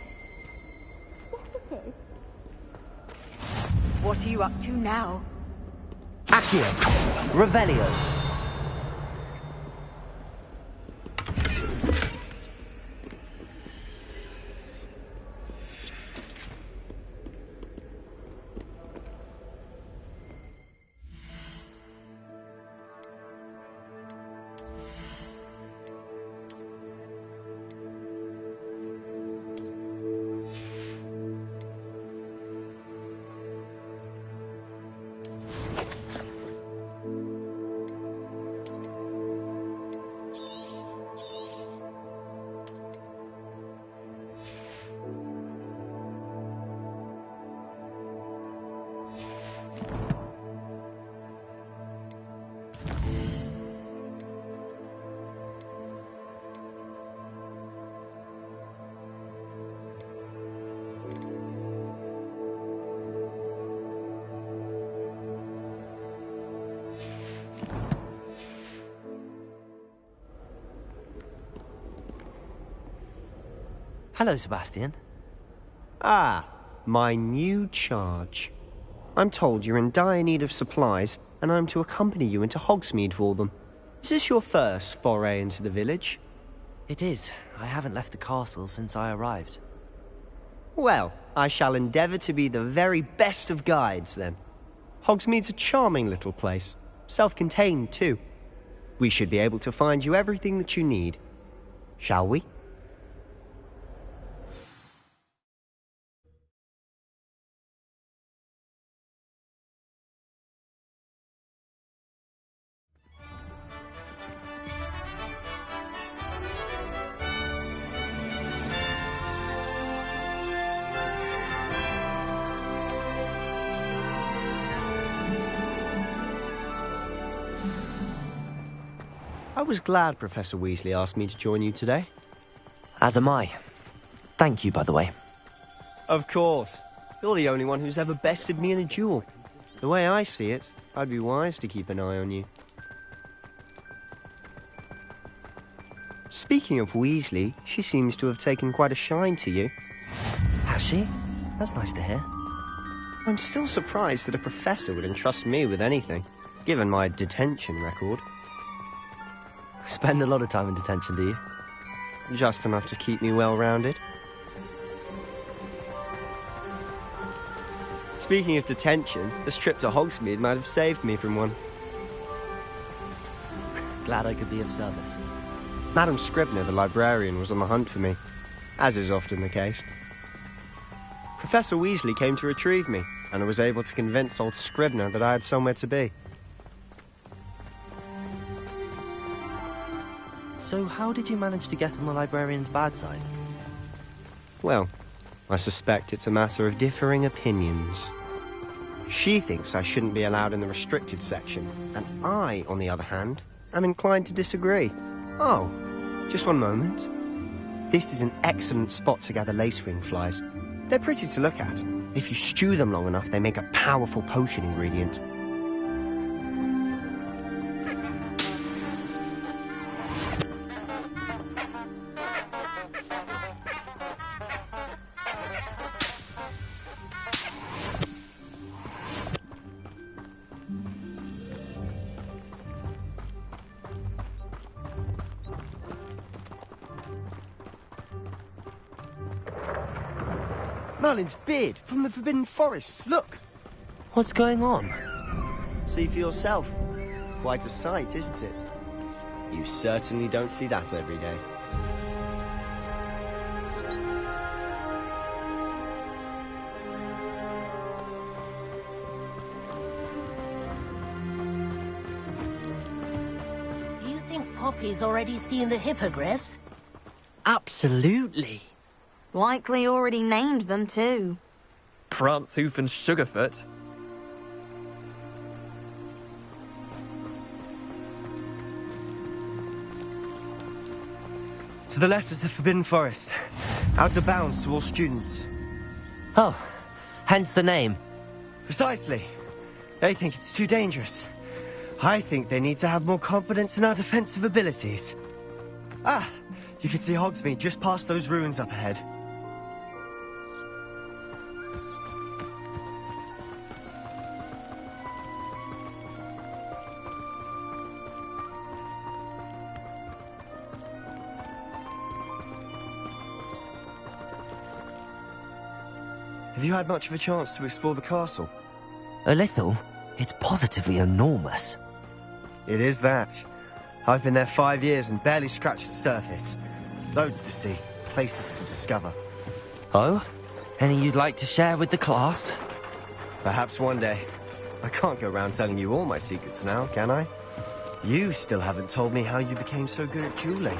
Speaker 21: What are you up to now?
Speaker 1: Accio. Revelio. Hello, Sebastian.
Speaker 20: Ah, my new charge. I'm told you're in dire need of supplies, and I'm to accompany you into Hogsmeade for them. Is this your first foray into the village?
Speaker 1: It is. I haven't left the castle since I arrived.
Speaker 20: Well, I shall endeavour to be the very best of guides, then. Hogsmeade's a charming little place. Self-contained, too. We should be able to find you everything that you need. Shall we? I was glad Professor Weasley asked me to join you today.
Speaker 1: As am I. Thank you, by the way.
Speaker 20: Of course. You're the only one who's ever bested me in a duel. The way I see it, I'd be wise to keep an eye on you. Speaking of Weasley, she seems to have taken quite a shine to you.
Speaker 1: Has she? That's nice to hear.
Speaker 20: I'm still surprised that a professor would entrust me with anything, given my detention record.
Speaker 1: Spend a lot of time in detention, do you?
Speaker 20: Just enough to keep me well-rounded. Speaking of detention, this trip to Hogsmeade might have saved me from one.
Speaker 1: Glad I could be of service.
Speaker 20: Madam Scribner, the librarian, was on the hunt for me, as is often the case. Professor Weasley came to retrieve me, and I was able to convince old Scribner that I had somewhere to be.
Speaker 1: So how did you manage to get on the librarian's bad side?
Speaker 20: Well, I suspect it's a matter of differing opinions. She thinks I shouldn't be allowed in the restricted section, and I, on the other hand, am inclined to disagree. Oh, just one moment. This is an excellent spot to gather lacewing flies. They're pretty to look at. If you stew them long enough, they make a powerful potion ingredient. Merlin's beard from the Forbidden Forest. Look!
Speaker 1: What's going on?
Speaker 20: See for yourself. Quite a sight, isn't it? You certainly don't see that every day.
Speaker 17: Do you think Poppy's already seen the hippogriffs?
Speaker 16: Absolutely.
Speaker 15: Likely already named them too.
Speaker 19: Prance, Hoof and Sugarfoot.
Speaker 16: To the left is the Forbidden Forest. Out of bounds to all students.
Speaker 1: Oh, hence the name.
Speaker 16: Precisely. They think it's too dangerous. I think they need to have more confidence in our defensive abilities. Ah, you can see Hogsmeade just past those ruins up ahead. Have you had much of a chance to explore the castle?
Speaker 1: A little. It's positively enormous.
Speaker 16: It is that. I've been there 5 years and barely scratched the surface. Loads to see, places to discover.
Speaker 1: Oh? Any you'd like to share with the class?
Speaker 16: Perhaps one day. I can't go around telling you all my secrets now, can I? You still haven't told me how you became so good at dueling.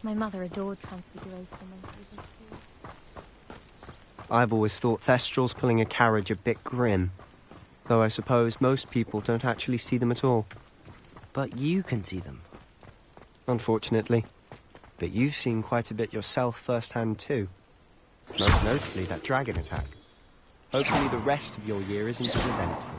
Speaker 3: My mother adored Transfiguration when she was a kid.
Speaker 20: I've always thought Thestrals pulling a carriage a bit grim. Though I suppose most people don't actually see them at all.
Speaker 1: But you can see them.
Speaker 20: Unfortunately. But you've seen quite a bit yourself firsthand too. Most notably that dragon attack. Hopefully the rest of your year isn't as eventful.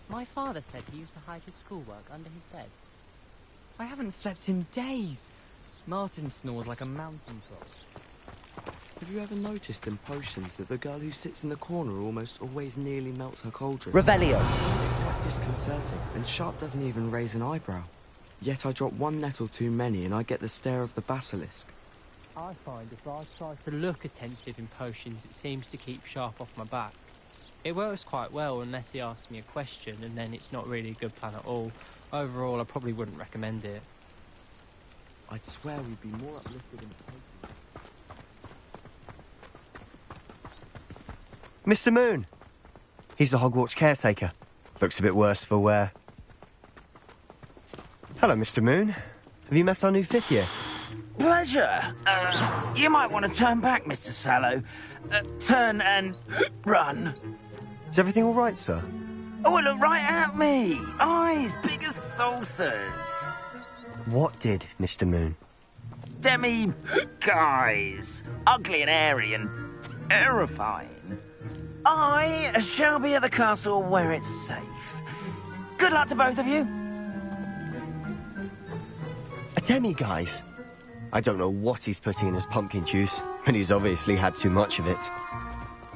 Speaker 13: My father said he used to hide his schoolwork under his bed.
Speaker 2: I haven't slept in days. Martin snores like a mountain frog.
Speaker 9: Have you ever noticed in potions that the girl who sits in the corner almost always nearly melts her cauldron?
Speaker 1: Revelio!
Speaker 9: Quite disconcerting, and Sharp doesn't even raise an eyebrow. Yet I drop one nettle too many and I get the stare of the basilisk.
Speaker 13: I find if I try to look attentive in potions, it seems to keep Sharp off my back. It works quite well unless he asks me a question, and then it's not really a good plan at all. Overall, I probably wouldn't recommend it.
Speaker 9: I'd swear we'd be more uplifted in potions.
Speaker 20: Mr. Moon! He's the Hogwarts caretaker. Looks a bit worse for wear. Hello, Mr. Moon. Have you met our new 5th year?
Speaker 11: Pleasure. You might want to turn back, Mr. Sallow. Turn and run.
Speaker 20: Is everything all right, sir?
Speaker 11: Oh, look right at me. Eyes big as saucers.
Speaker 20: What did, Mr. Moon?
Speaker 11: Guys. Ugly and airy and terrifying. I shall be at the castle where it's safe. Good luck to both of you.
Speaker 20: A demi-guise? I don't know what he's putting in his pumpkin juice, and he's obviously had too much of it.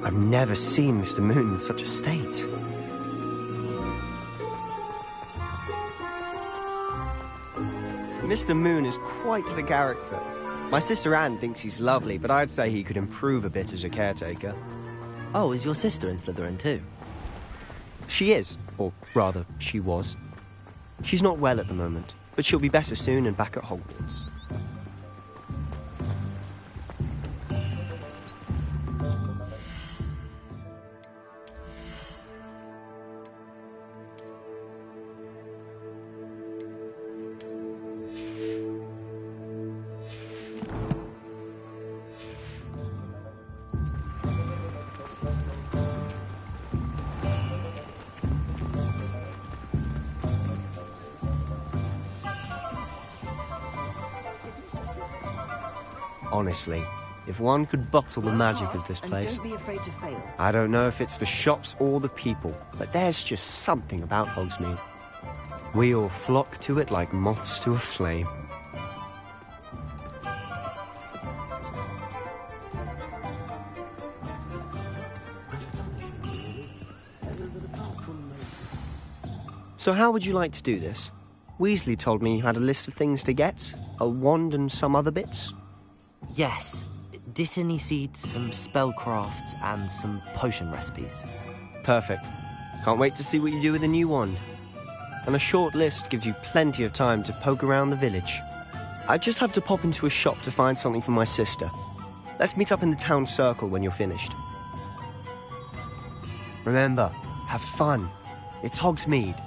Speaker 20: I've never seen Mr. Moon in such a state. Mr. Moon is quite the character. My sister Anne thinks he's lovely, but I'd say he could improve a bit as a caretaker.
Speaker 1: Oh, is your sister in Slytherin too?
Speaker 20: She is, or rather, she was. She's not well at the moment, but she'll be better soon and back at Hogwarts. Honestly, if one could bottle the magic of this place...
Speaker 8: Don't be afraid to fail.
Speaker 20: I don't know if it's the shops or the people, but there's just something about Hogsmeade. We all flock to it like moths to a flame. So how would you like to do this? Weasley told me you had a list of things to get, a wand and some other bits.
Speaker 1: Yes. Dittany seeds, some spellcrafts, and some potion recipes.
Speaker 20: Perfect. Can't wait to see what you do with the new wand. And a short list gives you plenty of time to poke around the village. I just have to pop into a shop to find something for my sister. Let's meet up in the town circle when you're finished. Remember, have fun. It's Hogsmeade.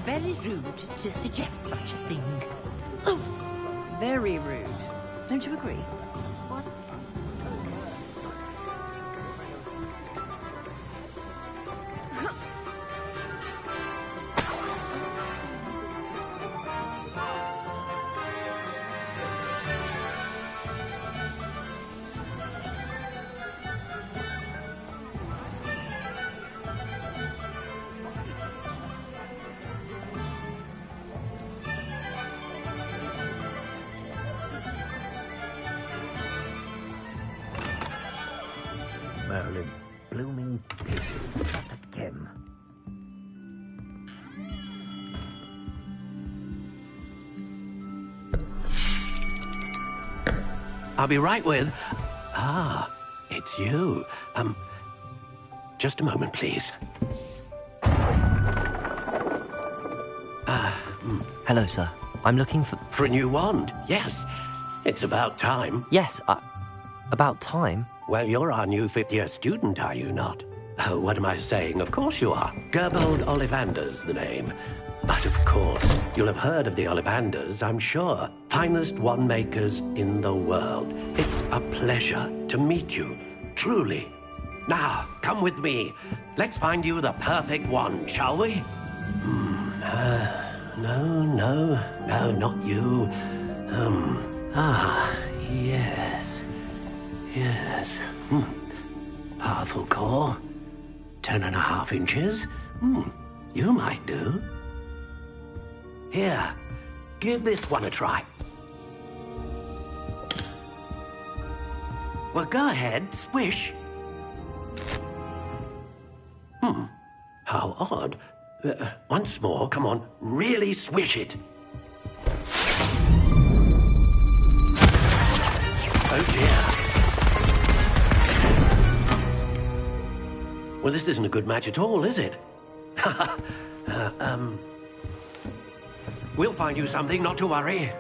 Speaker 17: Very rude to suggest such a thing. Oh,
Speaker 8: Very rude. Don't you agree?
Speaker 17: what?
Speaker 11: Again.
Speaker 4: I'll be right with... Ah, it's you. Just a moment, please.
Speaker 1: Hello, sir. I'm looking for...
Speaker 4: For a new wand, yes. It's about time.
Speaker 1: Yes, about time?
Speaker 4: Well, you're our new fifth-year student, are you not? Oh, what am I saying? Of course you are. Gerbold Ollivander's the name. But of course, you'll have heard of the Ollivanders, I'm sure. Finest wand makers in the world. It's a pleasure to meet you, truly. Now, come with me. Let's find you the perfect wand, shall we? No, not you. Yes. Powerful core. 10.5 inches. You might do. Here, give this one a try. Well, go ahead, swish. How odd. Once more, come on, really swish it. Oh dear. Well, this isn't a good match at all, is it? We'll find you something, not to worry.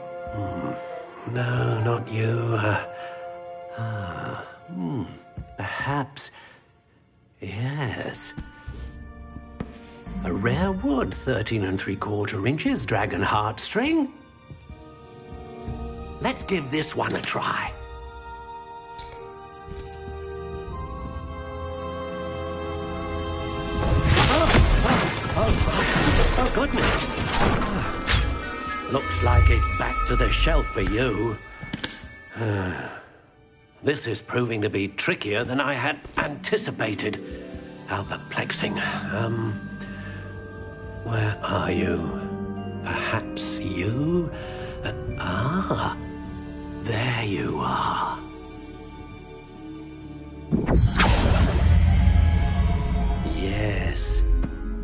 Speaker 4: No, not you. Perhaps... Yes. A rare wood, 13 3/4 inches, dragon heartstring. Let's give this one a try. Oh, goodness. Looks like it's back to the shelf for you. This is proving to be trickier than I had anticipated. How perplexing. Where are you? Perhaps you? There you are. Yes,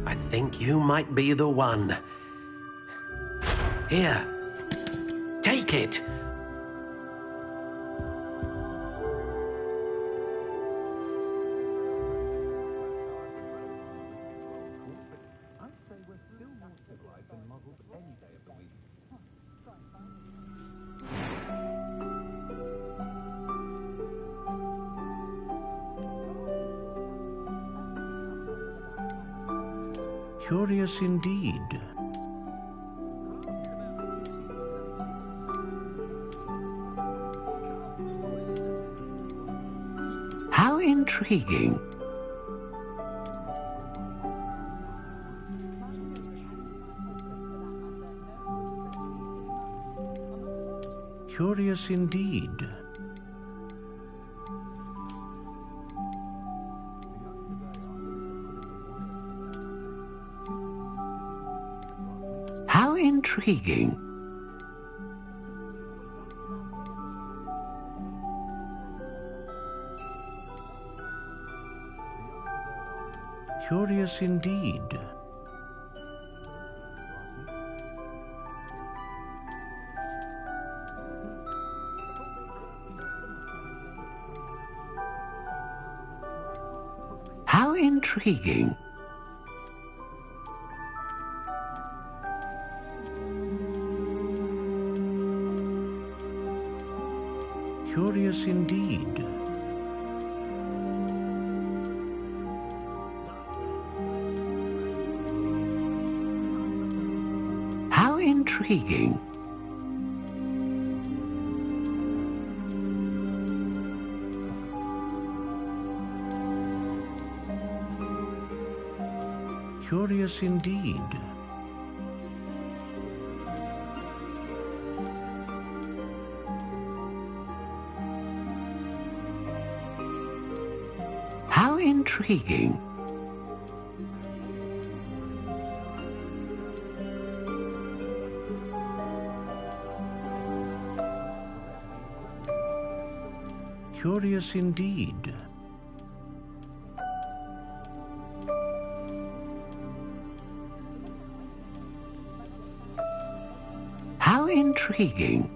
Speaker 4: I think you might be the one. Here, take it.
Speaker 11: Curious indeed.
Speaker 4: How intriguing.
Speaker 11: Curious indeed.
Speaker 4: How intriguing.
Speaker 11: Curious indeed.
Speaker 4: How intriguing.
Speaker 11: Curious indeed.
Speaker 4: How intriguing.
Speaker 11: Curious indeed.
Speaker 4: How intriguing.
Speaker 11: Curious indeed.
Speaker 4: How intriguing.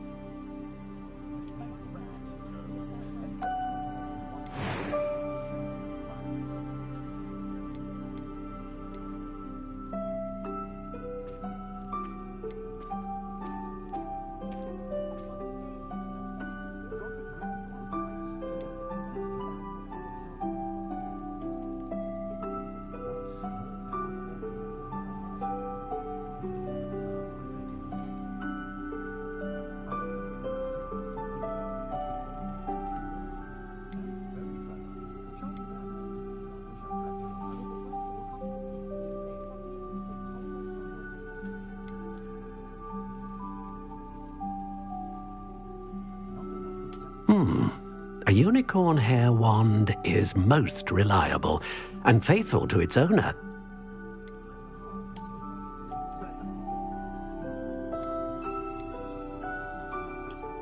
Speaker 4: A unicorn hair wand is most reliable and faithful to its owner.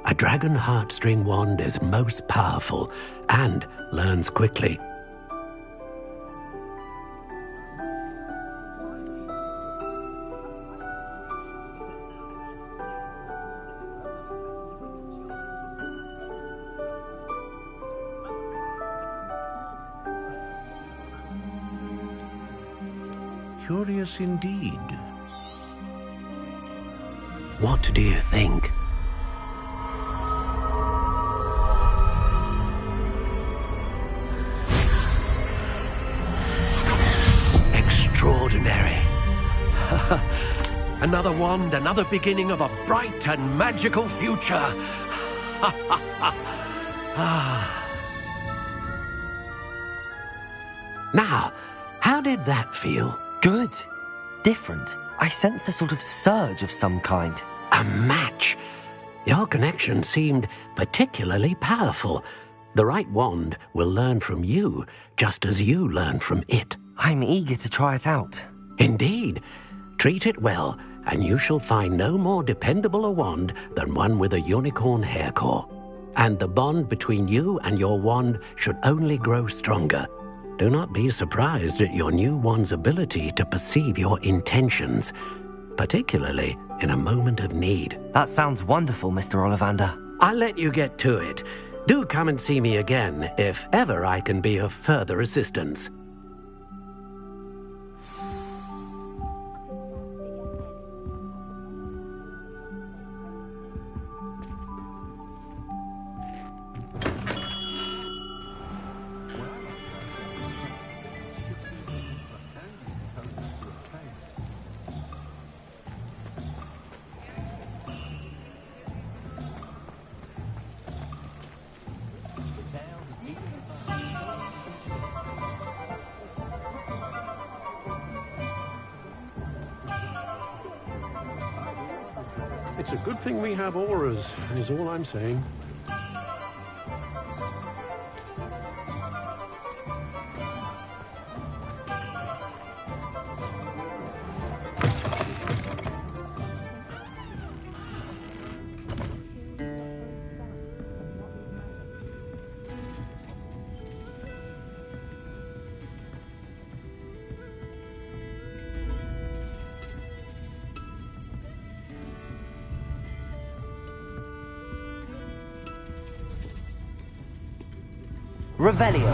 Speaker 4: A dragon heartstring wand is most powerful and learns quickly. Curious indeed. What do you think? Extraordinary. Another wand, another beginning of a bright and magical future. Now, how did that feel?
Speaker 1: Good. Different. I sensed a sort of surge of some kind.
Speaker 4: A match. Your connection seemed particularly powerful. The right wand will learn from you, just as you learn from it.
Speaker 1: I'm eager to try it out.
Speaker 4: Indeed. Treat it well, and you shall find no more dependable a wand than one with a unicorn hair core. And the bond between you and your wand should only grow stronger. Do not be surprised at your new wand's ability to perceive your intentions, particularly in a moment of need.
Speaker 1: That sounds wonderful, Mr. Ollivander.
Speaker 4: I'll let you get to it. Do come and see me again if ever I can be of further assistance.
Speaker 10: It's a good thing we have auras, is all I'm saying.
Speaker 1: Revelio.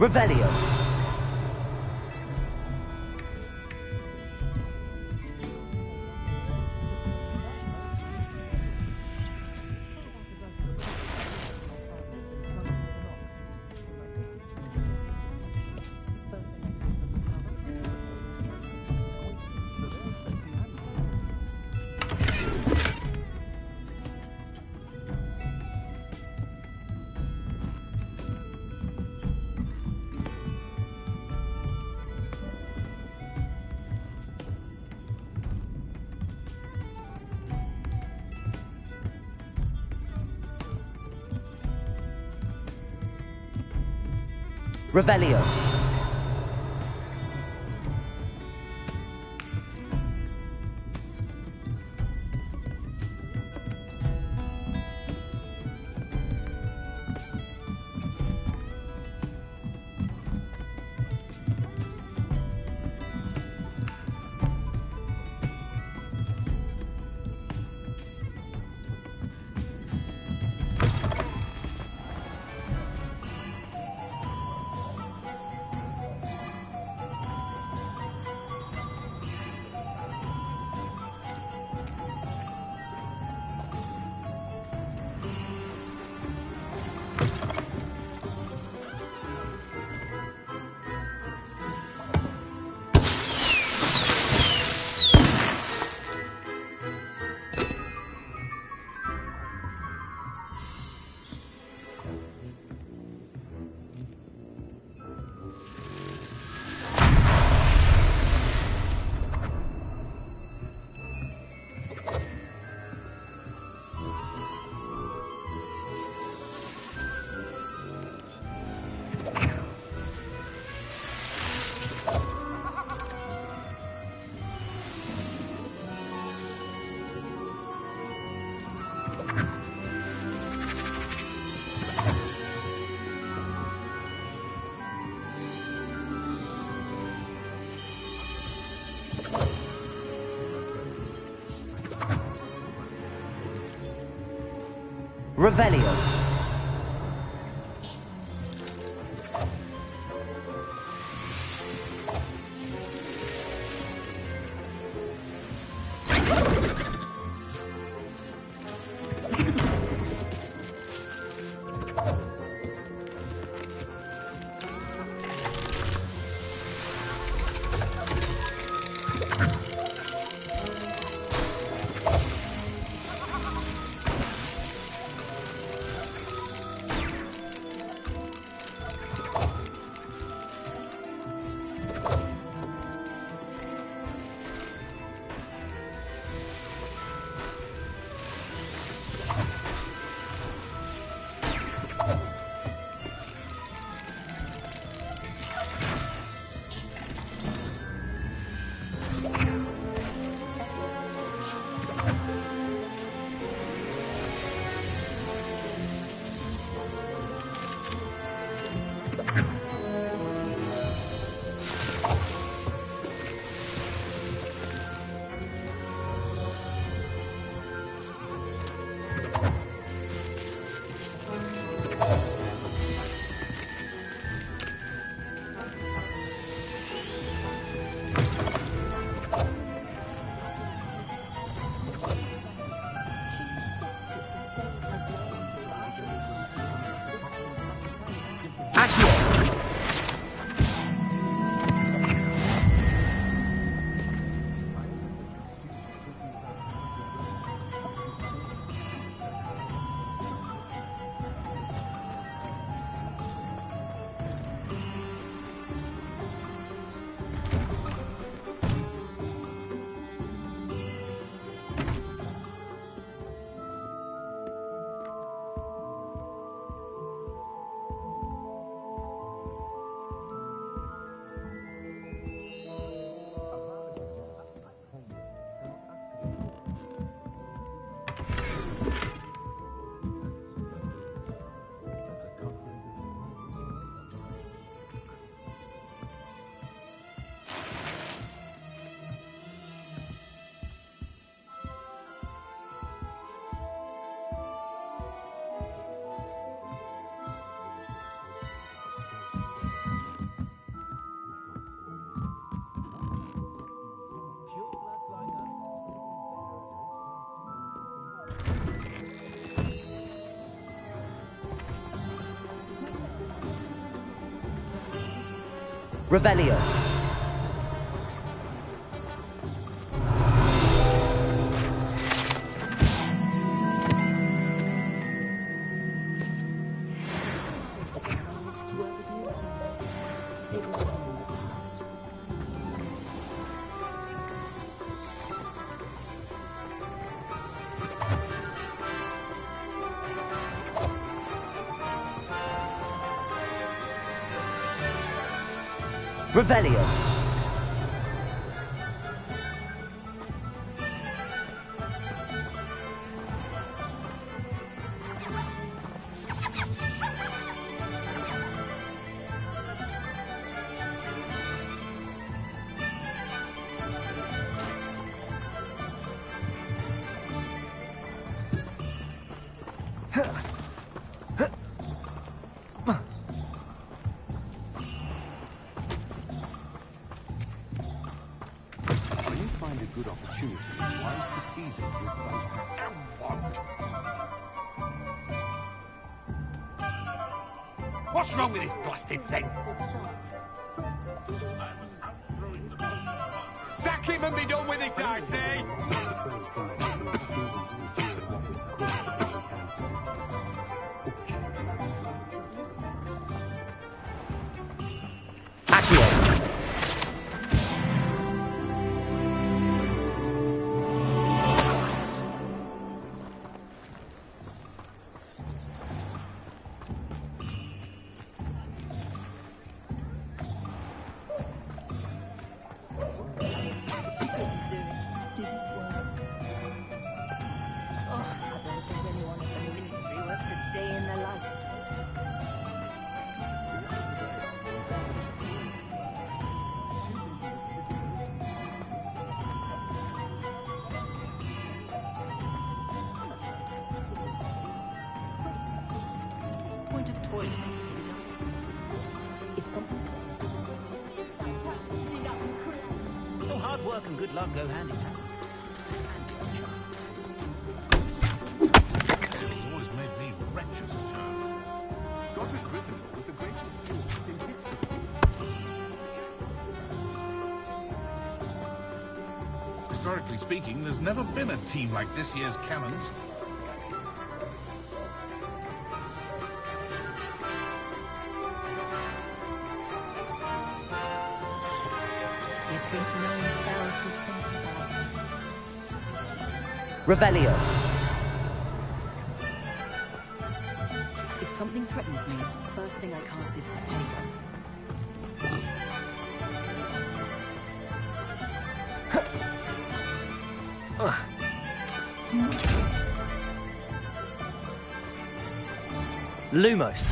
Speaker 1: Revelio. Revelio. Revelio. Revelio. Revelio.
Speaker 12: What's wrong with this blasted thing? Sack him and be done with it, I say!
Speaker 13: Hard work and good luck go hand in hand.
Speaker 12: He's always made me wretched as a child. Godric Griffin was the greatest duelist in history. Historically speaking, there's never been a team like this year's Cannons.
Speaker 1: Revelio.
Speaker 8: If something threatens me, the first thing I cast is Potato.
Speaker 1: Lumos.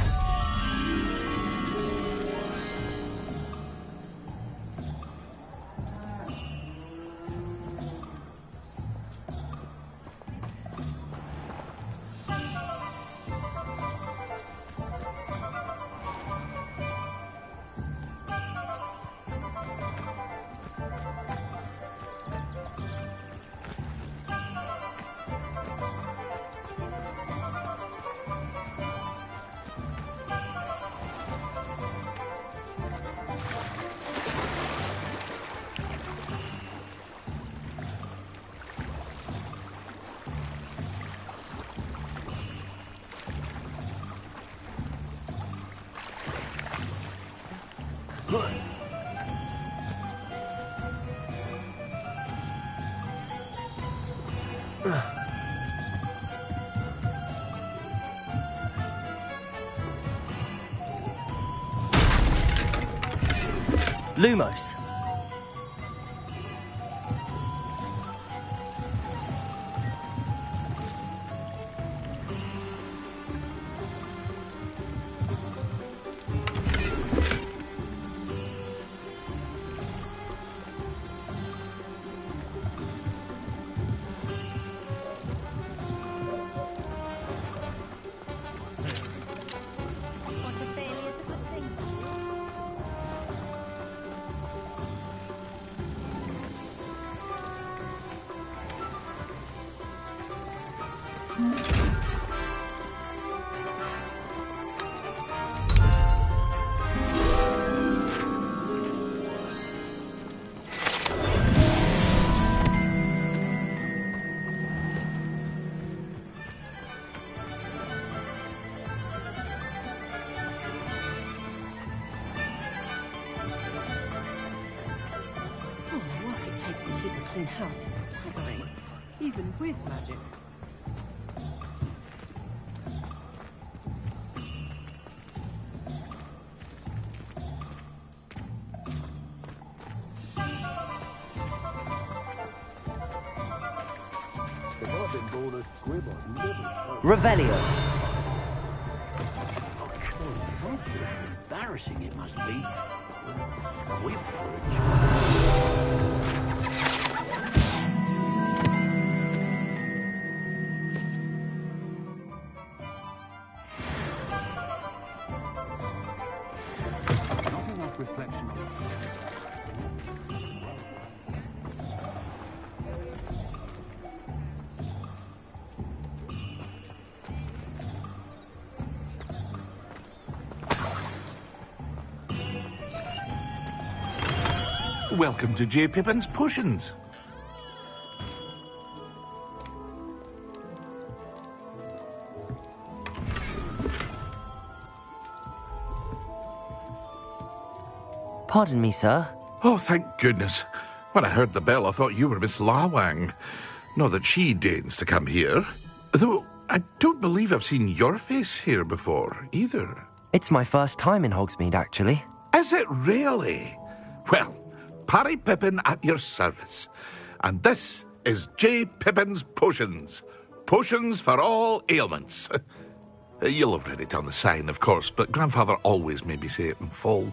Speaker 1: Lumos.
Speaker 8: House is staggering, even with magic.
Speaker 12: sort of squib I've never heard.
Speaker 1: Revelio.
Speaker 12: How embarrassing it must be. Squib not enough reflection on
Speaker 7: Welcome to J. Pippin's Potions.
Speaker 1: Pardon me, sir.
Speaker 7: Oh, thank goodness. When I heard the bell, I thought you were Miss Lawang. Not that she deigns to come here. Though I don't believe I've seen your face here before, either.
Speaker 1: It's my first time in Hogsmeade, actually.
Speaker 7: Is it really? Well, Parry Pippin at your service. And this is J. Pippin's Potions. Potions for all ailments. You'll have read it on the sign, of course, but Grandfather always made me say it in full.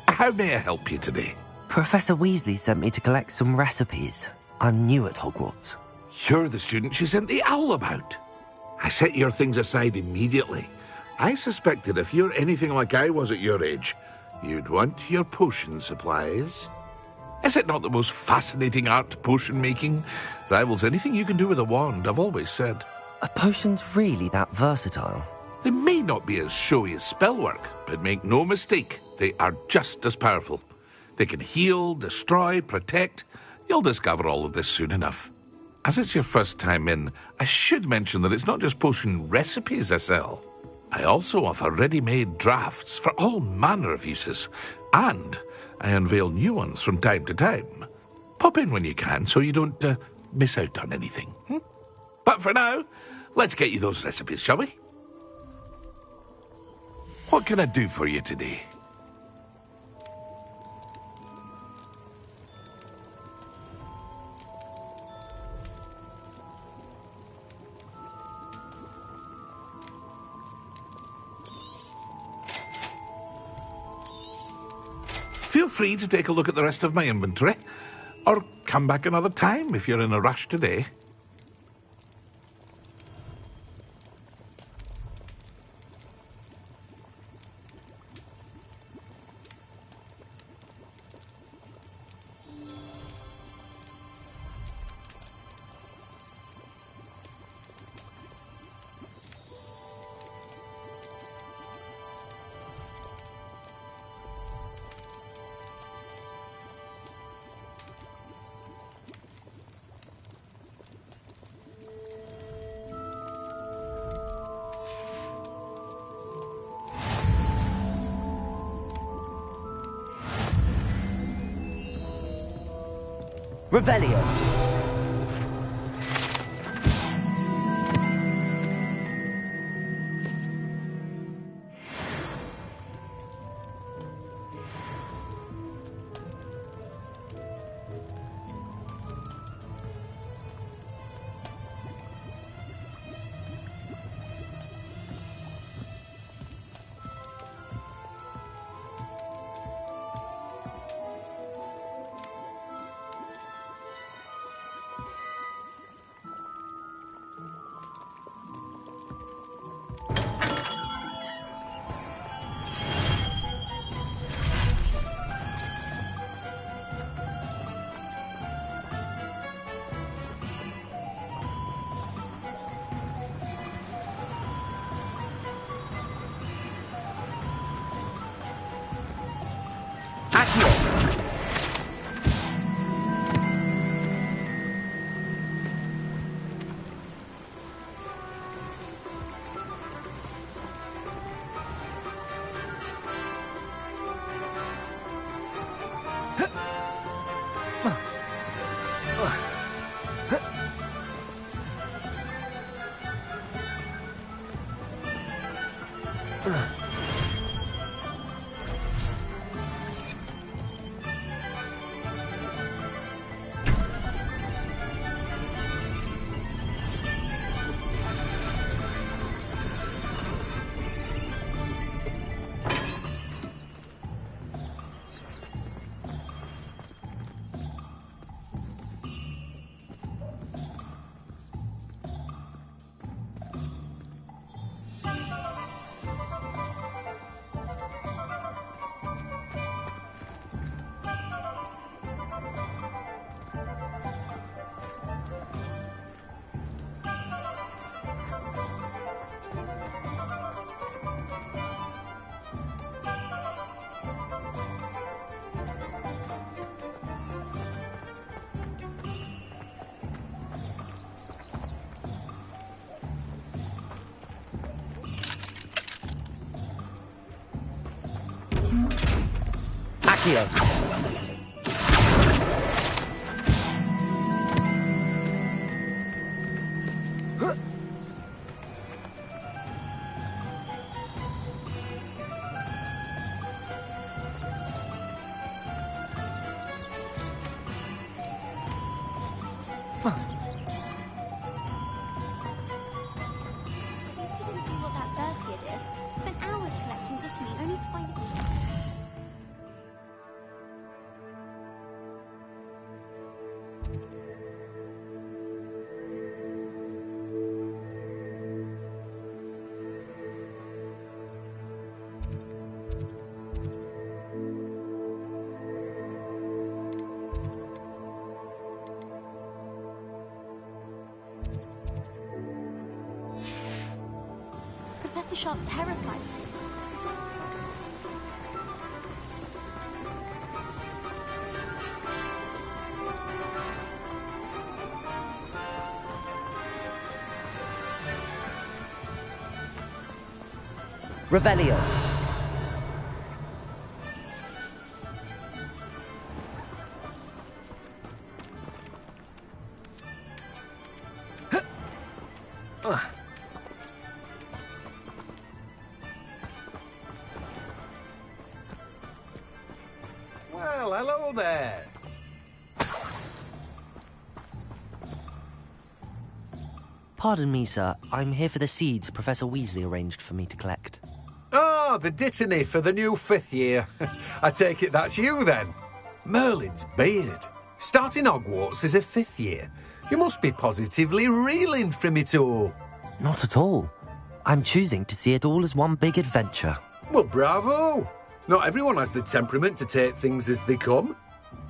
Speaker 7: How may I help you today?
Speaker 1: Professor Weasley sent me to collect some recipes. I'm new at Hogwarts.
Speaker 7: You're the student she sent the owl about. I set your things aside immediately. I suspected if you're anything like I was at your age, you'd want your potion supplies. Is it not the most fascinating art, potion making? Rivals anything you can do with a wand, I've always said.
Speaker 1: Are potions really that versatile?
Speaker 7: They may not be as showy as spellwork, but make no mistake, they are just as powerful. They can heal, destroy, protect. You'll discover all of this soon enough. As it's your first time in, I should mention that it's not just potion recipes I sell. I also offer ready-made drafts for all manner of uses, and I unveil new ones from time to time. Pop in when you can so you don't miss out on anything. But for now, let's get you those recipes, shall we? What can I do for you today? Feel free to take a look at the rest of my inventory, or come back another time if you're in a rush today.
Speaker 1: Revelio. Accio.
Speaker 5: What that first year did. Spent hours collecting Dittany only to find it. Professor Sharp terrified me.
Speaker 1: Revelio.
Speaker 10: Well, hello there.
Speaker 1: Pardon me, sir. I'm here for the seeds Professor Weasley arranged for me to collect.
Speaker 10: Ah, the Dittany for the new 5th year. I take it that's you, then. Merlin's beard. Starting Hogwarts as a 5th year. You must be positively reeling from it all.
Speaker 1: Not at all. I'm choosing to see it all as one big adventure.
Speaker 10: Well, bravo. Not everyone has the temperament to take things as they come.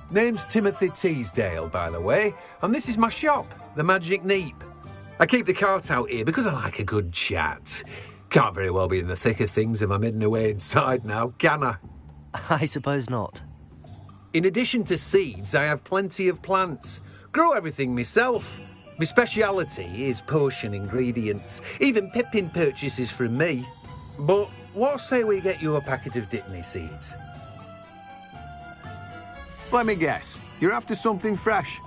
Speaker 10: Name's Timothy Teasdale, by the way, and this is my shop, the Magic Neep. I keep the cart out here because I like a good chat. Can't very well be in the thick of things if I'm hidden away inside now, can I?
Speaker 1: I suppose not.
Speaker 10: In addition to seeds, I have plenty of plants. Grow everything myself. My speciality is potion ingredients. Even Pippin purchases from me. But what say we get you a packet of Dittany seeds?
Speaker 12: Let me guess. You're after something fresh.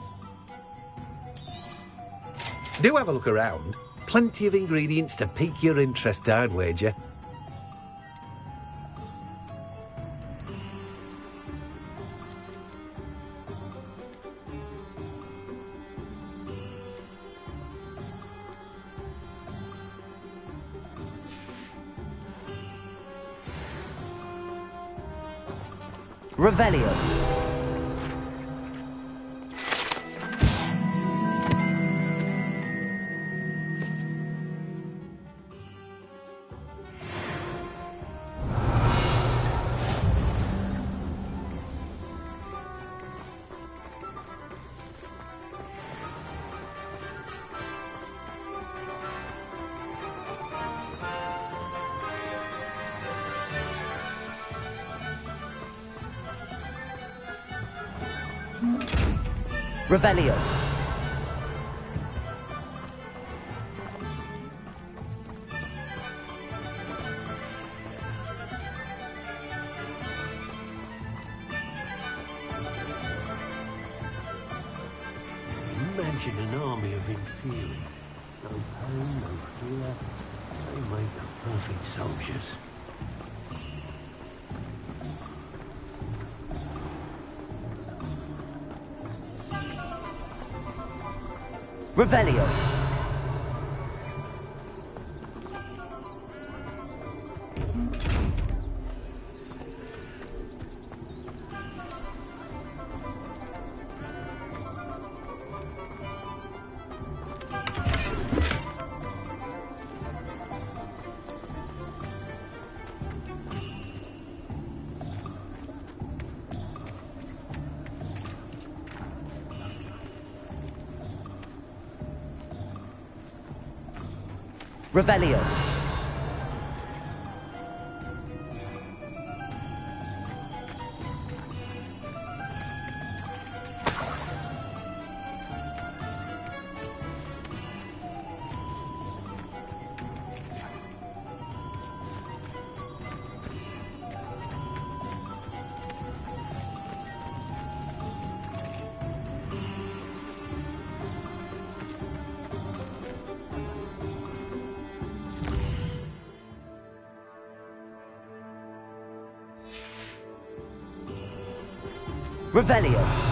Speaker 10: Do have a look around. Plenty of ingredients to pique your interest, I'd wager.
Speaker 1: Revelio. Revelio.
Speaker 4: Imagine an army of inferior. No pain, no fear. They make perfect soldiers.
Speaker 1: Revelio. Revelio. Revelio.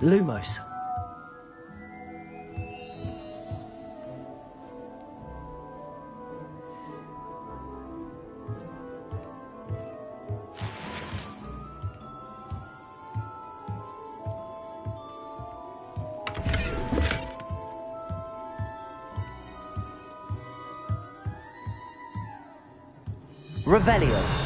Speaker 1: Lumos. Revelio.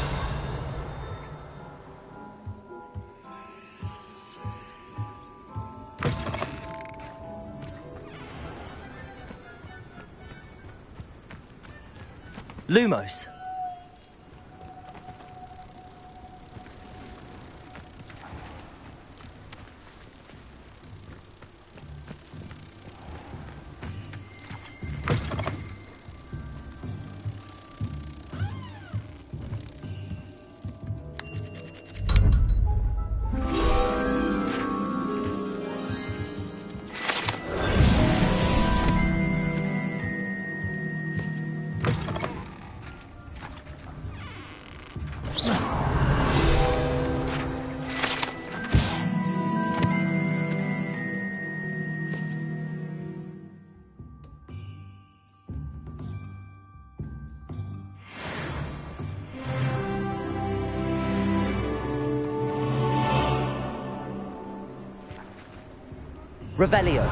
Speaker 1: Lumos. Revelio.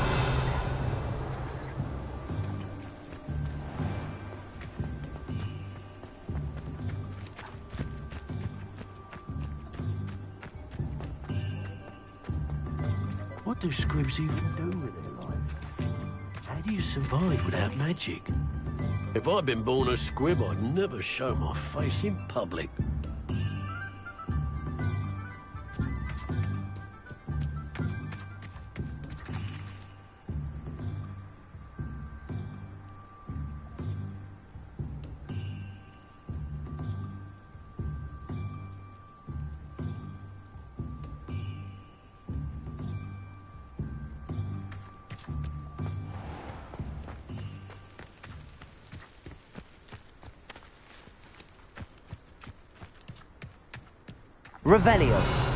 Speaker 4: What do squibs even do with their life? How do you survive without magic? If I'd been born a squib, I'd never show my face in public.
Speaker 1: Revelio.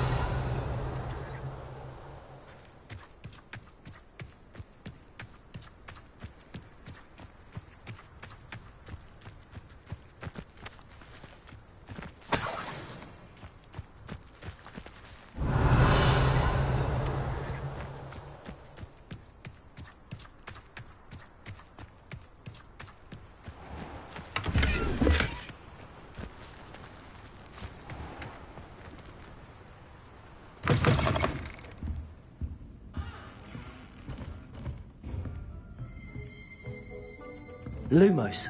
Speaker 1: Lumos.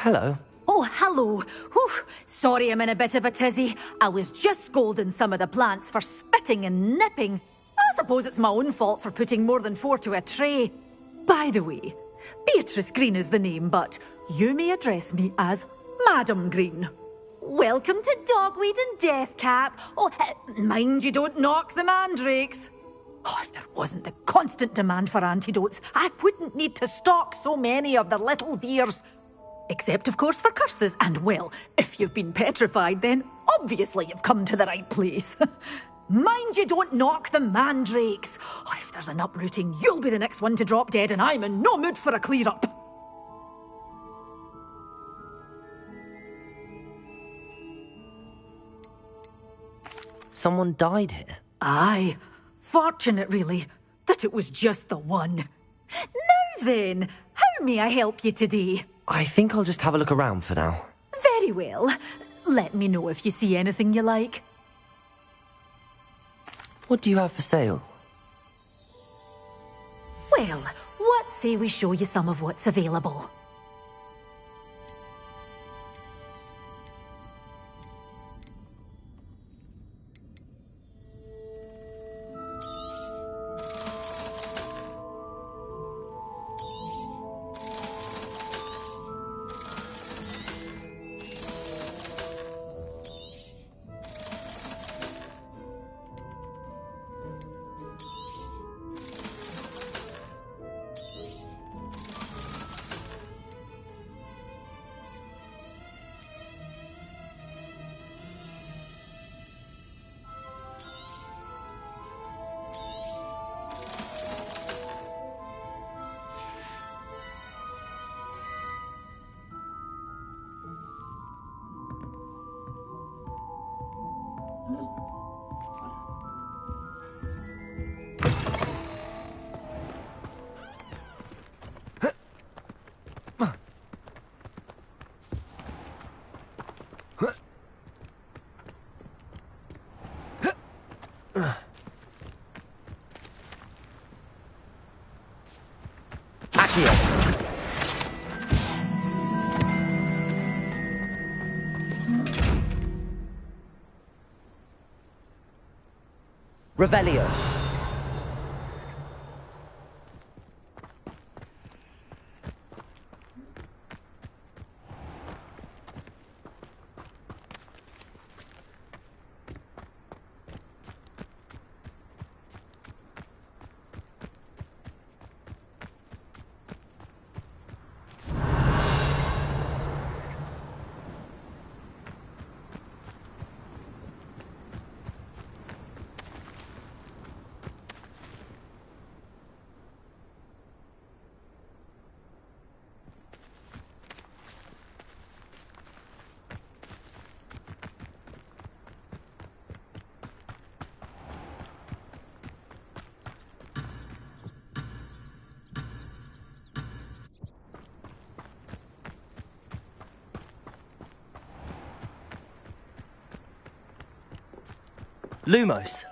Speaker 1: Hello.
Speaker 14: Oh, hello. Whew. Sorry I'm in a bit of a tizzy. I was just scolding some of the plants for spitting and nipping. I suppose it's my own fault for putting more than 4 to a tray. By the way, Beatrice Green is the name, but you may address me as Madam Green. Welcome to Dogweed and Deathcap. Oh, mind you don't knock the mandrakes. Oh, if there wasn't the constant demand for antidotes, I wouldn't need to stock so many of the little dears. Except, of course, for curses. And, well, if you've been petrified, then obviously you've come to the right place. Mind you don't knock the mandrakes. Oh, if there's an uprooting, you'll be the next one to drop dead, and I'm in no mood for a clear-up.
Speaker 1: Someone died here?
Speaker 14: Aye. Fortunate, really, that it was just the one. Now then, how may I help you today?
Speaker 1: I think I'll just have a look around for now.
Speaker 14: Very well. Let me know if you see anything you like.
Speaker 1: What do you have for sale?
Speaker 14: Well, what say we show you some of what's available?
Speaker 1: Revelio. Lumos.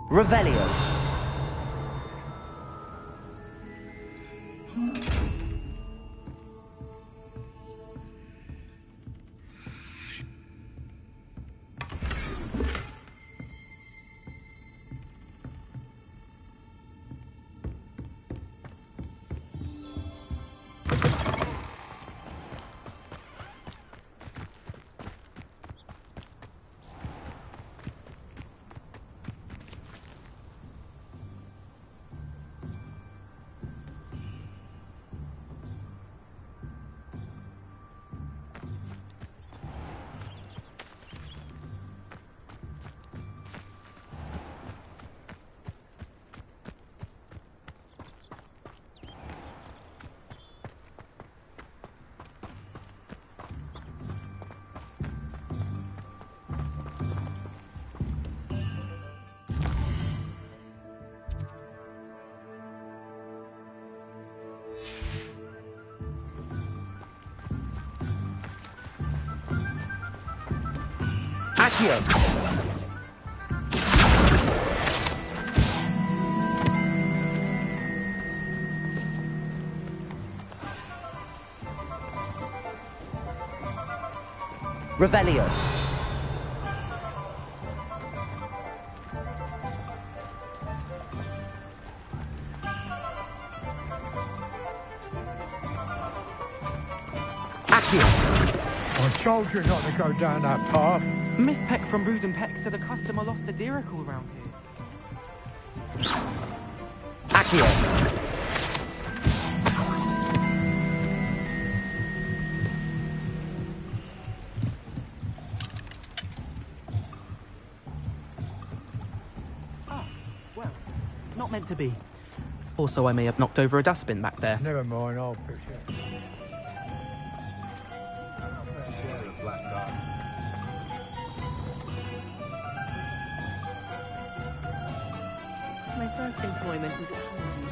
Speaker 1: Revelio. Accio. Revelio.
Speaker 18: I told you not to go down that path.
Speaker 6: Miss Peck from Brood and Peck said a customer lost a diricle around here.
Speaker 1: Accio.
Speaker 6: Well, not meant to be. Also, I may have knocked over a dustbin back there.
Speaker 18: Never mind, I'll fix it.
Speaker 6: My first employment was at home.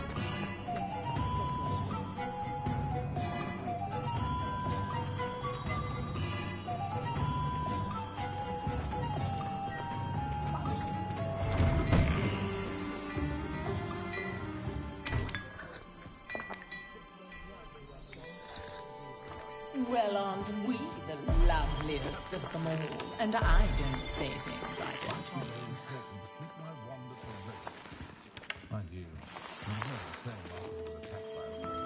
Speaker 22: Well, aren't we the loveliest of them all? And I don't say things I don't mean.
Speaker 12: Mind you, I'm not the same after we were attacked by a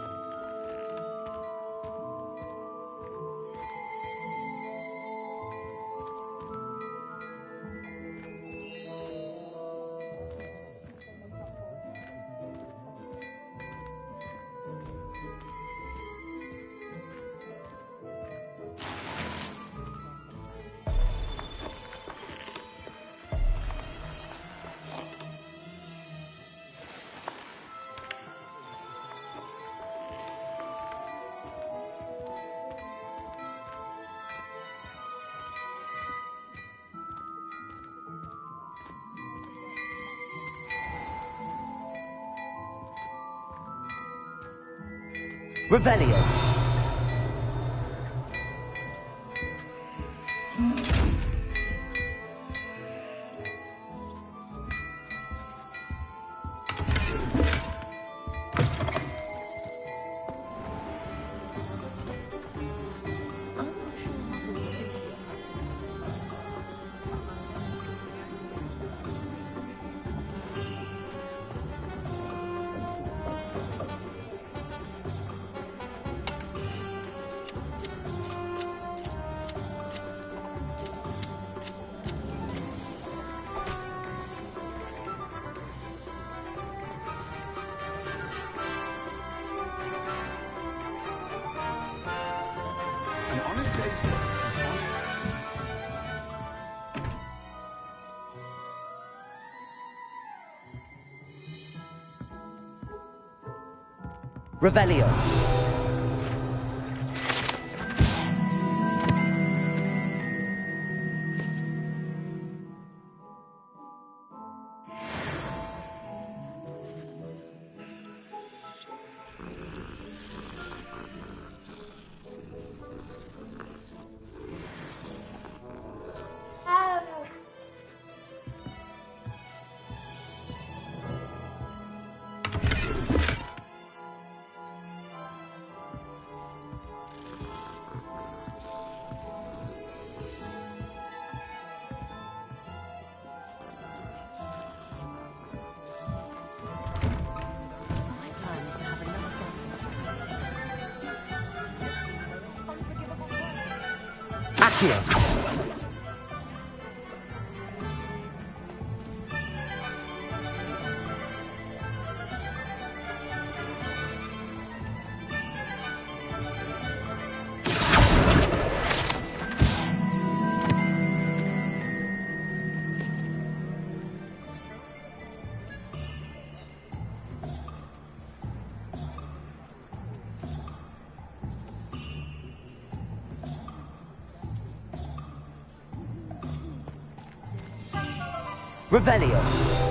Speaker 1: Revelio. Revelio.
Speaker 16: Here.
Speaker 1: Revelio.